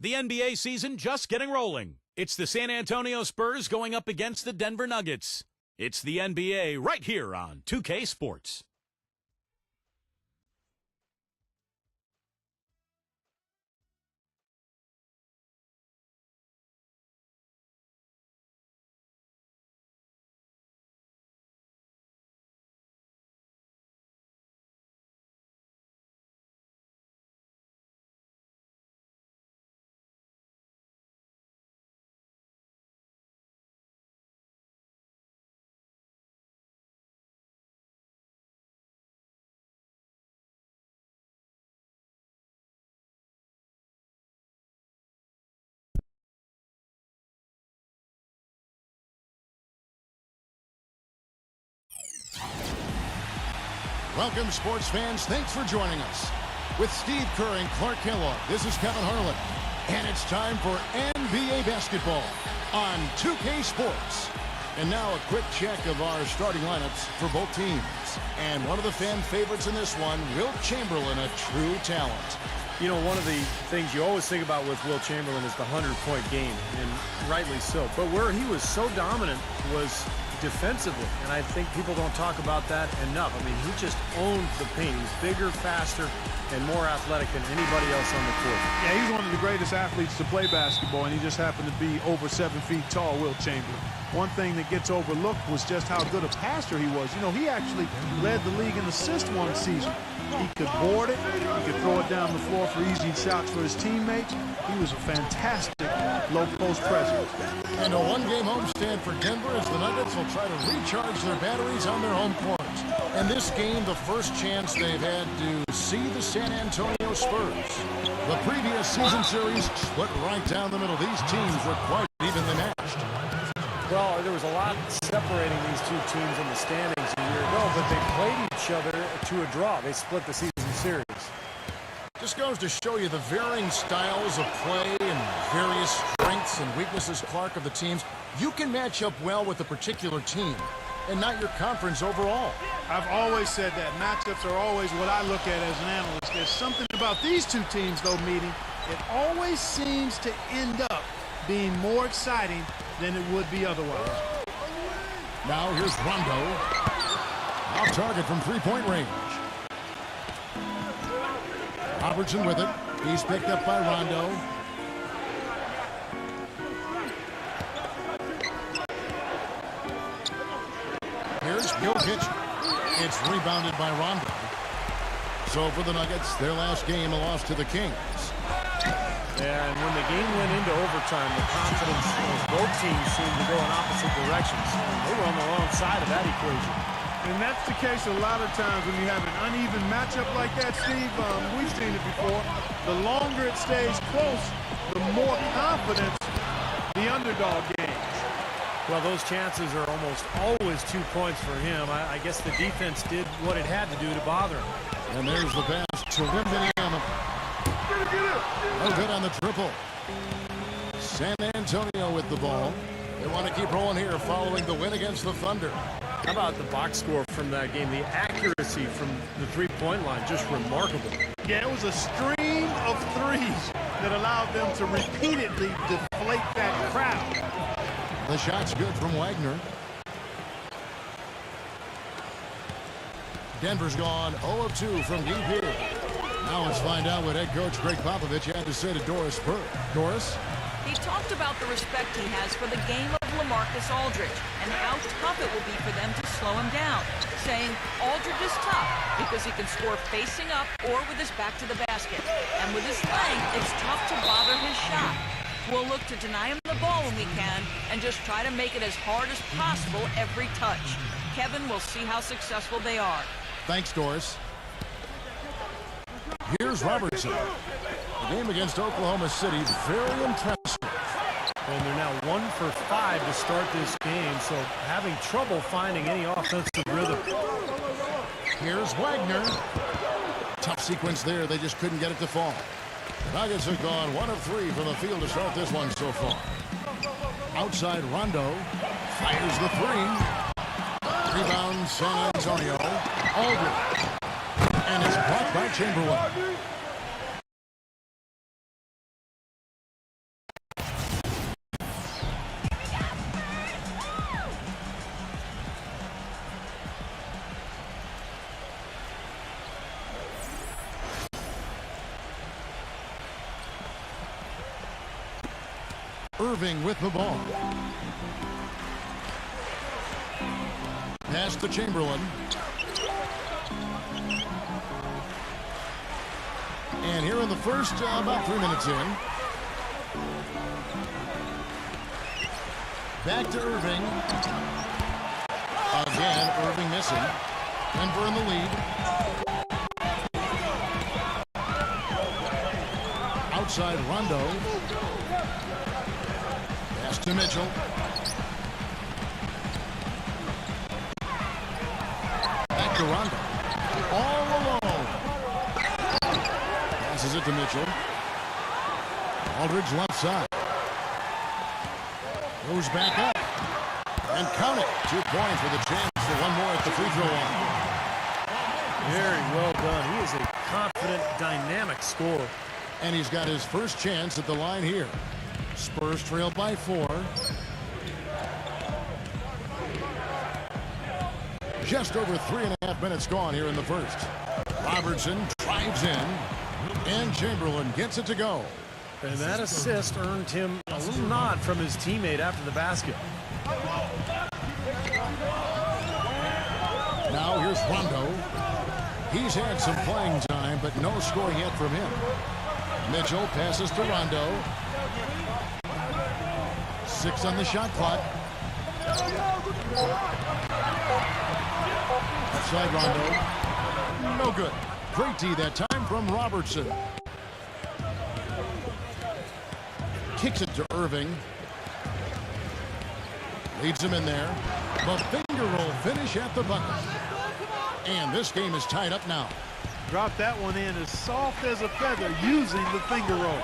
The NBA season just getting rolling. It's the San Antonio Spurs going up against the Denver Nuggets. It's the NBA right here on 2K Sports. Welcome, sports fans. Thanks for joining us. With Steve Kerr and Clark Kellogg, this is Kevin Harlan. And it's time for NBA basketball on 2K Sports. And now a quick check of our starting lineups for both teams. And one of the fan favorites in this one, Wilt Chamberlain, a true talent. You know, one of the things you always think about with Wilt Chamberlain is the 100-point game, and rightly so. But where he was so dominant was defensively, and I think people don't talk about that enough. I mean, he just owned the paint. He's bigger, faster, and more athletic than anybody else on the court. Yeah, he's one of the greatest athletes to play basketball, and he just happened to be over 7 feet tall, Wilt Chamberlain. One thing that gets overlooked was just how good a passer he was. You know, he actually led the league in assists one season. He could board it, he could throw it down the floor for easy shots for his teammates. He was a fantastic low-post presence. And a one-game homestand for Denver as the Nuggets will try to recharge their batteries on their home court. And this game, the first chance they've had to see the San Antonio Spurs. The previous season series split right down the middle. These teams were quite evenly matched. Well, there was a lot separating these two teams in the standings a year ago, but they played each other to a draw. They split the season series. Just goes to show you the varying styles of play and various strengths and weaknesses, Clark, of the teams. You can match up well with a particular team and not your conference overall. I've always said that. Matchups are always what I look at as an analyst. There's something about these two teams, though, meeting. It always seems to end up being more exciting than it would be otherwise. Now here's Rondo. Off target from three-point range. Robertson with it. He's picked up by Rondo. Here's Jokic. It's rebounded by Rondo. So for the Nuggets, their last game, a loss to the Kings. And when the game went into overtime, the confidence of both teams seemed to go in opposite directions. They were on the wrong side of that equation. And that's the case a lot of times when you have an uneven matchup like that, Steve. We've seen it before. The longer it stays close, the more confidence the underdog gains. Well, those chances are almost always 2 points for him. I guess the defense did what it had to do to bother him. And there's the pass to Wembanyama. No good on the triple. San Antonio with the ball. They want to keep rolling here following the win against the Thunder. How about the box score from that game? The accuracy from the three-point line, just remarkable. Yeah, it was a stream of threes that allowed them to repeatedly deflate that crowd. The shot's good from Wagner. Denver's gone 0 of 2 from deep here. Now let's find out what head coach Greg Popovich had to say to Doris Burke. Doris? He talked about the respect he has for the game of LaMarcus Aldridge and how tough it will be for them to slow him down, saying Aldridge is tough because he can score facing up or with his back to the basket. And with his length, it's tough to bother his shot. We'll look to deny him the ball when we can and just try to make it as hard as possible every touch. Kevin, will see how successful they are. Thanks, Doris. Here's Robertson. The game against Oklahoma City, very impressive. And they're now 1 for 5 to start this game, so having trouble finding any offensive rhythm. Here's Wagner. Tough sequence there. They just couldn't get it to fall. The Nuggets have gone 1 of 3 from the field to start this one so far. Outside Rondo. Fires the three. Rebound from San Antonio. Aldridge. And it's blocked by Chamberlain. Irving with the ball. Pass to Chamberlain. And here in the first, about 3 minutes in. Back to Irving. Again, Irving missing. Denver in the lead. Outside Rondo. Pass to Mitchell. Back to Rondo. All alone. Passes it to Mitchell. Aldridge left side. Goes back up. And count it. 2 points with a chance for one more at the free throw line. Very well done. He is a confident, dynamic scorer. And he's got his first chance at the line here. Spurs trail by 4. Just over 3.5 minutes gone here in the first. Robertson drives in. And Chamberlain gets it to go. And that assist earned him a little nod from his teammate after the basket. Now here's Rondo. He's had some playing time, but no scoring yet from him. Mitchell passes to Rondo. 6 on the shot clock. Outside Rondo. No good. Great D that time from Robertson. Kicks it to Irving. Leads him in there. The finger roll finish at the bucket. And this game is tied up now. Drop that one in as soft as a feather using the finger roll.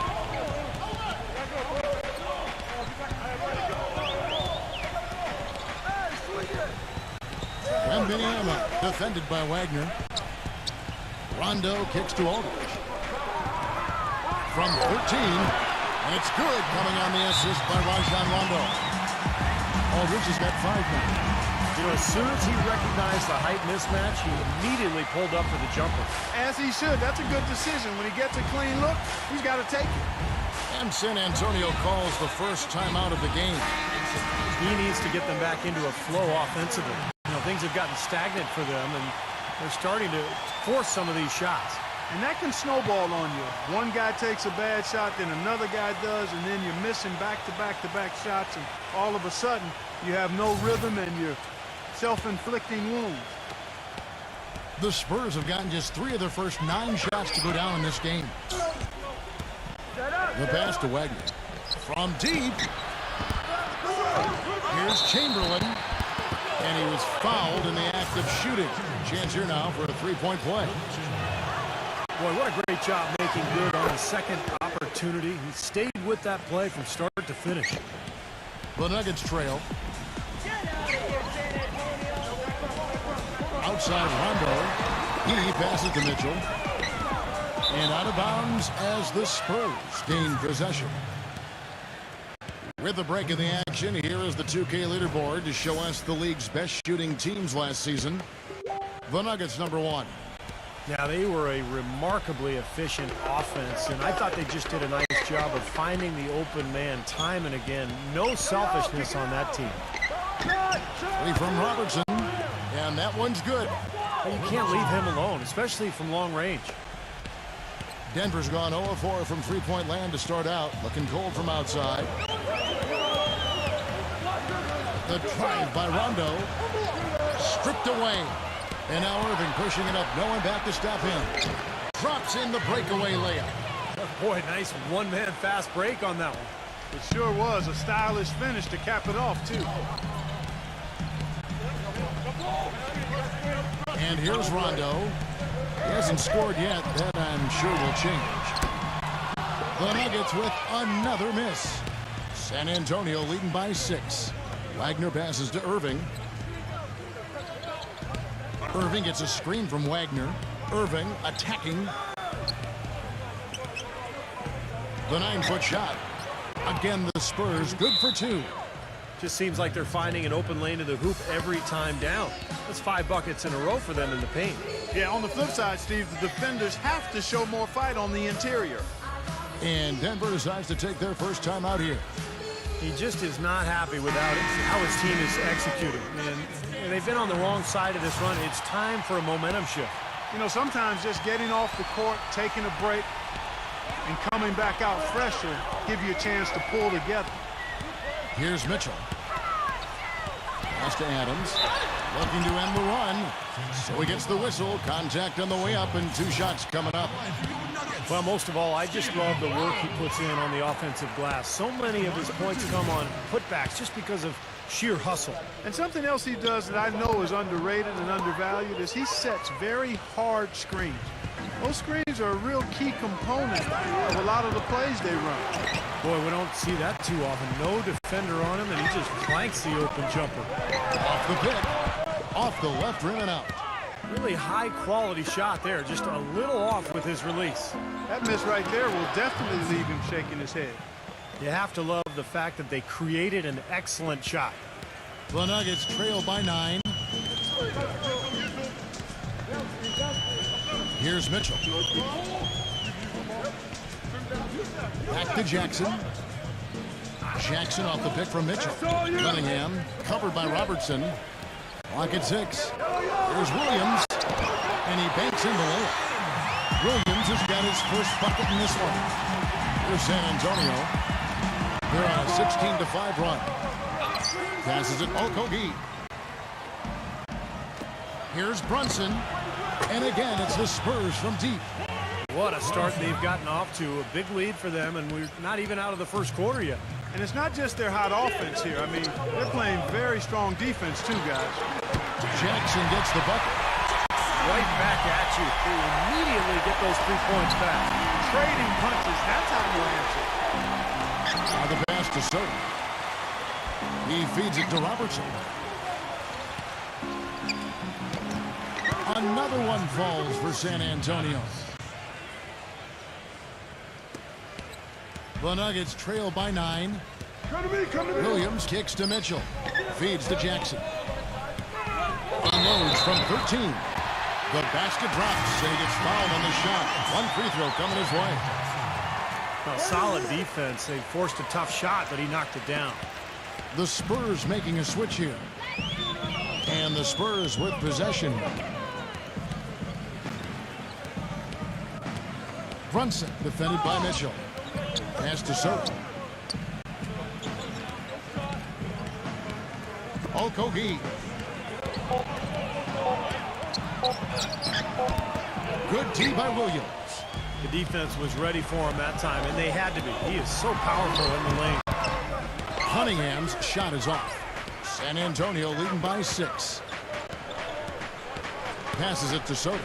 Wembanyama defended by Wagner. Rondo kicks to Aldridge. From 13, and it's good, coming on the assist by Rajon Rondo. Aldridge has got 5 now. You know, as soon as he recognized the height mismatch, he immediately pulled up for the jumper. As he should. That's a good decision. When he gets a clean look, he's got to take it. And San Antonio calls the first timeout of the game. He needs to get them back into a flow offensively. You know, things have gotten stagnant for them, and they're starting to force some of these shots. And that can snowball on you. One guy takes a bad shot, then another guy does, and then you're missing back-to-back-to-back shots, and all of a sudden you have no rhythm and you're self-inflicting wounds. The Spurs have gotten just 3 of their first 9 shots to go down in this game. The pass to Wagner. From deep. Here's Chamberlain. And he was fouled in the act of shooting. Chance here now for a 3-point play. Boy, what a great job making good on his second opportunity. He stayed with that play from start to finish. The Nuggets trail. Outside Rondo. He passes to Mitchell. And out of bounds as the Spurs gain possession. With the break in the action, here is the 2K leaderboard to show us the league's best shooting teams last season. The Nuggets, number 1. Now, they were a remarkably efficient offense, and I thought they just did a nice job of finding the open man time and again. No selfishness on that team. 3 from Robertson, and that one's good. But you can't leave him alone, especially from long range. Denver's gone 0-4 from three-point land to start out, looking cold from outside. The drive by Rondo, stripped away. And now Irving pushing it up, no one back to stop him. Drops in the breakaway layup. Boy, nice one-man fast break on that one. It sure was a stylish finish to cap it off, too. And here's Rondo. He hasn't scored yet. That, I'm sure, will change. The Nuggets with another miss. San Antonio leading by 6. Wagner passes to Irving. Irving gets a screen from Wagner. Irving attacking. The 9-foot shot. Again, the Spurs good for 2. Just seems like they're finding an open lane to the hoop every time down. That's 5 buckets in a row for them in the paint. Yeah, on the flip side, Steve, the defenders have to show more fight on the interior. And Denver decides to take their first time out here. He just is not happy with how his team is executing. And they've been on the wrong side of this run. It's time for a momentum shift. You know, sometimes just getting off the court, taking a break, and coming back out fresher give you a chance to pull together. Here's Mitchell. Pass to Adams. Looking to end the run. So he gets the whistle. Contact on the way up and 2 shots coming up. Well, most of all, I just love the work he puts in on the offensive glass. So many of his points come on putbacks just because of sheer hustle. And something else he does that I know is underrated and undervalued is he sets very hard screens. Those screens are a real key component of a lot of the plays they run. Boy, we don't see that too often. No defender on him, and he just planks the open jumper. Off the pick. Off the left rim and out. Really high-quality shot there. Just a little off with his release. That miss right there will definitely leave him shaking his head. You have to love the fact that they created an excellent shot. The Nuggets trail by 9. Here's Mitchell. Back to Jackson. Jackson off the pick from Mitchell. Cunningham covered by Robertson. Clock at 6. Here's Williams. And he banks in the layup. Williams has got his first bucket in this one. Here's San Antonio. They're on a 16-5 run. Passes it Okogie. Here's Brunson. And again, it's the Spurs from deep. What a start they've gotten off to. A big lead for them, and we're not even out of the first quarter yet. And it's not just their hot offense here. I mean, they're playing very strong defense too, guys. Jackson gets the bucket. Right back at you. They immediately get those 3 points back. Trading punches, that's how you answer. Now the pass to Soto. He feeds it to Robertson. Another one falls for San Antonio. The Nuggets trail by 9. Williams kicks to Mitchell. Feeds to Jackson. Unloads from 13. The basket drops, and he gets fouled on the shot. One free throw coming his way. Well, solid defense. They forced a tough shot, but he knocked it down. The Spurs making a switch here. And the Spurs with possession. Brunson defended by Mitchell. Pass to Soto. Okogie. Good tee by Williams. The defense was ready for him that time, and they had to be. He is so powerful in the lane. Cunningham's shot is off. San Antonio leading by 6. Passes it to Soto.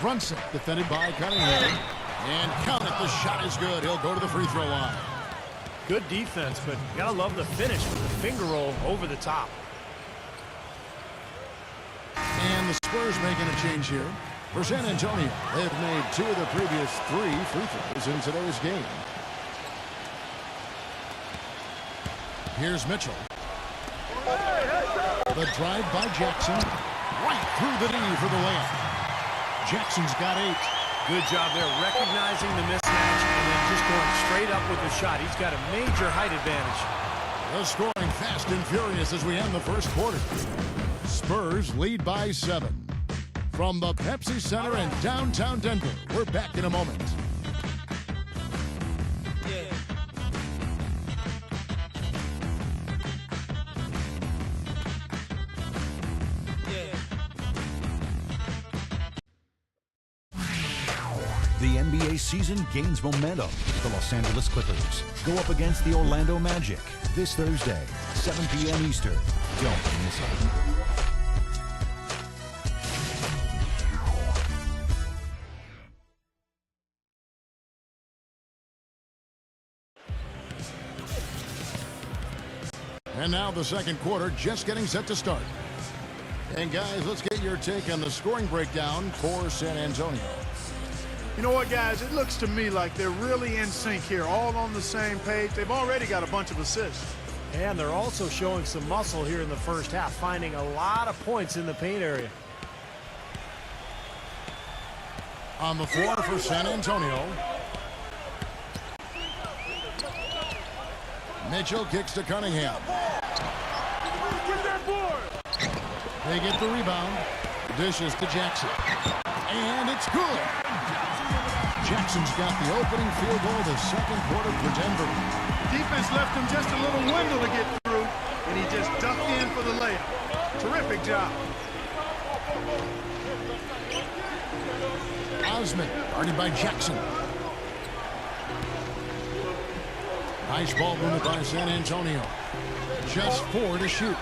Brunson defended by Cunningham. And count it, the shot is good. He'll go to the free throw line. Good defense, but you gotta love the finish with the finger roll over the top. And the Spurs making a change here. For San Antonio, they've made 2 of the previous 3 free throws in today's game. Here's Mitchell. The drive by Jackson. Right through the knee for the layup. Jackson's got 8. Good job there, recognizing the mismatch and then just going straight up with the shot. He's got a major height advantage. The scoring fast and furious as we end the first quarter. Spurs lead by 7. From the Pepsi Center in downtown Denver, we're back in a moment. The NBA season gains momentum. The Los Angeles Clippers go up against the Orlando Magic this Thursday, 7 p.m. Eastern. Don't miss it. And now the second quarter just getting set to start. And guys, let's get your take on the scoring breakdown for San Antonio. You know what, guys? It looks to me like they're really in sync here, all on the same page. They've already got a bunch of assists. And they're also showing some muscle here in the first half, finding a lot of points in the paint area. On the floor for San Antonio. Mitchell kicks to Cunningham. They get the rebound. Dishes to Jackson. And it's good. Jackson's got the opening field goal of the second quarter for Denver. Defense left him just a little window to get through, and he just ducked in for the layup. Terrific job. Osman, guarded by Jackson. Nice ball movement by San Antonio. Just 4 to shoot.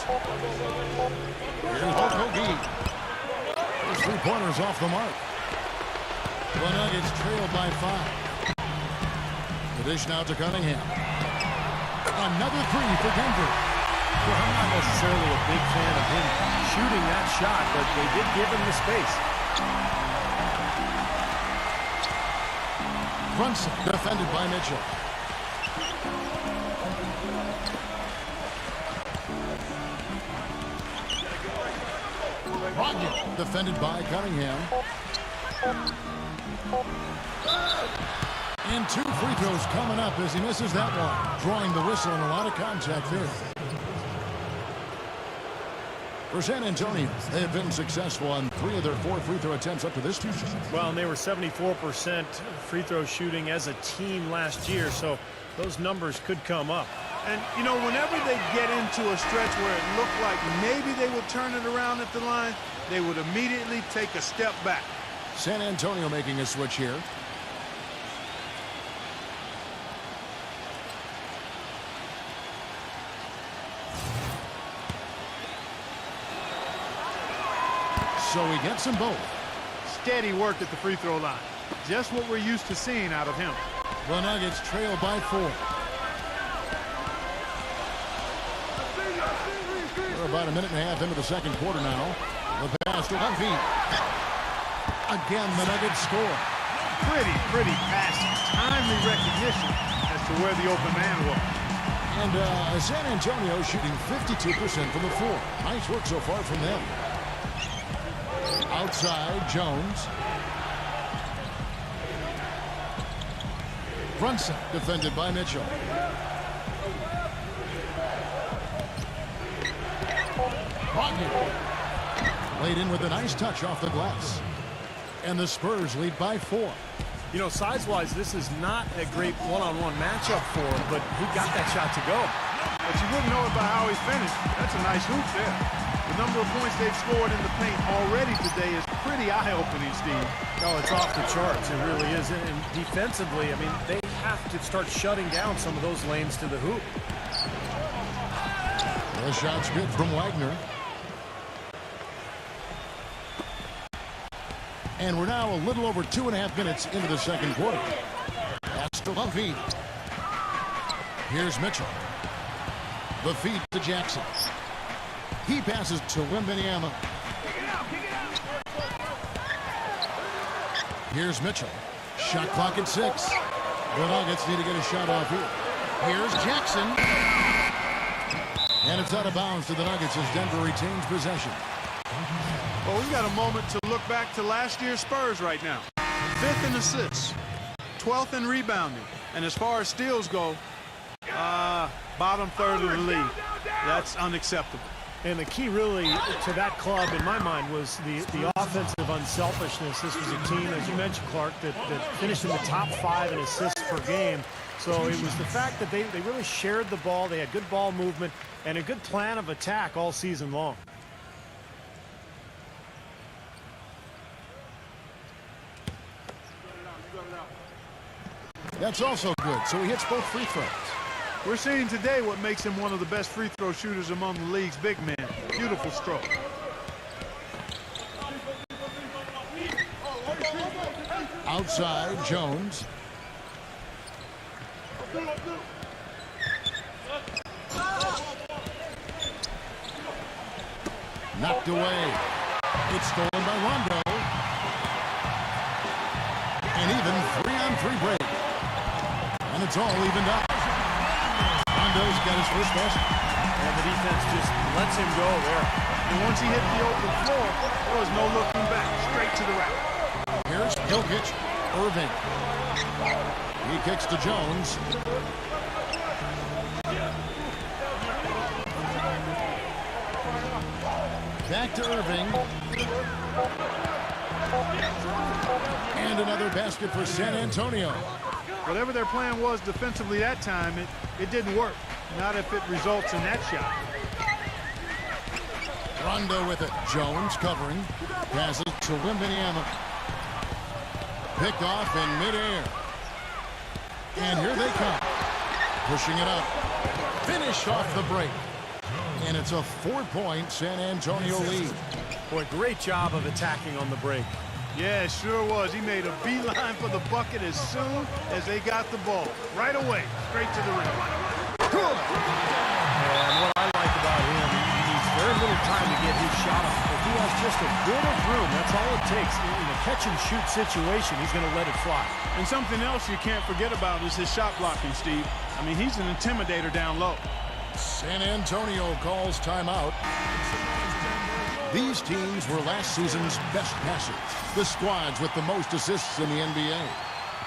Here's Okogie. His three-pointers off the mark. The Nuggets trailed by 5. The dish now to Cunningham. Another 3 for Denver. Well, I'm not necessarily a big fan of him shooting that shot, but they did give him the space. Brunson defended by Mitchell. Rodney defended by Cunningham. And 2 free throws coming up as he misses that one. Drawing the whistle and a lot of contact there. For San Antonio, they have been successful on 3 of their 4 free throw attempts up to this season. Well, and they were 74% free throw shooting as a team last year, so those numbers could come up. And, you know, whenever they get into a stretch where it looked like maybe they would turn it around at the line, they would immediately take a step back. San Antonio making a switch here. So he gets them both. Steady work at the free throw line. Just what we're used to seeing out of him. The Nuggets trail by 4. We're about a minute and a half into the second quarter now. The pass to Jafb. Again, the Nuggets score. Pretty passing. Timely recognition as to where the open man was. And San Antonio shooting 52% from the floor. Nice work so far from them. Outside, Jones. Brunson defended by Mitchell. Rodney laid in with a nice touch off the glass. And the Spurs lead by 4. You know, size-wise, this is not a great one-on-one matchup for him, but he got that shot to go. But you wouldn't know it by how he finished. That's a nice hoop there. The number of points they've scored in the paint already today is pretty eye-opening, Steve. Oh, it's off the charts. It really is. And defensively, I mean, they have to start shutting down some of those lanes to the hoop. The shot's good from Wagner. And we're now a little over 2.5 minutes into the second quarter. That's to Jafb. Here's Mitchell. The feed to Jackson. He passes to Wembanyama. Here's Mitchell. Shot clock at 6. The Nuggets need to get a shot off here. Here's Jackson. And it's out of bounds to the Nuggets as Denver retains possession. Well, we've got a moment to look back to last year's Spurs right now. 5th in assists, 12th in rebounding, and as far as steals go, bottom third of the league. That's unacceptable. And the key really to that club, in my mind, was the offensive unselfishness. This was a team, as you mentioned, Clark, that finished in the top 5 in assists per game. So it was the fact that they really shared the ball. They had good ball movement and a good plan of attack all season long. That's also good. So he hits both free throws. We're seeing today what makes him one of the best free throw shooters among the league's big men. Beautiful stroke. Outside, Jones. Knocked away. It's stolen by Rondo. An even 3-on-3 break. And it's all evened up. Rondo's got his first basket. And the defense just lets him go there. And once he hit the open floor, there was no looking back. Straight to the rack. Here's Jokic. Irving. He kicks to Jones. Back to Irving. And another basket for San Antonio. Whatever their plan was defensively that time, it didn't work. Not if it results in that shot. Rondo with it. Jones covering. Passes to Wembanyama. Picked off in midair. And here they come. Pushing it up. Finish off the break. And it's a 4-point San Antonio lead. Boy, great job of attacking on the break. Yeah, it sure was. He made a beeline for the bucket as soon as they got the ball. Right away, straight to the rim. Good. And what I like about him, he needs very little time to get his shot off. If he has just a bit of room, that's all it takes. In a catch-and-shoot situation, he's going to let it fly. And something else you can't forget about is his shot blocking, Steve. I mean, he's an intimidator down low. San Antonio calls timeout. These teams were last season's best passers. The squads with the most assists in the NBA.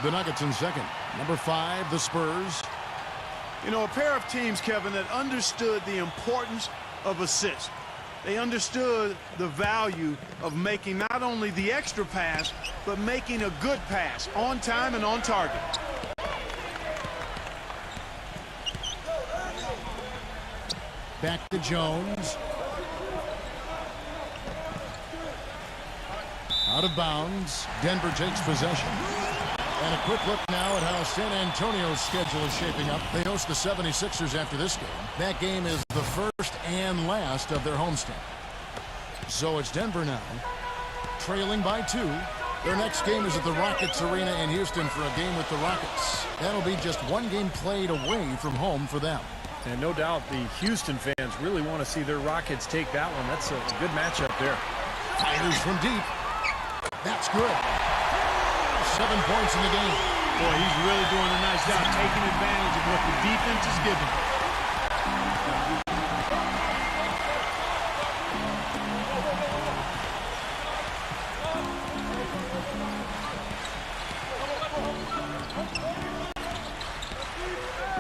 The Nuggets in second. Number 5, the Spurs. You know, a pair of teams, Kevin, that understood the importance of assists. They understood the value of making not only the extra pass, but making a good pass on time and on target. Back to Jones. Out of bounds. Denver takes possession. And a quick look now at how San Antonio's schedule is shaping up. They host the 76ers after this game. That game is the first and last of their homestand. So it's Denver now, trailing by 2. Their next game is at the Rockets Arena in Houston for a game with the Rockets. That'll be just one game played away from home for them. And no doubt the Houston fans really want to see their Rockets take that one. That's a good matchup there. Fires from deep. That's good. 7 points in the game. Boy, he's really doing a nice job taking advantage of what the defense is giving.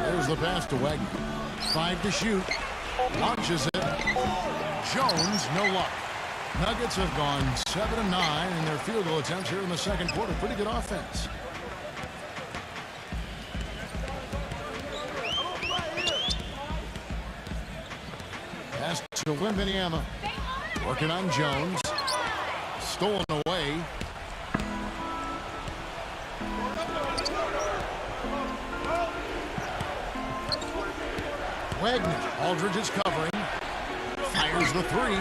There's the pass to Wagner. 5 to shoot. Launches it. Jones, no luck. Nuggets have gone 7 of 9 in their field goal attempts here in the second quarter. Pretty good offense. Pass to Wembanyama. Working on Jones. Stolen away. Wagner. Aldridge is covering. Fires the 3.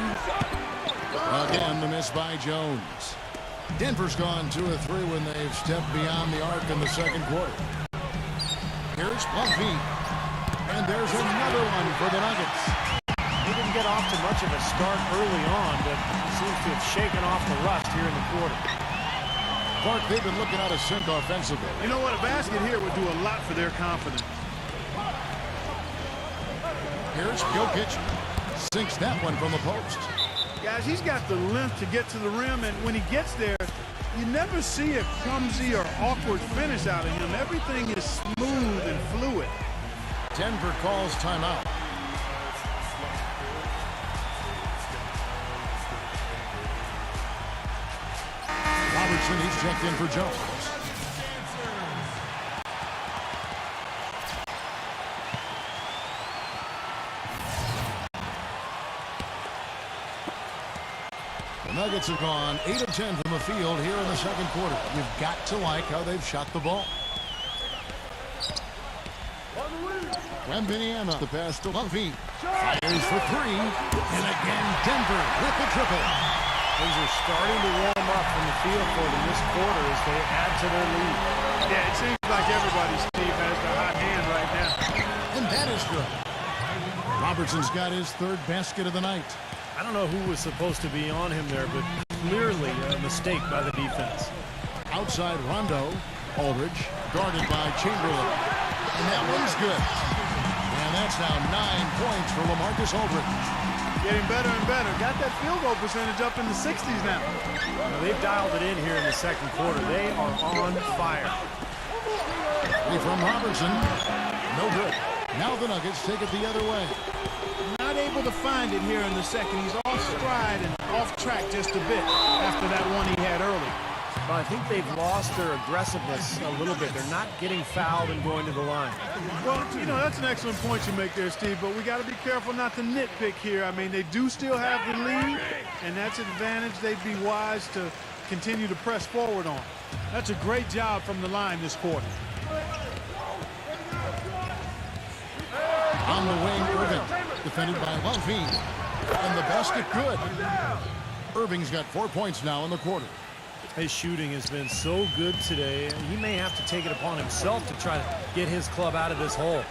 Again, the miss by Jones. Denver's gone 2 of 3 when they've stepped beyond the arc in the second quarter. Here's Plumlee. And there's another one for the Nuggets. He didn't get off to much of a start early on, but seems to have shaken off the rust here in the quarter. Clark, they've been looking out of sync offensively. You know what? A basket here would do a lot for their confidence. Here's Jokic. Sinks that one from the post. Guys, he's got the length to get to the rim, and when he gets there, you never see a clumsy or awkward finish out of him. Everything is smooth and fluid. Denver calls timeout. Robertson, he's checked in for Jones. The Nuggets have gone 8 of 10 from the field here in the second quarter. You've got to like how they've shot the ball. Wembanyama, the pass to Plumlee. Fires for 3. And again, Denver with the triple. Things are starting to warm up from the field for them this quarter as they add to their lead. Yeah, it seems like everybody, Steve, has the hot hand right now. And that is good. Robertson's got his 3rd basket of the night. I don't know who was supposed to be on him there, but clearly a mistake by the defense. Outside Rondo. Aldridge guarded by Chamberlain. And that one's good. And that's now 9 points for LaMarcus Aldridge. Getting better and better. Got that field goal percentage up in the 60s now. Well, they've dialed it in here in the second quarter. They are on fire. From Robertson. No good. Now the Nuggets take it the other way. Not able to find it here in the second. He's off stride and off track just a bit after that one he had early. But I think they've lost their aggressiveness a little bit. They're not getting fouled and going to the line. Well, you know, that's an excellent point you make there, Steve, but we got to be careful not to nitpick here. I mean, they do still have the lead, and that's an advantage they'd be wise to continue to press forward on. That's a great job from the line this quarter. On the wing, Irving, defended by Levine. And the basket good. Irving's got 4 points now in the quarter. His shooting has been so good today. He may have to take it upon himself to try to get his club out of this hole.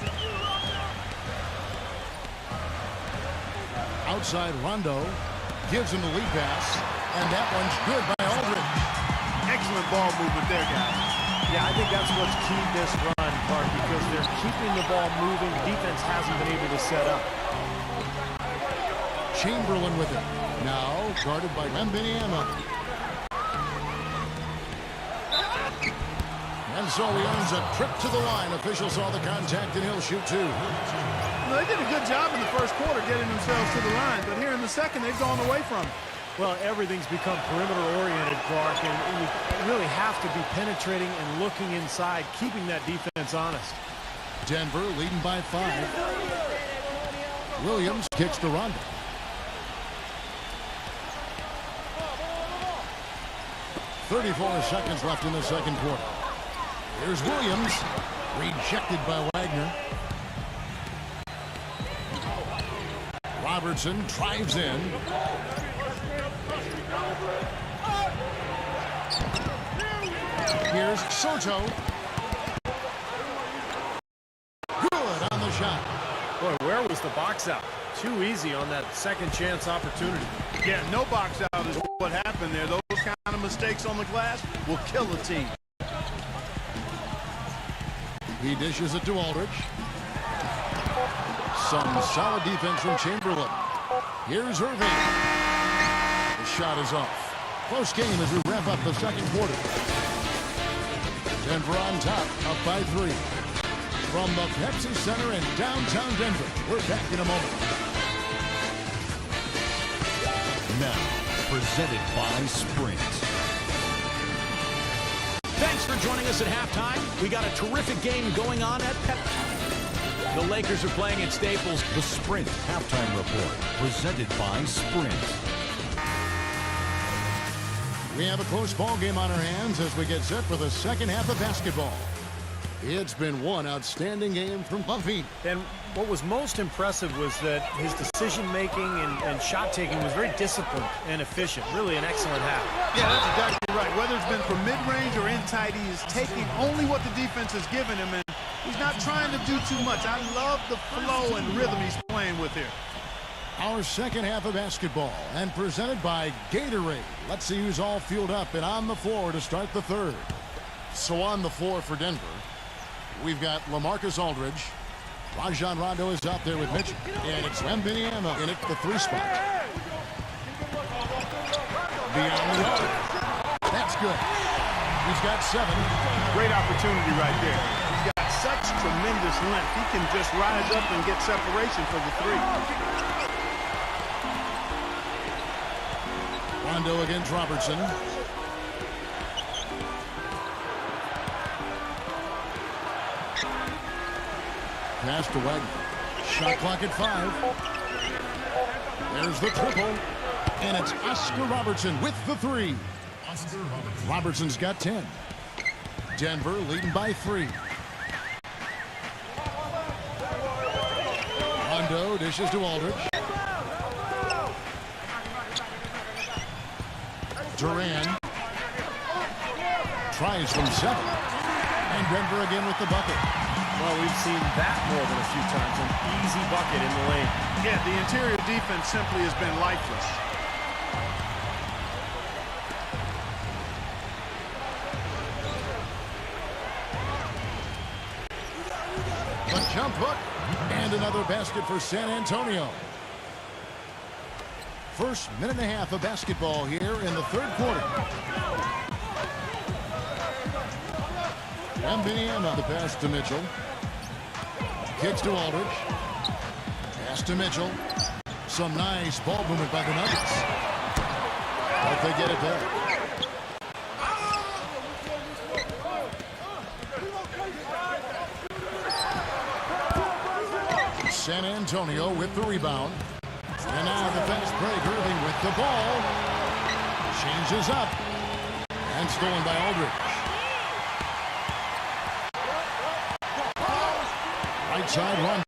Outside Rondo gives him the lead pass, and that one's good by Aldridge. Excellent ball movement there, guys. Yeah, I think that's what's keyed this run, Clark, because they're keeping the ball moving. Defense hasn't been able to set up. Chamberlain with it. Now guarded by Wembanyama. And so he earns a trip to the line. Officials saw the contact, and he'll shoot two. Well, they did a good job in the first quarter getting themselves to the line, but here in the second, they've gone away from it. Well, everything's become perimeter-oriented, Clark, and you really have to be penetrating and looking inside, keeping that defense honest. Denver leading by 5. Williams kicks to Rondo. .34 seconds left in the second quarter. Here's Williams, rejected by Wagner. Robertson drives in. Here's Soto. Good on the shot. Boy, where was the box out? Too easy on that second chance opportunity. Yeah, no box out is what happened there. Those kind of mistakes on the glass will kill a team. He dishes it to Aldridge. Some solid defense from Chamberlain. Here's Irving. The shot is off. Close game as we wrap up the second quarter. Denver on top, up by 3. From the Pepsi Center in downtown Denver, we're back in a moment. Now, presented by Sprint. Thanks for joining us at halftime. We got a terrific game going on at Pepsi. The Lakers are playing at Staples. The Sprint Halftime Report, presented by Sprint. We have a close ball game on our hands as we get set for the second half of basketball. It's been one outstanding game from Buffy. And what was most impressive was that his decision-making and shot-taking was very disciplined and efficient. Really an excellent half. Yeah, that's exactly right. Whether it's been from mid-range or in tight, he is taking only what the defense has given him, and he's not trying to do too much. I love the flow and rhythm he's playing with here. Our second half of basketball, and presented by Gatorade. Let's see who's all fueled up and on the floor to start the third. So on the floor for Denver, we've got LaMarcus Aldridge. Rajon Rondo is out there with Mitchell. And it's Wembanyama in at the 3 spot. Beyond the arc. That's good. He's got 7. Great opportunity right there. He's got such tremendous length. He can just rise up and get separation for the 3. Rondo against Robertson. Pass to Wagner. Shot clock at 5. There's the triple. And it's Oscar Robertson with the 3. Robertson's got 10. Denver leading by 3. Rondo dishes to Aldridge. Duran tries from 7. And Denver again with the bucket. Well, we've seen that more than a few times. An easy bucket in the lane. Yeah, the interior defense simply has been lifeless. A jump hook and another basket for San Antonio. First minute and a half of basketball here in the third quarter. Wembanyama, the pass to Mitchell. Kicks to Aldridge. Pass to Mitchell. Some nice ball movement by the Nuggets. But they get it back. San Antonio with the rebound. And now the fast break. Irving with the ball. Changes up. And stolen by Aldridge. Right side run.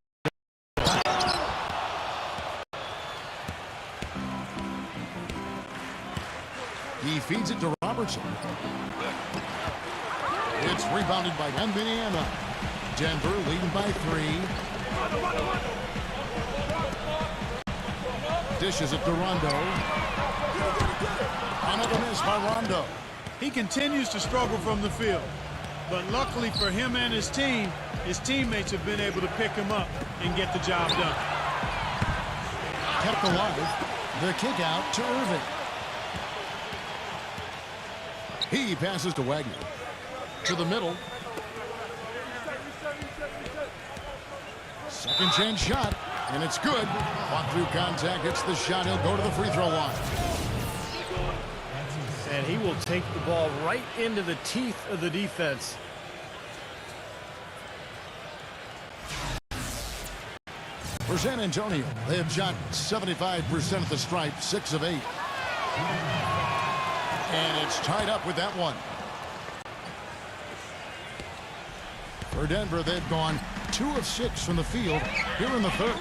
He feeds it to Robertson. It's rebounded by Wembanyama. Denver leading by 3. Dishes it to Rondo. Another miss by Rondo. He continues to struggle from the field. But luckily for him and his team, his teammates have been able to pick him up and get the job done. Kept alive. The kick out to Irving. He passes to Wagner. To the middle. Second chance shot. And it's good. Fought through contact. Hits the shot. He'll go to the free throw line. And he will take the ball right into the teeth of the defense. For San Antonio, they have shot 75% at the stripe, 6 of 8. And it's tied up with that one. For Denver, they've gone 2 of 6 from the field here in the third.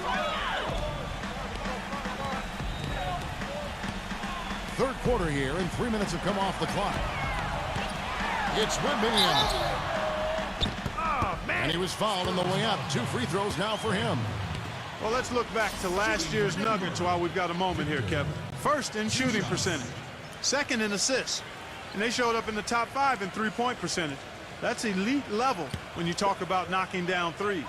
Third quarter here, and 3 minutes have come off the clock. It's Wembanyama. And he was fouled on the way up. 2 free throws now for him. Well, let's look back to last year's Nuggets while we've got a moment here, Kevin. First in shooting percentage. Second in assists. And they showed up in the top 5 in three-point percentage. That's elite level when you talk about knocking down threes.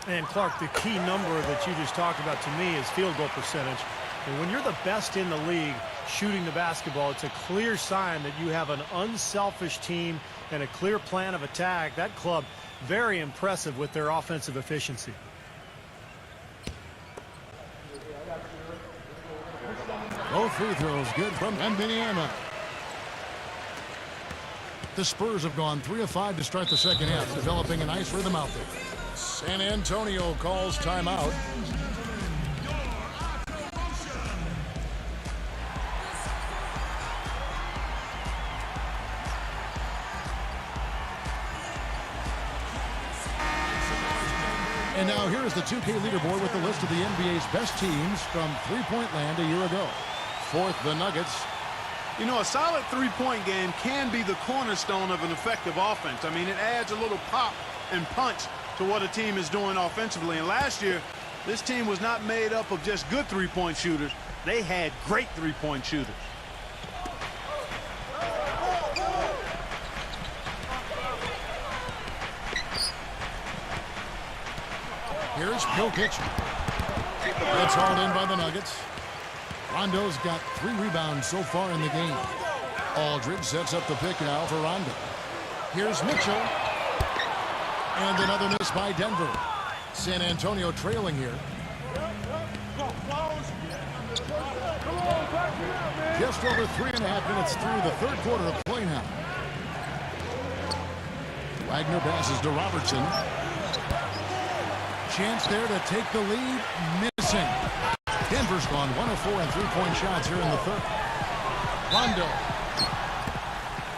And Clark, the key number that you just talked about to me is field goal percentage. And when you're the best in the league shooting the basketball, it's a clear sign that you have an unselfish team and a clear plan of attack. That club, very impressive with their offensive efficiency. Both free throws good from Wembanyama. The Spurs have gone 3 of 5 to start the second half, developing a nice rhythm out there. San Antonio calls timeout. And now here's the 2K leaderboard with the list of the NBA's best teams from three-point land a year ago. Fourth, the Nuggets. You know, a solid three-point game can be the cornerstone of an effective offense. I mean, it adds a little pop and punch to what a team is doing offensively. And last year, this team was not made up of just good three-point shooters. They had great three-point shooters. Here's Jokic. It's hauled in by the Nuggets. Rondo's got 3 rebounds so far in the game. Aldridge sets up the pick now for Rondo. Here's Mitchell. And another miss by Denver. San Antonio trailing here. Just over 3.5 minutes through the third quarter of play now. Wagner passes to Robertson. Chance there to take the lead. Missing. Denver's gone 1 of 4 in three-point shots here in the third. Rondo.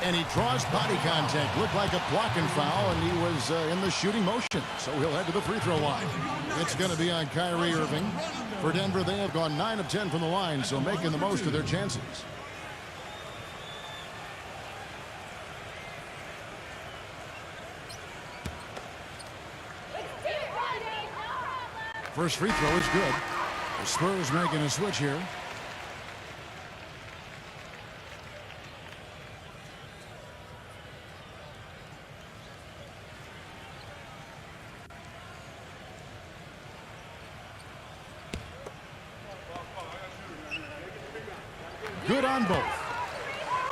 And he draws body contact. Looked like a blocking foul, and he was in the shooting motion. So he'll head to the free throw line. It's going to be on Kyrie Irving. For Denver, they have gone 9 of 10 from the line, so making the most of their chances. First free throw is good. The Spurs making a switch here. Good on both.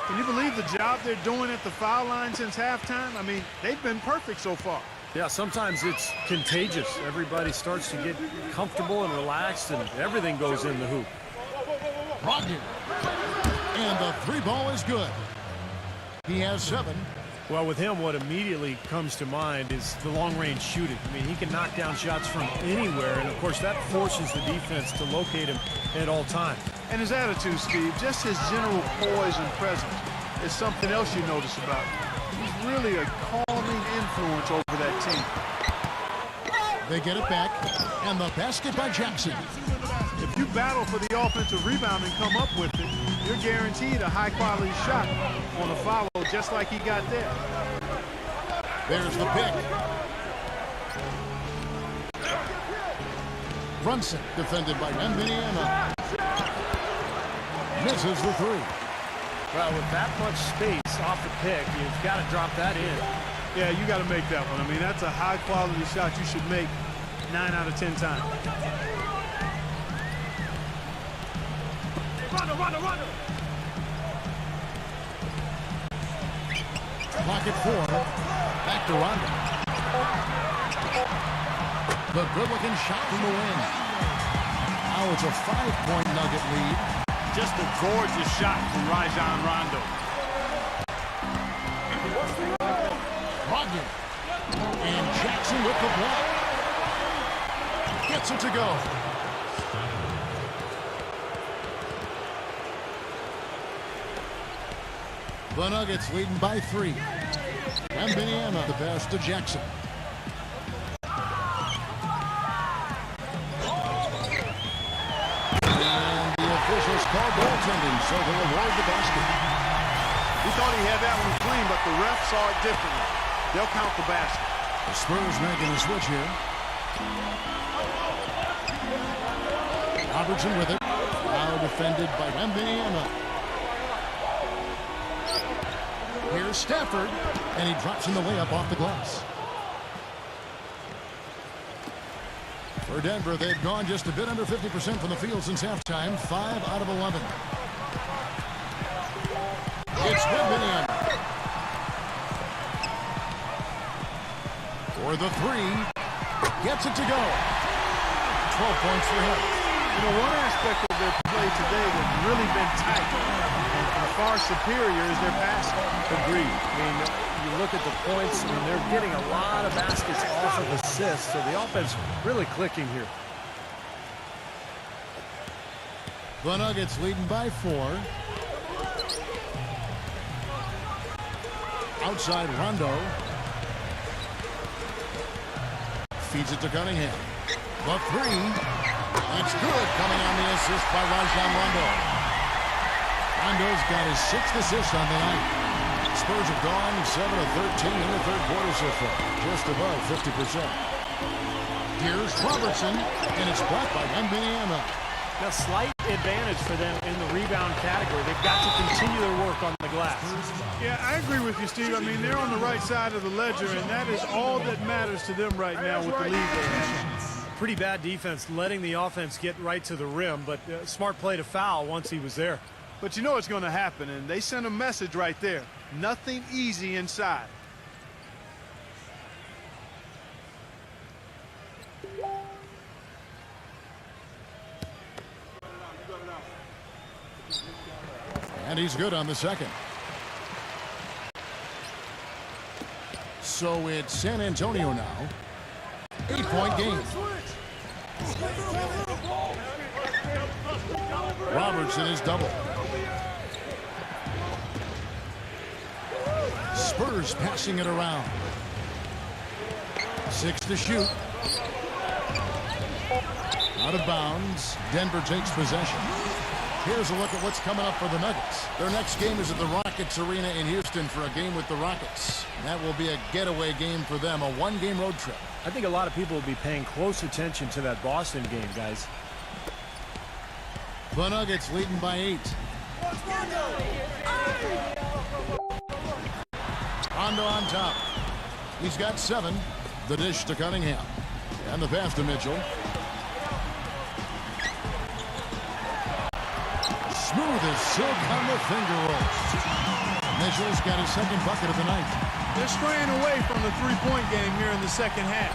Can you believe the job they're doing at the foul line since halftime? I mean, they've been perfect so far. Yeah, sometimes it's contagious. Everybody starts to get comfortable and relaxed, and everything goes in the hoop. Brogdon. And the three ball is good. He has 7. Well, with him, what immediately comes to mind is the long-range shooting. I mean, he can knock down shots from anywhere, and of course that forces the defense to locate him at all times. And his attitude, Steve, just his general poise and presence is something else you notice about him. He's really a calming influence over that team. They get it back, and the basket by Jackson. If you battle for the offensive rebound and come up with it, you're guaranteed a high-quality shot on a follow, just like he got there. There's the pick. Brunson, defended by Wembanyama. Misses the 3. Well, with that much space off the pick, you've got to drop that in. Yeah, you got to make that one. I mean, that's a high-quality shot you should make 9 out of 10 times. Rondo. Clock at 4. Back to Rondo. The good-looking shot from the wing. Now it's a 5-point Nugget lead. Just a gorgeous shot from Rajon Rondo. Brogdon. And Jackson with the block. Gets it to go. The Nuggets leading by 3. Wembanyama the pass to Jackson. And the officials call goaltending, so they'll award the basket. He thought he had that one clean, but the ref saw it differently. They'll count the basket. The Spurs making a switch here. Robertson with it. Now defended by Wembanyama. Here's Stafford, and he drops in the layup off the glass. For Denver, they've gone just a bit under 50% from the field since halftime, 5 out of 11. It's Wembanyama. For the 3, gets it to go. 12 points for him. You know, one aspect of their play today that's really been tight and far superior is their passing. Agreed. I mean, you look at the points, I mean, they're getting a lot of baskets off of assists, so the offense really clicking here. The Nuggets leading by 4. Outside Rondo. Feeds it to Cunningham. The 3. That's good, coming on the assist by Rajon Rondo. Rondo's got his 6th assist on the night. Spurs have gone 7 of 13 in the third quarter so far, just above 50%. Here's Robertson, and it's blocked by Wembanyama. A slight advantage for them in the rebound category. They've got to continue their work on the glass. Yeah, I agree with you, Steve. I mean, they're on the right side of the ledger, and that is all that matters to them right now with the lead they have. Pretty bad defense, letting the offense get right to the rim, but smart play to foul once he was there. But you know it's going to happen, and they sent a message right there. Nothing easy inside. And he's good on the second. So it's San Antonio now. 8-point game. Robertson is double. Spurs passing it around. 6 to shoot. Out of bounds. Denver takes possession. Here's a look at what's coming up for the Nuggets. Their next game is at the Rockets Arena in Houston for a game with the Rockets. That will be a getaway game for them, a one-game road trip. I think a lot of people will be paying close attention to that Boston game, guys. The Nuggets leading by 8. Rondo on top. He's got 7. The dish to Cunningham. And the pass to Mitchell. Smooth as silk on the finger rolls. Mitchell's got his second bucket of the night. They're straying away from the three-point game here in the second half.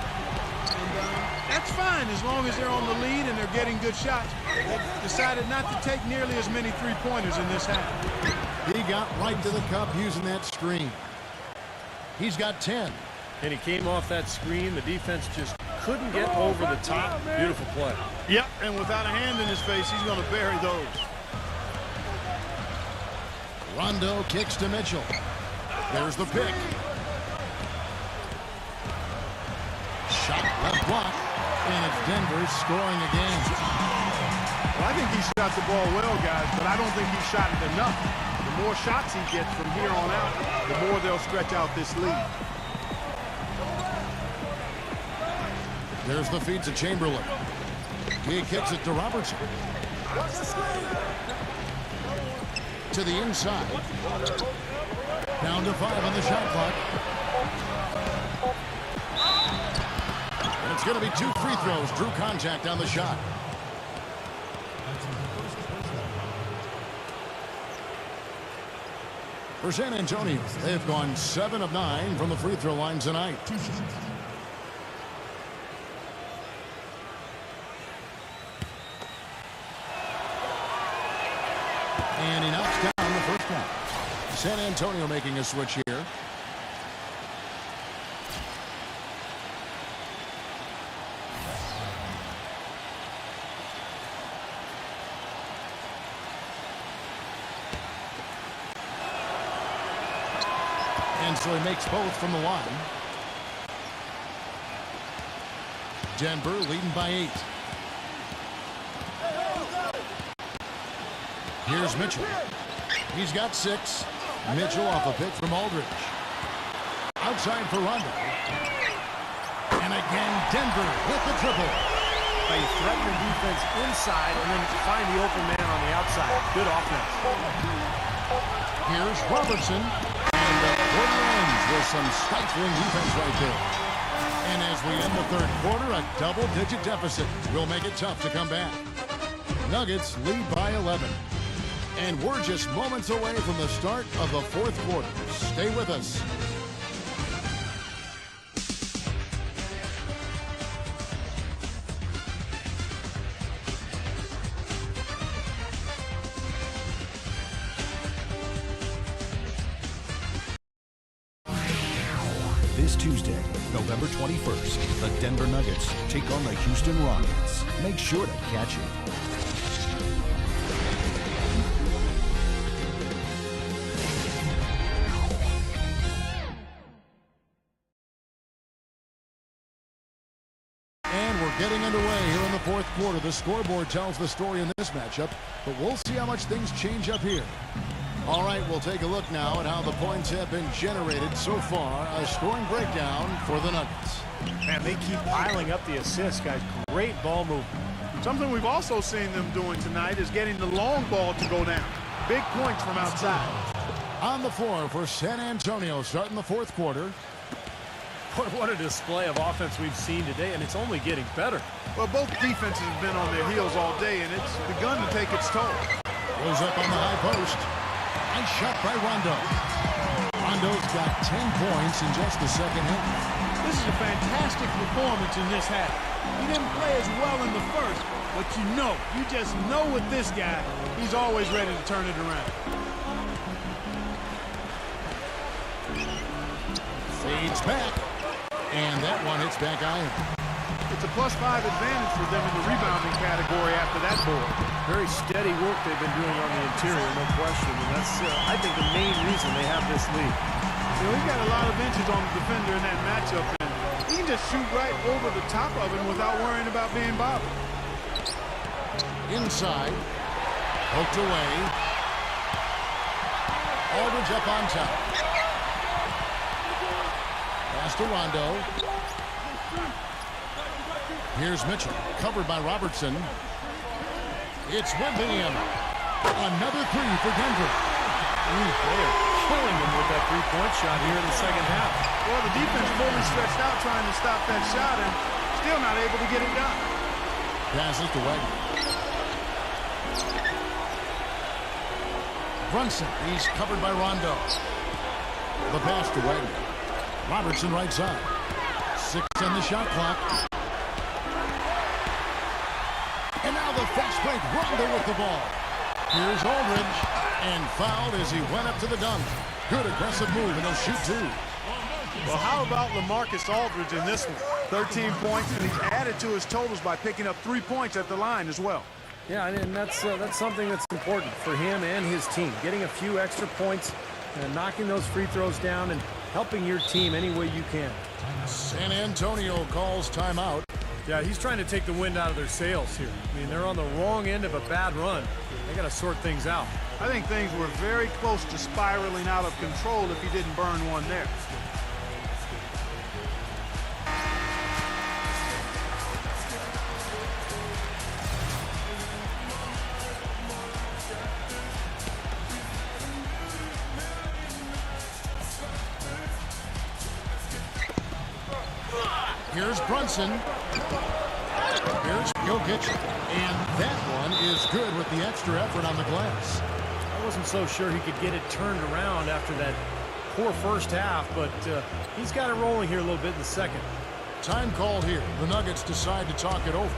And that's fine as long as they're on the lead and they're getting good shots. They've decided not to take nearly as many three-pointers in this half. He got right to the cup using that screen. He's got 10. And he came off that screen. The defense just couldn't get over the top. Beautiful play. Yep, and without a hand in his face, he's going to bury those. Rondo kicks to Mitchell. There's the pick. Shot left block. And it's Denver scoring again. Well, I think he shot the ball well, guys, but I don't think he shot it enough. The more shots he gets from here on out, the more they'll stretch out this lead. There's the feed to Chamberlain. He kicks it to Robertson. To the inside. Down to 5 on the shot clock. And it's going to be 2 free throws. Drew contact on the shot. For San Antonio, they've gone 7 of 9 from the free throw line tonight. And he knocks down the first one. San Antonio making a switch here. And so he makes both from the line. Denver leading by 8. Here's Mitchell. He's got 6. Mitchell off a pick from Aldridge. Outside for Rondo. And again, Denver with the triple. You threaten the defense inside and then find the open man on the outside. Good offense. Here's Robertson. And the quarter ends with some stifling defense right there. And as we end the third quarter, a double-digit deficit will make it tough to come back. Nuggets lead by 11. And we're just moments away from the start of the fourth quarter. Stay with us. This Tuesday, November 21st, the Denver Nuggets take on the Houston Rockets. Make sure to catch it. Getting underway here in the fourth quarter. The scoreboard tells the story in this matchup, but we'll see how much things change up here. All right, we'll take a look now at how the points have been generated so far. A scoring breakdown for the Nuggets. Man, they keep piling up the assists, guys. Great ball movement. Something we've also seen them doing tonight is getting the long ball to go down. Big points from outside. On the floor for San Antonio starting the fourth quarter. What a display of offense we've seen today, and it's only getting better. Well, both defenses have been on their heels all day, and it's begun to take its toll. Goes up on the high post. Nice shot by Rondo. Rondo's got 10 points in just the second half. This is a fantastic performance in this half. He didn't play as well in the first, but you just know with this guy, he's always ready to turn it around. Fades back. And that one hits back iron. It's a +5 advantage for them in the rebounding category after that board. Very steady work they've been doing on the interior, no question. And that's, I think, the main reason they have this lead. He's got a lot of inches on the defender in that matchup, and he can just shoot right over the top of him without worrying about being bothered. Inside. Poked away. Aldridge up on top. Pass to Rondo. Here's Mitchell, covered by Robertson. It's Wembanyama. Another three for Denver. They are killing them with that three-point shot here in the second half. Well, the defense fully stretched out trying to stop that shot and still not able to get it done. Passes to Wagner. Brunson, he's covered by Rondo. The pass to Wagner. Robertson right side. 6 on the shot clock. And now the fast break. Rondo with the ball. Here's Aldridge. And fouled as he went up to the dunk. Good aggressive move, and he'll shoot two. Well, how about LaMarcus Aldridge in this one? 13 points, and he's added to his totals by picking up 3 points at the line as well. Yeah, and that's something that's important for him and his team. Getting a few extra points and knocking those free throws down and helping your team any way you can. San Antonio calls timeout. Yeah, he's trying to take the wind out of their sails here. I mean, they're on the wrong end of a bad run. They got to sort things out. I think things were very close to spiraling out of control if he didn't burn one there. Here's Brunson. Here's Jokic. And that one is good with the extra effort on the glass. I wasn't so sure he could get it turned around after that poor first half, but he's got it rolling here a little bit in the second. Time called here. The Nuggets decide to talk it over.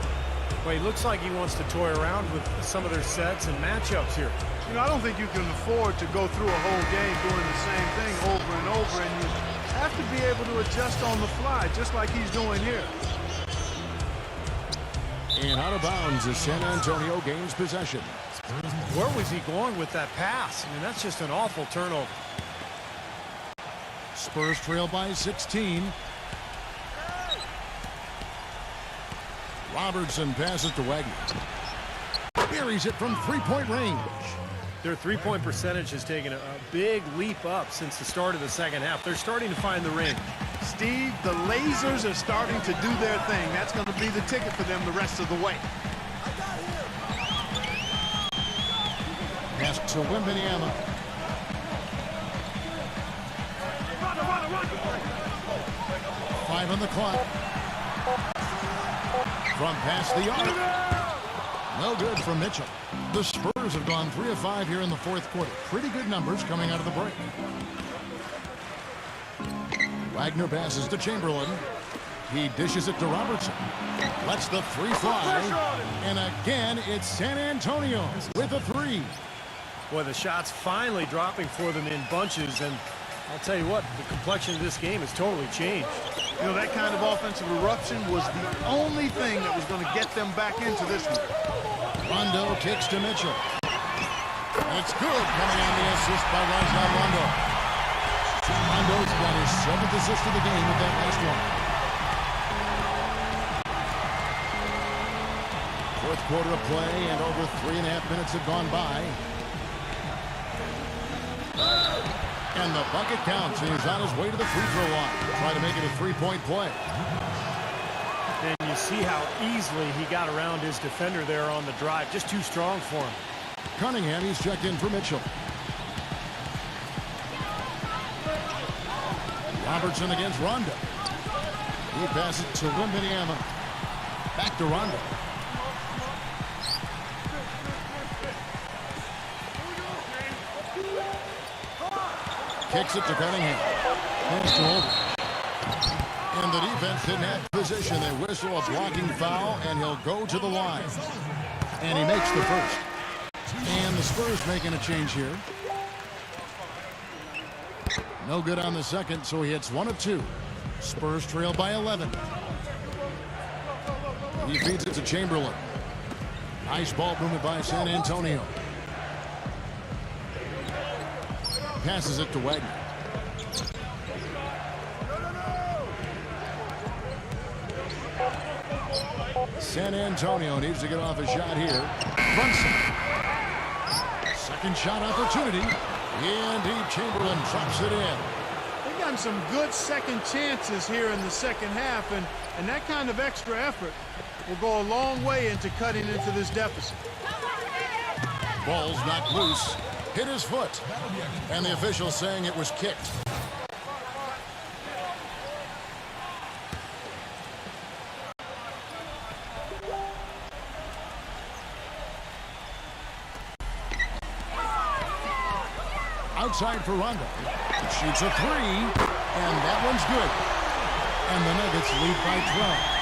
Well, he looks like he wants to toy around with some of their sets and matchups here. You know, I don't think you can afford to go through a whole game doing the same thing over and over, and you have to be able to adjust on the fly, just like he's doing here. And out of bounds as San Antonio gains possession. Where was he going with that pass? I mean, that's just an awful turnover. Spurs trail by 16. Robertson passes to Wagner. Buries it from three-point range. Their three-point percentage has taken a big leap up since the start of the second half. They're starting to find the range. Steve, the lasers are starting to do their thing. That's going to be the ticket for them the rest of the way. Pass to Wembanyama. Five on the clock. From past the arc. No good from Mitchell. The Spurs have gone 3 of 5 here in the fourth quarter. Pretty good numbers coming out of the break. Wagner passes to Chamberlain. He dishes it to Robertson. Lets the three fly. And again, it's San Antonio with a three. Boy, the shots finally dropping for them in bunches, and I'll tell you what, the complexion of this game has totally changed. You know, that kind of offensive eruption was the only thing that was going to get them back into this one. Rondo kicks to Mitchell. It's good, coming on the assist by Rajon Rondo. Rondo's got his 7th assist of the game with that last one. Fourth quarter of play, and over 3.5 minutes have gone by. And the bucket counts. He's on his way to the free throw line. Trying to make it a three-point play. And you see how easily he got around his defender there on the drive. Just too strong for him. Cunningham, he's checked in for Mitchell. Robertson against Rondo. He passes to Wembanyama. Back to Rondo. Kicks it to Cunningham. Pass to Aldridge. And the defense didn't have position. They whistle a blocking foul, and he'll go to the line. And he makes the first. And the Spurs making a change here. No good on the second, so he hits 1 of 2. Spurs trail by 11. He feeds it to Chamberlain. Nice ball movement by San Antonio. Passes it to Wagner. San Antonio needs to get off a shot here. Brunson. second shot opportunity. And deep, Chamberlain drops it in. They've gotten some good second chances here in the second half, and that kind of extra effort will go a long way into cutting into this deficit. Ball's knocked loose, hit his foot, and the official saying it was kicked. Outside for Rondo. Shoots a three, and that one's good. And the Nuggets lead by 12.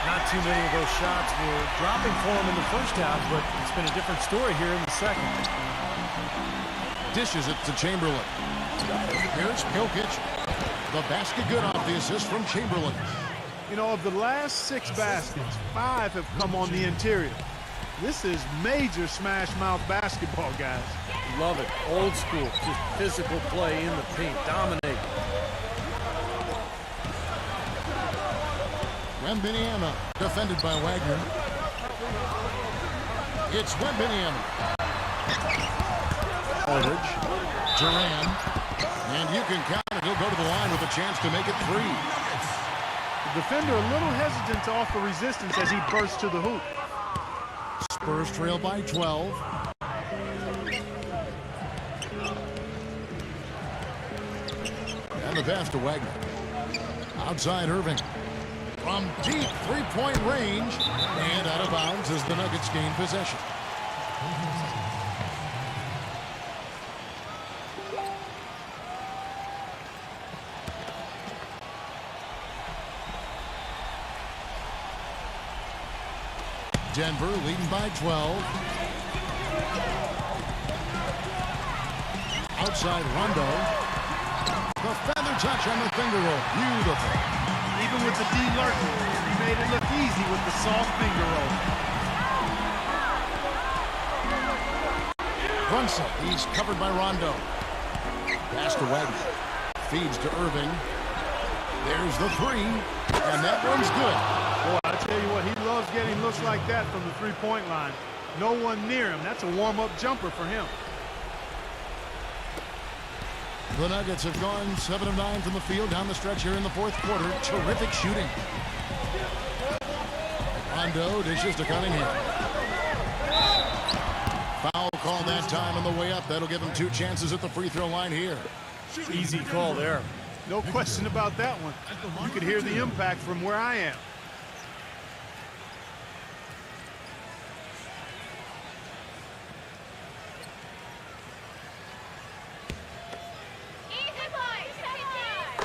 Not too many of those shots were dropping for him in the first half, but it's been a different story here in the second. Dishes it to Chamberlain. Here's Jokic. The basket good off the assist from Chamberlain. You know, of the last 6 baskets, 5 have come on the interior. This is major smash mouth basketball, guys. Love it. Old school. Just physical play in the paint. Dominate. Wembanyama defended by Wagner. It's Wembanyama. Aldridge. Duran. And you can count it. He'll go to the line with a chance to make it 3. The defender a little hesitant to offer resistance as he bursts to the hoop. Spurs trail by 12. And the pass to Wagner. Outside Irving. From deep three-point range. And out of bounds as the Nuggets gain possession. Denver leading by 12. Outside Rondo. The feather touch on the finger roll. Beautiful. Even with the D lurking, he made it look easy with the soft finger roll. Brunson, he's covered by Rondo. Pass to Wagner. Feeds to Irving. There's the 3. And that one's good. Boy, I tell you what, he loves getting looks like that from the three-point line. No one near him. That's a warm-up jumper for him. The Nuggets have gone 7 of 9 from the field down the stretch here in the fourth quarter. Terrific shooting. Rondo dishes to Cunningham. Foul call that time on the way up. That'll give him 2 chances at the free throw line here. Easy call there. No question about that one. You could hear the impact from where I am.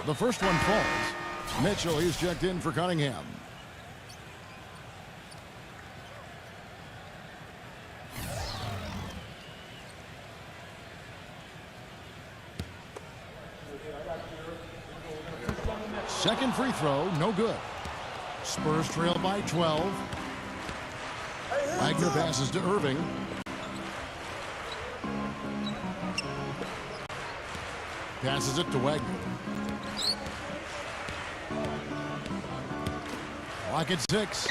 The first one falls. Mitchell, he's checked in for Cunningham. Second free throw, no good. Spurs trail by 12. Wagner passes to Irving. Passes it to Wagner. Clock at 6.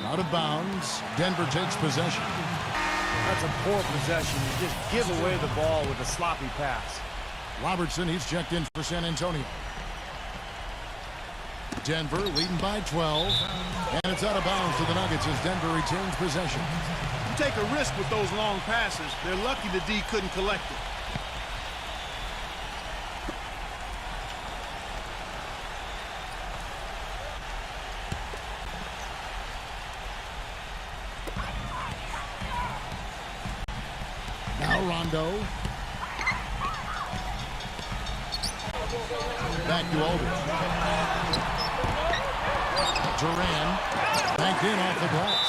Out of bounds. Denver takes possession. That's a poor possession. You just give away the ball with a sloppy pass. Robertson, he's checked in for San Antonio. Denver leading by 12. And it's out of bounds to the Nuggets as Denver retains possession. You take a risk with those long passes. They're lucky the D couldn't collect it. Now Rondo. Back to Aldridge. Duran banked in off the glass.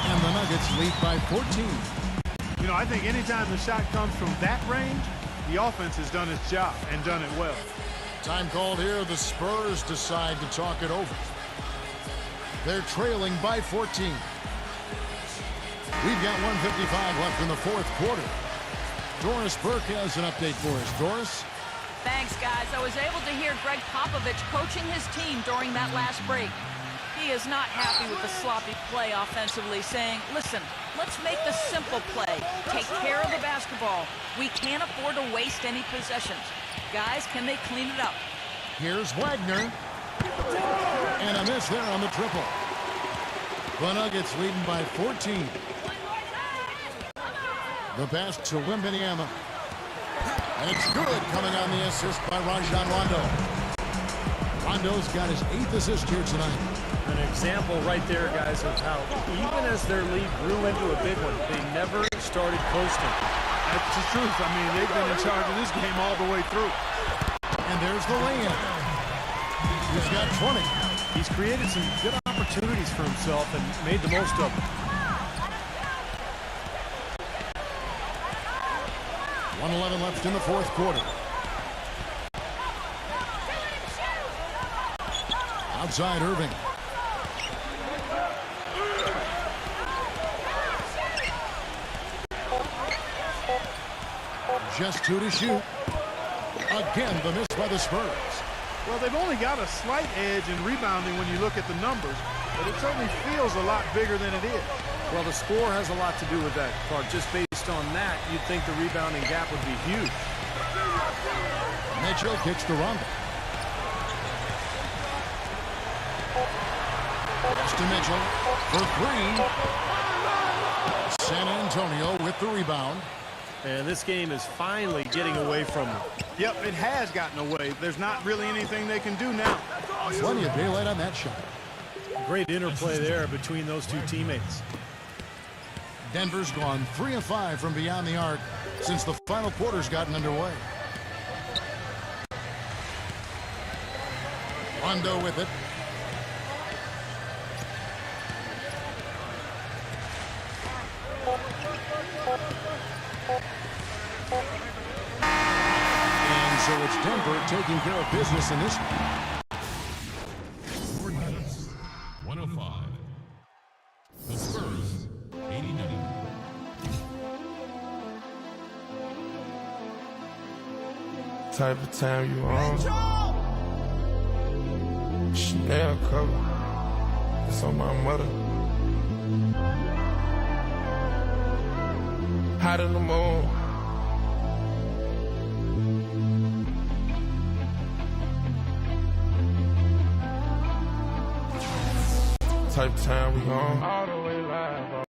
And the Nuggets lead by 14. You know, I think anytime the shot comes from that range, the offense has done its job and done it well. Time called here. The Spurs decide to talk it over. They're trailing by 14. We've got 1:55 left in the fourth quarter. Doris Burke has an update for us. Doris? Thanks, guys. I was able to hear Greg Popovich coaching his team during that last break. He is not happy with the sloppy play offensively, saying, listen, Let's make the simple play. Take care of the basketball. We can't afford to waste any possessions. Guys, can they clean it up? Here's Wagner. And a miss there on the triple. The Nuggets leading by 14. The pass to Wembanyama. And it's good, coming on the assist by Rajon Rondo. Rondo's got his 8th assist here tonight. An example right there, guys, of how even as their lead grew into a big one, they never started coasting. That's the truth. I mean, they've been in charge of this game all the way through. And there's the lay-in. He's got 20. He's created some good opportunities for himself and made the most of them. 1:11 left in the fourth quarter. Outside Irving. Just 2 to shoot. Again, the miss by the Spurs. Well, they've only got a slight edge in rebounding when you look at the numbers, but it certainly feels a lot bigger than it is. Well, the score has a lot to do with that, Clark. Just based on that, you'd think the rebounding gap would be huge. Mitchell kicks to Rondo. Pass to Mitchell for 3. San Antonio with the rebound. And this game is finally getting away from them. Yep, it has gotten away. There's not really anything they can do now. Plenty of daylight on that shot. Great interplay there between those two teammates. Denver's gone 3 of 5 from beyond the arc since the final quarter's gotten underway. Rondo with it. And so it's Denver taking care of business in this one. Your Nuggets, 105. The Spurs, 89. Type of time you on. Chanel cover. It's on my mother. Hot in the moon. Type of time we on. All the way live.